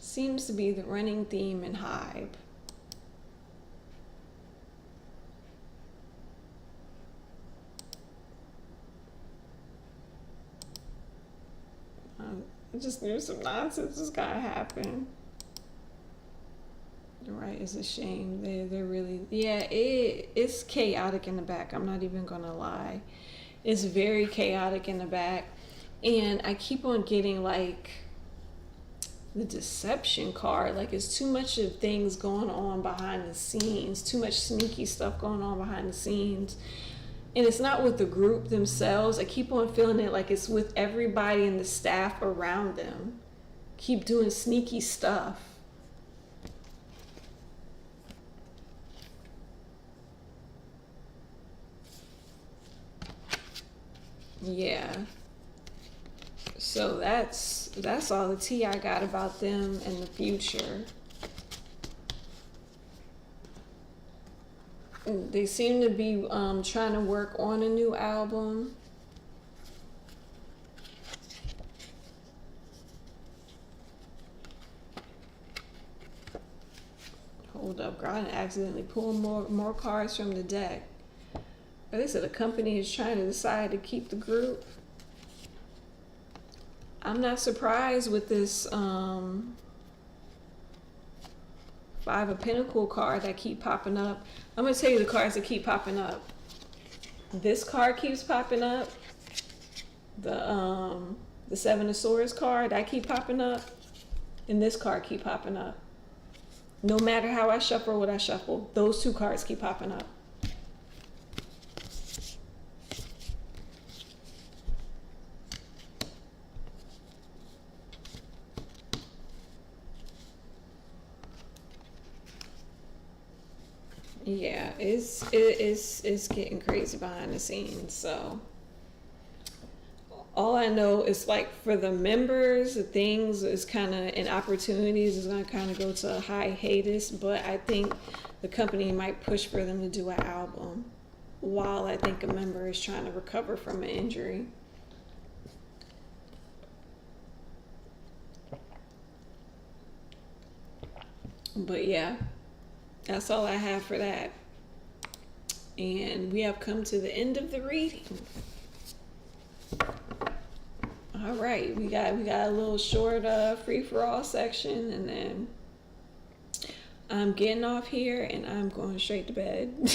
Seems to be the running theme in Hype. I just knew some nonsense was gonna happen. Right, it's a shame. They're really, it's chaotic in the back. I'm not even gonna lie. It's very chaotic in the back. And I keep on getting like the deception card. Like it's too much of things going on behind the scenes, too much sneaky stuff going on behind the scenes. And it's not with the group themselves. I keep on feeling it like it's with everybody and the staff around them. Keep doing sneaky stuff. Yeah. So that's all the tea I got about them in the future. They seem to be trying to work on a new album. Hold up, girl, I accidentally pulled more cards from the deck. But they said the company is trying to decide to keep the group. I'm not surprised with this Five of Pentacles card that keep popping up. I'm gonna tell you the cards that keep popping up. This card keeps popping up. The Seven of Swords card that keep popping up, and this card keep popping up. No matter how I shuffle what I shuffle, those two cards keep popping up. Yeah, it's getting crazy behind the scenes. So all I know is, like, for the members, the things is kind of, and opportunities is going to kind of go to a hiatus, but I think the company might push for them to do an album while I think a member is trying to recover from an injury. But yeah, that's all I have for that. And we have come to the end of the reading. All right, we got a little short free-for-all section, and then I'm getting off here and I'm going straight to bed.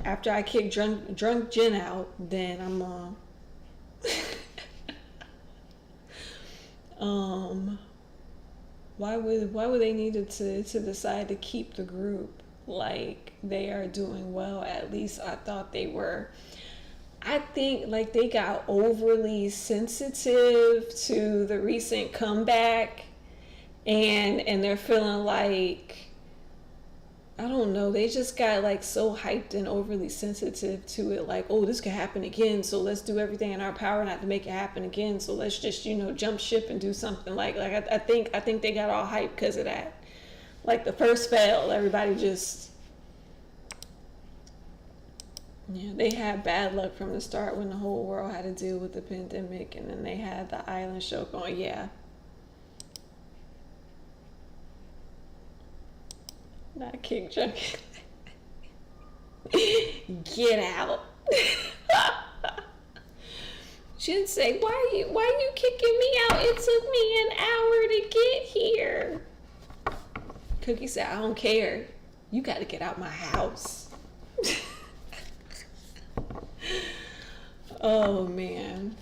After I kick drunk Jen out, then I'm why would they need to decide to keep the group? Like, they are doing well. At least I thought they were. I think, like, they got overly sensitive to the recent comeback, and they're feeling like, I don't know, they just got, like, so hyped and overly sensitive to it, like, oh, this could happen again, so let's do everything in our power not to make it happen again, so let's just, jump ship and do something. I think they got all hyped because of that. Like, the first fail, everybody just, yeah, they had bad luck from the start when the whole world had to deal with the pandemic, and then they had the island show going. Yeah. Not kick drunk. Get out. She'd say, why are you kicking me out? It took me an hour to get here. Cookie said, I don't care. You got to get out my house. Oh, man.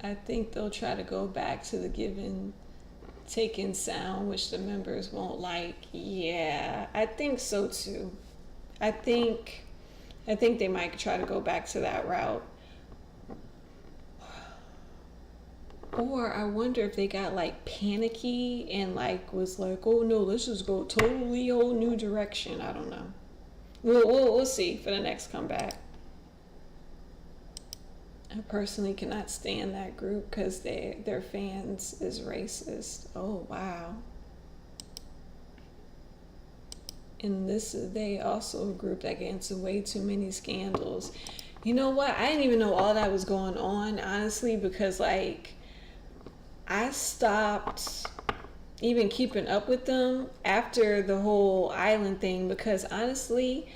I think they'll try to go back to the giving, taking sound, which the members won't like. Yeah, I think so too. I think they might try to go back to that route. Or I wonder if they got, like, panicky and, like, was like, oh no, let's just go totally whole new direction. I don't know. We'll see for the next comeback. I personally cannot stand that group because their fans is racist. Oh wow. And they also a group that get into way too many scandals. You know what? I didn't even know all that was going on, honestly, because, like, I stopped even keeping up with them after the whole island thing, because honestly,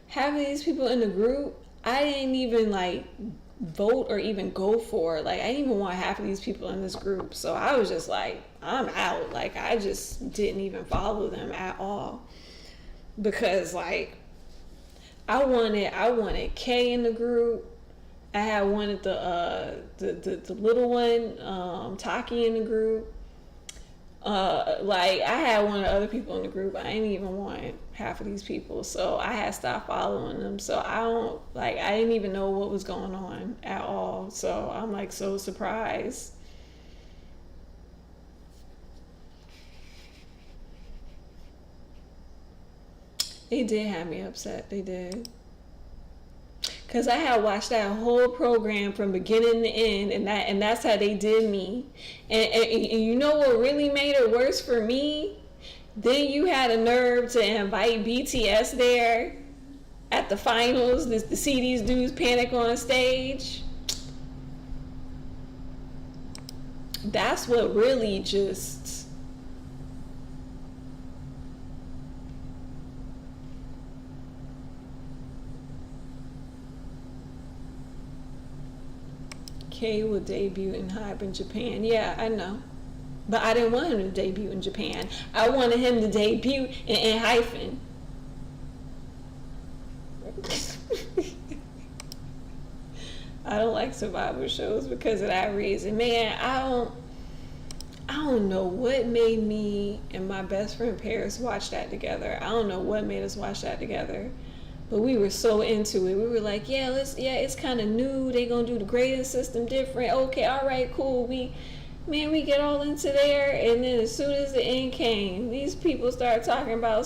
having these people in the group, I didn't even, like, vote or even go for. Like, I didn't even want half of these people in this group. So I was just like, I'm out. Like, I just didn't even follow them at all. Because, like, I wanted Kay in the group. I wanted the little one, Taki, in the group. Like, I had one of the other people in the group. I didn't even want half of these people, so I had stopped following them. So I didn't even know what was going on at all. So I'm, like, so surprised. They did have me upset. They did. Cause I had watched that whole program from beginning to end, and that's how they did me. And you know what really made it worse for me? Then you had a nerve to invite BTS there at the finals to see these dudes panic on stage. That's what really just... K will debut in Hype in Japan. Yeah, I know. But I didn't want him to debut in Japan. I wanted him to debut in Enhypen. I don't like survival shows because of that reason. Man, I don't know what made me and my best friend Paris watch that together. I don't know what made us watch that together. But we were so into it. We were like, yeah, it's kind of new. They gonna do the grading system different. Okay, all right, cool. We get all into there, and then as soon as the end came, these people started talking about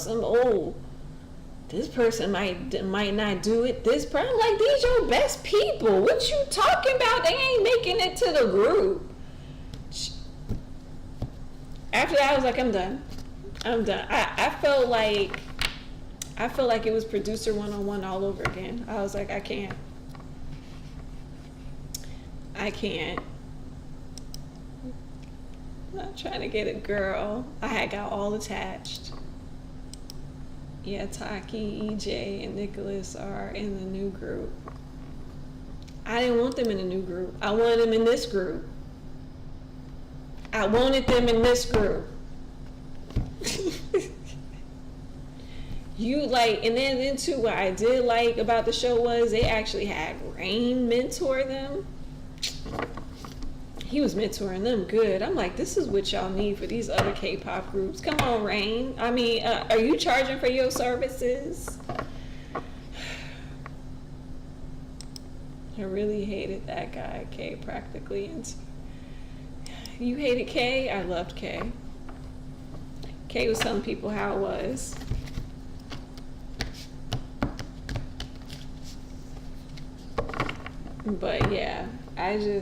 this person might not do it. This person, I'm like, these your best people. What you talking about? They ain't making it to the group. After that, I was like, I'm done. I felt like it was producer 101 all over again. I was like, I can't. I'm not trying to get a girl. I had got all attached. Yeah, Taki, EJ, and Nicholas are in the new group. I didn't want them in the new group. I wanted them in this group. And then too, what I did like about the show was they actually had Rain mentor them. He was mentoring them good. I'm like, this is what y'all need for these other K-pop groups. Come on, Rain. I mean, are you charging for your services? I really hated that guy, K, practically. And you hated K? I loved K. K was telling people how it was. But yeah, after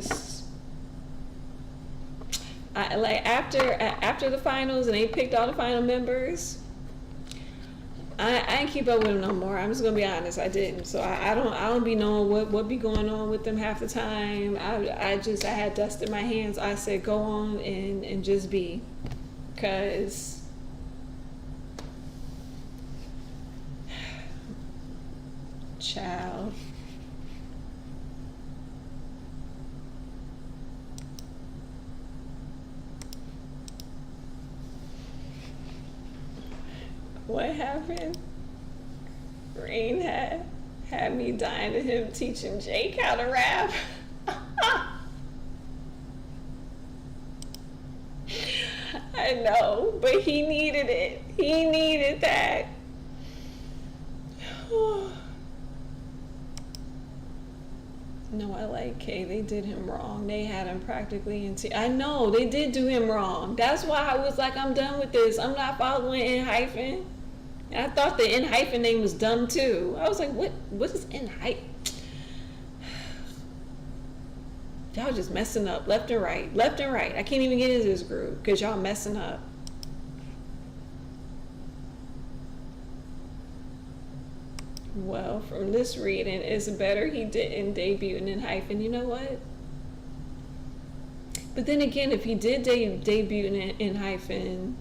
the finals and they picked all the final members, I didn't keep up with them no more. I'm just gonna be honest, I didn't. So I don't be knowing what be going on with them half the time. I had dust in my hands. I said go on and just be, cause child. What happened? Rain had me dying to him teaching Jake how to rap. I know, but he needed it. He needed that. No, I like K. They did him wrong. They had him practically in I know, they did do him wrong. That's why I was like, I'm done with this. I'm not following Enhypen. And I thought the Enhypen name was dumb too. I was like, what is Enhypen? Y'all just messing up left and right. I can't even get into this group because y'all messing up. Well, from this reading, it's better he didn't debut in Enhypen. You know what? But then again, if he did debut in Enhypen,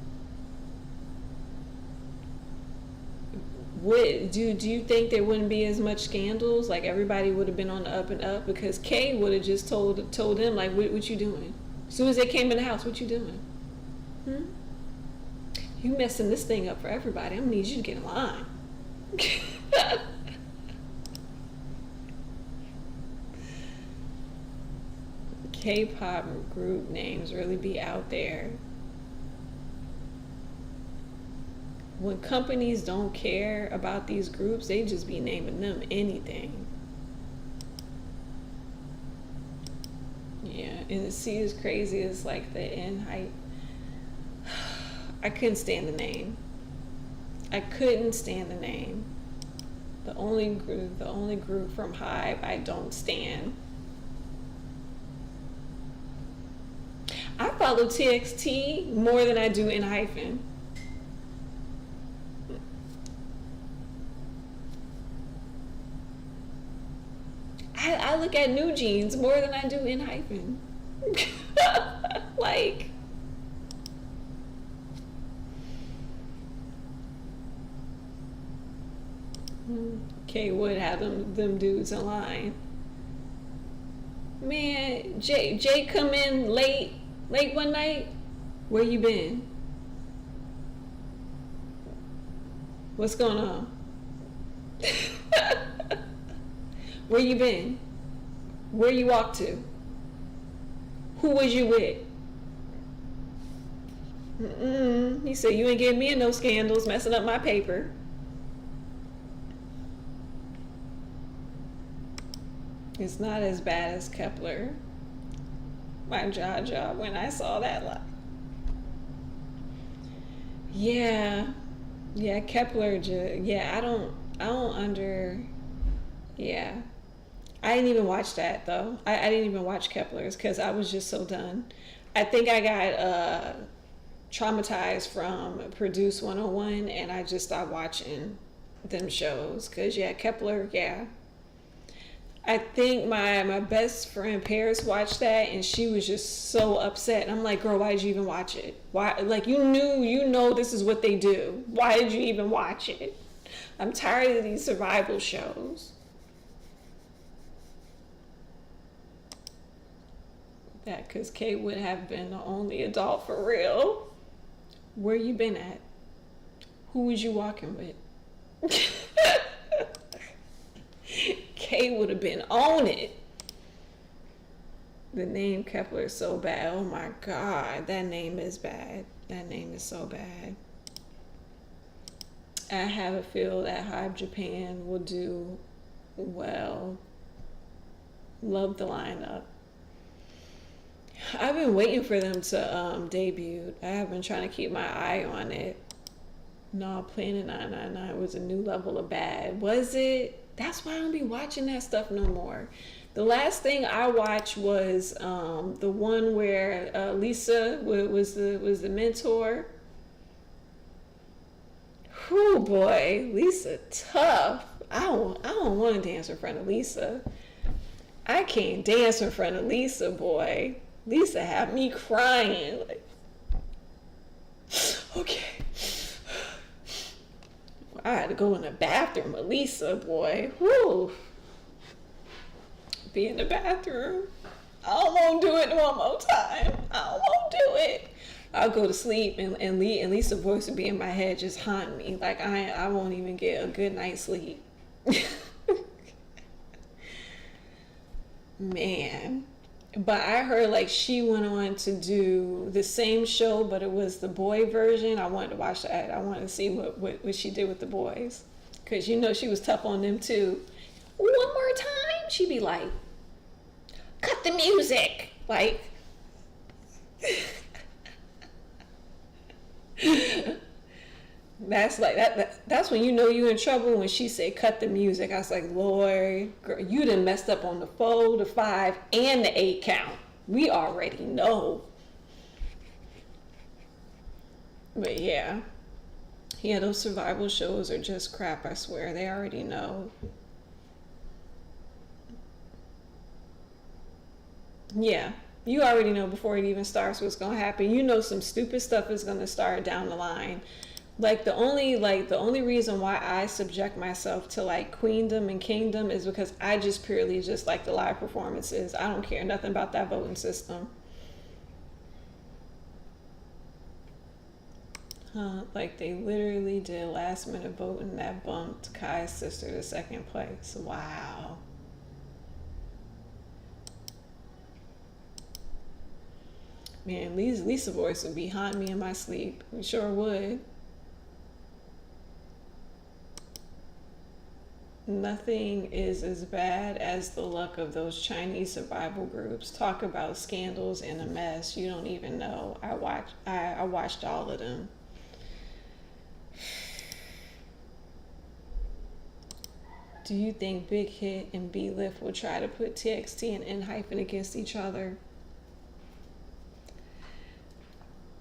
do you think there wouldn't be as much scandals? Like everybody would have been on the up and up because Kay would have just told them like, what you doing? As soon as they came in the house, what you doing? You messing this thing up for everybody. I'm gonna need you to get in line. K-pop group names really be out there. When companies don't care about these groups, they just be naming them anything. Yeah, and see, it's crazy. It's like the Enhypen. I couldn't stand the name. I couldn't stand the name. The only group from Hive I don't stand. I follow TXT more than I do Enhypen. I look at NewJeans more than I do Enhypen. Like, K would have them dudes in line. Man, Jay come in late one night. Where you been? What's going on? Where you been? Where you walk to? Who was you with? He said, you ain't getting me in no scandals, messing up my paper. It's not as bad as Kepler. My jaw when I saw that line. Yeah, Kepler. I don't yeah. I didn't even watch that though. I didn't even watch Kepler's because I was just so done. I think I got traumatized from Produce 101 and I just stopped watching them shows because Kepler, I think my best friend Paris watched that and she was just so upset. And I'm like, girl, why did you even watch it? Why? Like, you know this is what they do. Why did you even watch it? I'm tired of these survival shows. That because Kate would have been the only adult for real. Where you been at? Who was you walking with? Kay would have been on it. The name Kepler is so bad. Oh my God, that name is bad. That name is so bad. I have a feel that Hive Japan will do well. Love the lineup. I've been waiting for them to debut. I have been trying to keep my eye on it. No, Planet 999 was a new level of bad. Was it? That's why I don't be watching that stuff no more. The last thing I watched was the one where Lisa was the mentor. Whew, boy, Lisa tough. I don't want to dance in front of Lisa. I can't dance in front of Lisa, boy. Lisa had me crying. Like, okay. I had to go in the bathroom with Lisa, boy. Whew. Be in the bathroom. I don't want to do it one more time. I don't want to do it. I'll go to sleep and Lisa's voice would be in my head just haunting me. Like I won't even get a good night's sleep. Man. But I heard like she went on to do the same show, but it was the boy version. I wanted to watch that. I wanted to see what she did with the boys. Because she was tough on them too. One more time, she'd be like, cut the music. Like, that's like that's when you're in trouble when she said cut the music. I was like, Lord, girl, you done messed up on the 4, the 5, and the 8 count. We already know. But yeah, those survival shows are just crap, I swear. They already know. Yeah, you already know before it even starts what's gonna happen. You know some stupid stuff is gonna start down the line. Like the only reason why I subject myself to like Queendom and Kingdom is because I just purely just like the live performances. I don't care nothing about that voting system. Like they literally did last minute voting that bumped Kai's sister to 2nd place. Wow. Man, Lisa's voice would be haunting me in my sleep. It sure would. Nothing is as bad as the luck of those Chinese survival groups. Talk about scandals and a mess. You don't even know. I watched all of them. Do you think Big Hit and B-Lift will try to put TXT and Enhypen against each other?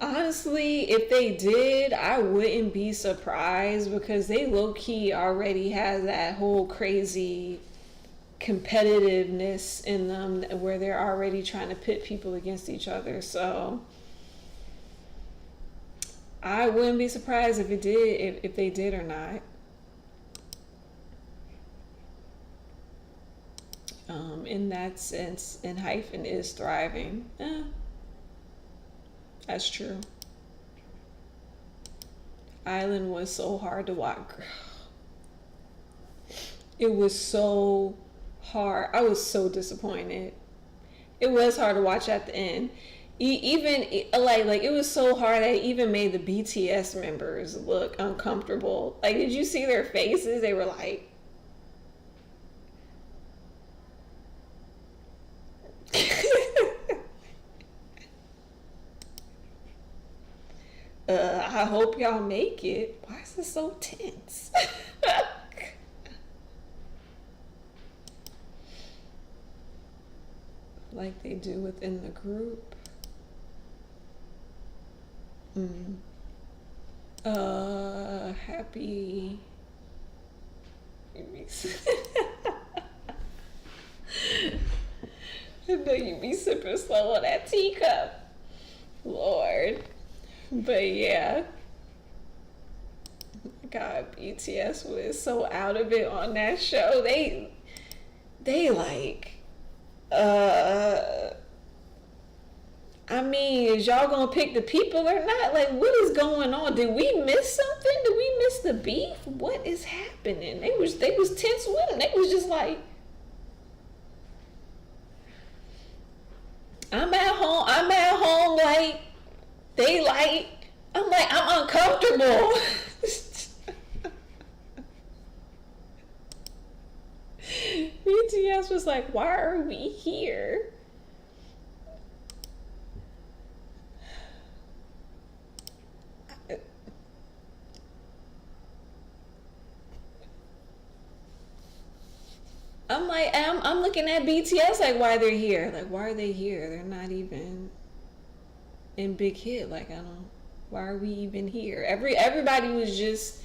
Honestly, if they did, I wouldn't be surprised because they low-key already have that whole crazy competitiveness in them where they're already trying to pit people against each other. So I wouldn't be surprised if they did or not. In that sense, Enhypen is thriving. That's true. Island was so hard to watch. It was so hard. I was so disappointed. It was hard to watch at the end. Even like it was so hard that it even made the BTS members look uncomfortable. Like, did you see their faces? They were like, I hope y'all make it. Why is this so tense? Like they do within the group. Happy. I know you be super slow on that teacup. Lord. But yeah. God, BTS was so out of it on that show. They like, I mean, is y'all gonna pick the people or not? Like, what is going on? Did we miss something? Did we miss the beef? What is happening? They was tense with them. They was just like, I'm at home, like, they like, I'm like, I'm uncomfortable. BTS was like, why are we here? I'm like, I'm looking at BTS like, why they're here? Like, why are they here? They're not even in Big Hit. Like, why are we even here? Everybody was just,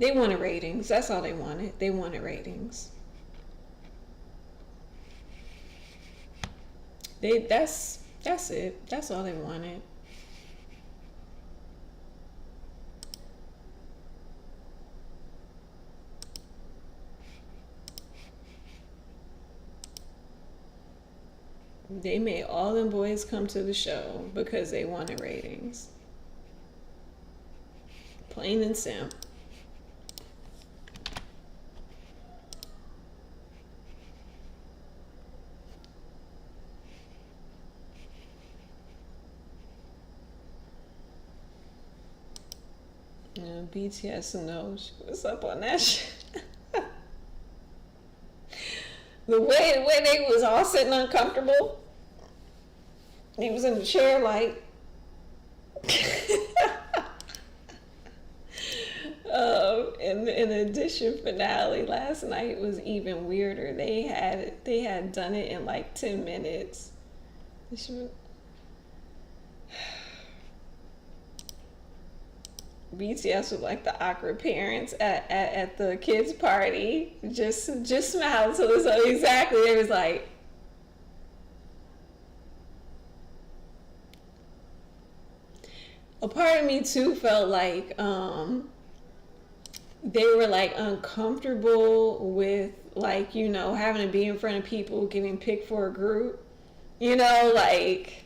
they wanted ratings. That's all they wanted. They wanted ratings. That's it. That's all they wanted. They made all them boys come to the show because they wanted ratings. Plain and simple. You know, BTS knows what's up on that shit. The way they was all sitting uncomfortable. He was in the chair like in the edition finale last night was even weirder. They had done it in like 10 minutes. BTS was like the awkward parents at the kids' party. Just smiled. So exactly, it was like, a part of me too felt like they were like uncomfortable with, like, you know, having to be in front of people getting picked for a group. You know, like,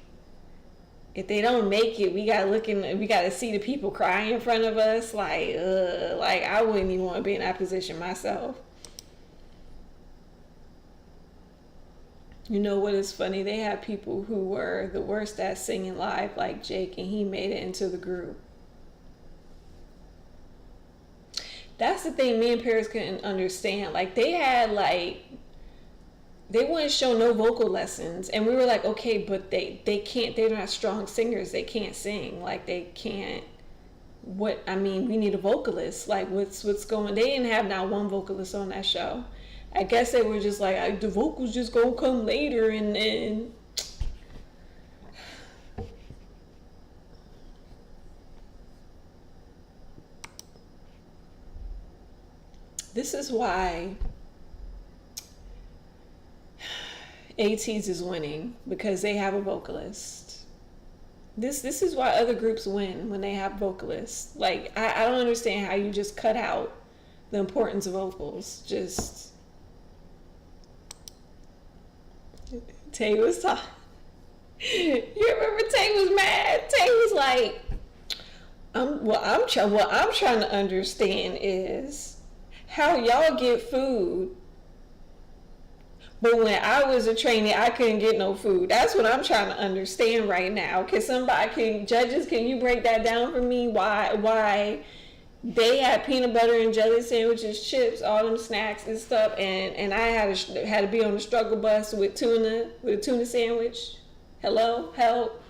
if they don't make it, we gotta see the people crying in front of us. Like I wouldn't even want to be in that position myself. You know what is funny? They had people who were the worst at singing live, like Jake, and he made it into the group. That's the thing me and Paris couldn't understand. Like, they had, like, they wouldn't show no vocal lessons, and we were like, okay, but they can't, they're not strong singers, they can't sing, like, they can't what I mean, we need a vocalist. Like, what's going? They didn't have not one vocalist on that show. I guess they were just like, the vocals just gonna come later, and this is why ATEEZ is winning, because they have a vocalist. This is why other groups win, when they have vocalists. Like, I don't understand how you just cut out the importance of vocals. Just, Tay was talking. You remember Tay was mad? Tay was like, what I'm trying to understand is how y'all get food, but when I was a trainee, I couldn't get no food. That's what I'm trying to understand right now. Judges, can you break that down for me? Why they had peanut butter and jelly sandwiches, chips, all them snacks and stuff, and I had to be on the struggle bus with a tuna sandwich. Hello, help.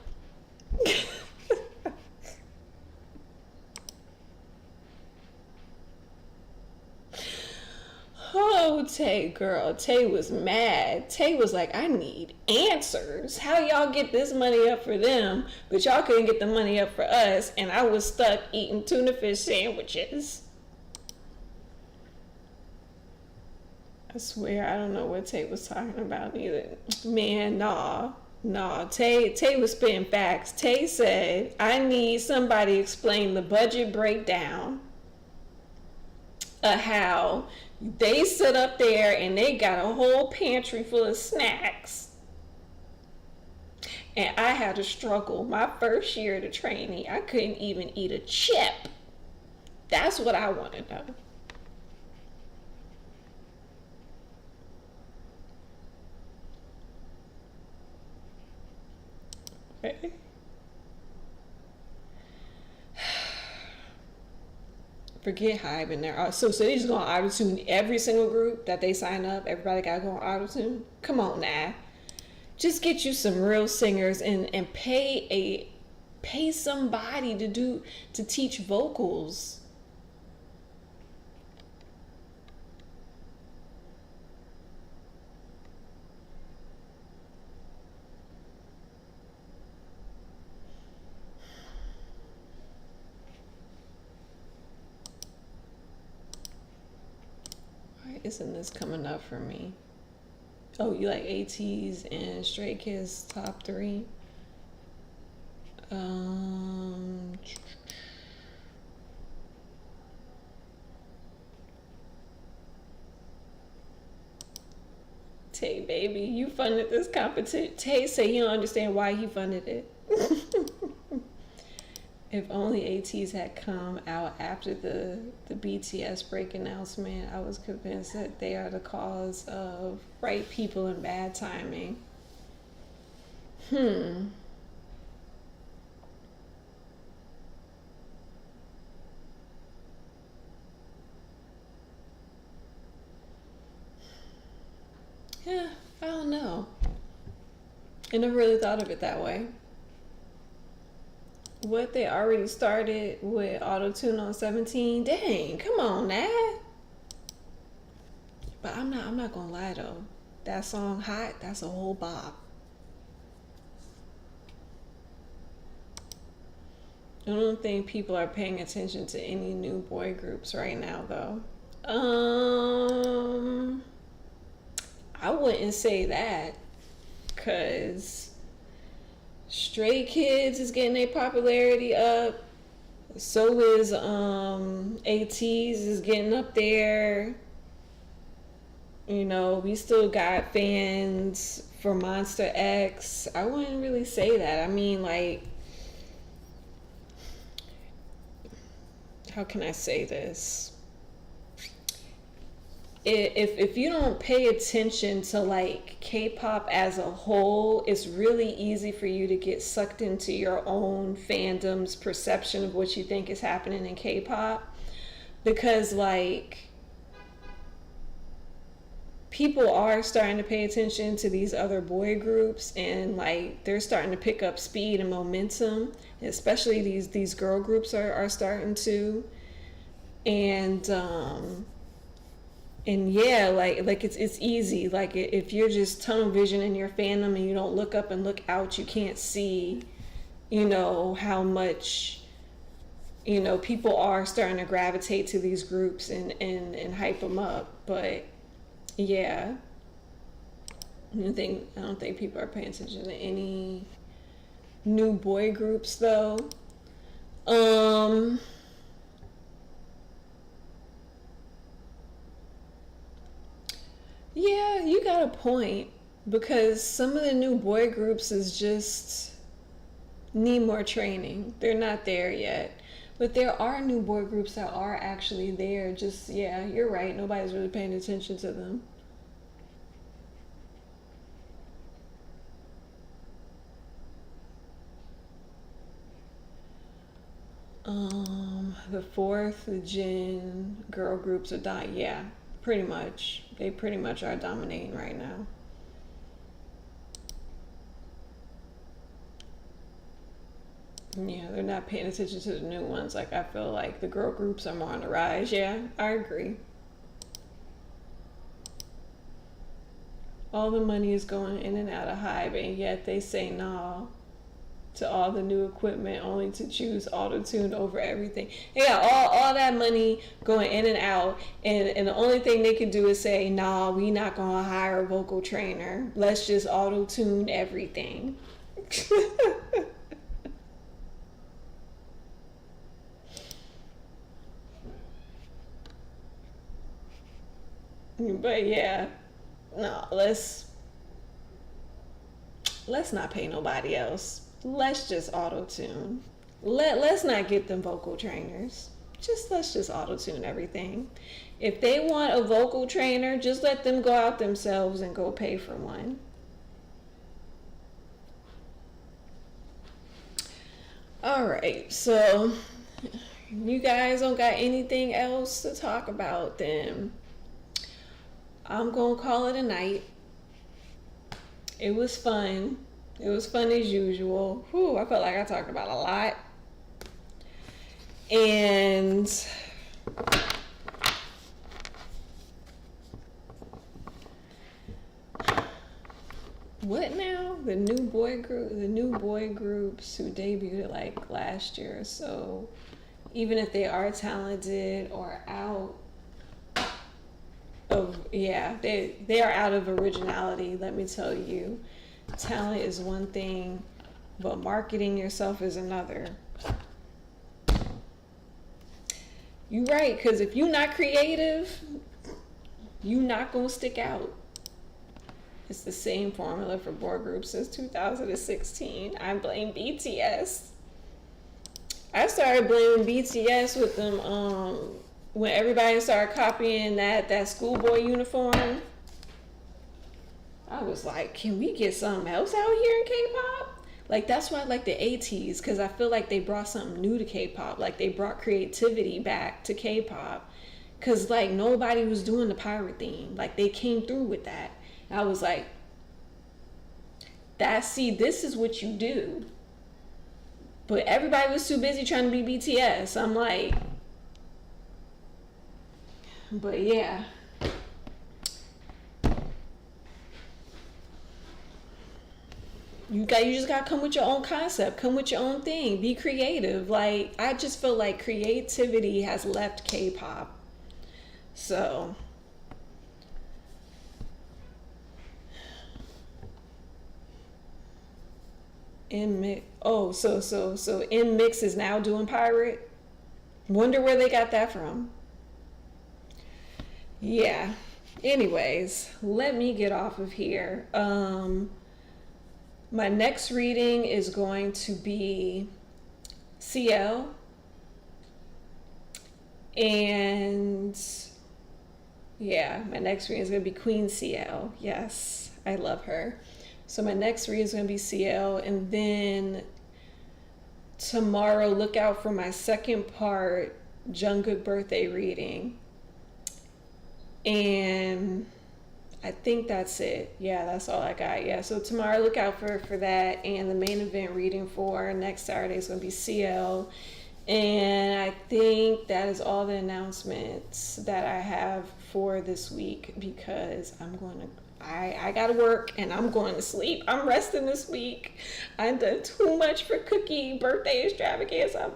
Oh, Tay, girl. Tay was mad. Tay was like, I need answers. How y'all get this money up for them, but y'all couldn't get the money up for us, and I was stuck eating tuna fish sandwiches. I swear, I don't know what Tay was talking about either. Man, nah. Tay was spitting facts. Tay said, I need somebody to explain the budget breakdown of how they sit up there and they got a whole pantry full of snacks, and I had to struggle. My first year as a trainee, I couldn't even eat a chip. That's what I want to know. Okay. Forget Hype there. So they just gonna auto-tune every single group that they sign up. Everybody gotta go on auto-tune. Come on now, just get you some real singers and pay somebody to teach vocals. Isn't this coming up for me? Oh, you like ATEEZ and Stray Kids top 3? Tay, baby, you funded this competition. Tay say he don't understand why he funded it. If only ATEEZ had come out after the BTS break announcement, I was convinced that they are the cause of right people and bad timing. Yeah, I don't know. I never really thought of it that way. What, they already started with auto-tune on 17? Dang, come on now. But I'm not gonna lie though. That song Hot, that's a whole bop. I don't think people are paying attention to any new boy groups right now though. I wouldn't say that, cause Stray Kids is getting their popularity up. So is ATEEZ is getting up there. You know, we still got fans for Monster X. I wouldn't really say that. I mean, like, how can I say this? If you don't pay attention to like K-pop as a whole, it's really easy for you to get sucked into your own fandom's perception of what you think is happening in K-pop, because like people are starting to pay attention to these other boy groups, and like they're starting to pick up speed and momentum, especially these girl groups are starting to. And yeah, like it's easy. Like if you're just tunnel vision in your fandom and you don't look up and look out, you can't see, how much, people are starting to gravitate to these groups and hype them up. But yeah, I don't think people are paying attention to any new boy groups though. Yeah, you got a point, because some of the new boy groups is just need more training. They're not there yet. But there are new boy groups that are actually there. Just, yeah, you're right. Nobody's really paying attention to them. The fourth gen girl groups are dying. Yeah, pretty much. They pretty much are dominating right now. Yeah, they're not paying attention to the new ones. Like, I feel like the girl groups are more on the rise. Yeah, I agree. All the money is going in and out of Hype, and yet they say no to all the new equipment, only to choose auto-tune over everything. Yeah, all that money going in and out, and the only thing they can do is say, nah, we not gonna hire a vocal trainer. Let's just auto-tune everything. But yeah, no, let's not pay nobody else. Let's just auto-tune. Let's not get them vocal trainers. Let's just auto-tune everything. If they want a vocal trainer, just let them go out themselves and go pay for one. All right, so you guys don't got anything else to talk about, then I'm gonna call it a night. It was fun. It was fun as usual. Whew, I felt like I talked about a lot. And what now? The new boy groups who debuted like last year or so, even if they are talented or out of, yeah, they are out of originality, let me tell you. Talent is one thing, but marketing yourself is another. You're right, because if you're not creative, you're not going to stick out. It's the same formula for boy groups since 2016. I blame BTS. I started blaming BTS with them when everybody started copying that schoolboy uniform. I was like, can we get something else out here in K-pop? Like, that's why I like the ATEEZ, because I feel like they brought something new to K-pop. Like, they brought creativity back to K-pop. Because, like, nobody was doing the pirate theme. Like, they came through with that. And I was like, this is what you do. But everybody was too busy trying to be BTS. I'm like, but yeah. You just gotta come with your own concept, come with your own thing, be creative. Like, I just feel like creativity has left K-pop. So so Mix is now doing pirate. Wonder where they got that from. Yeah. Anyways, let me get off of here. My next reading is going to be CL. And yeah, my next reading is going to be Queen CL. Yes, I love her. So my next reading is going to be CL. And then tomorrow, look out for my second part Jungkook birthday reading. And I think that's it. Yeah, that's all I got. Yeah, so tomorrow look out for that. And the main event reading for next Saturday is going to be CL. And I think that is all the announcements that I have for this week, because I gotta work and I'm going to sleep. I'm resting this week. I've done too much for Cookie birthday extravaganza.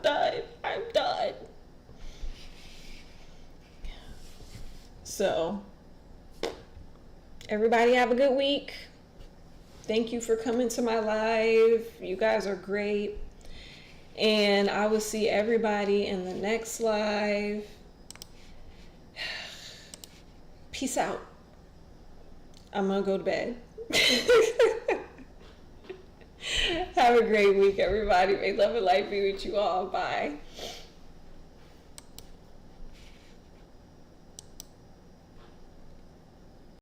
I'm done. So everybody have a good week. Thank you for coming to my live. You guys are great. And I will see everybody in the next live. Peace out. I'm gonna go to bed. Have a great week, everybody. May love and light be with you all. Bye.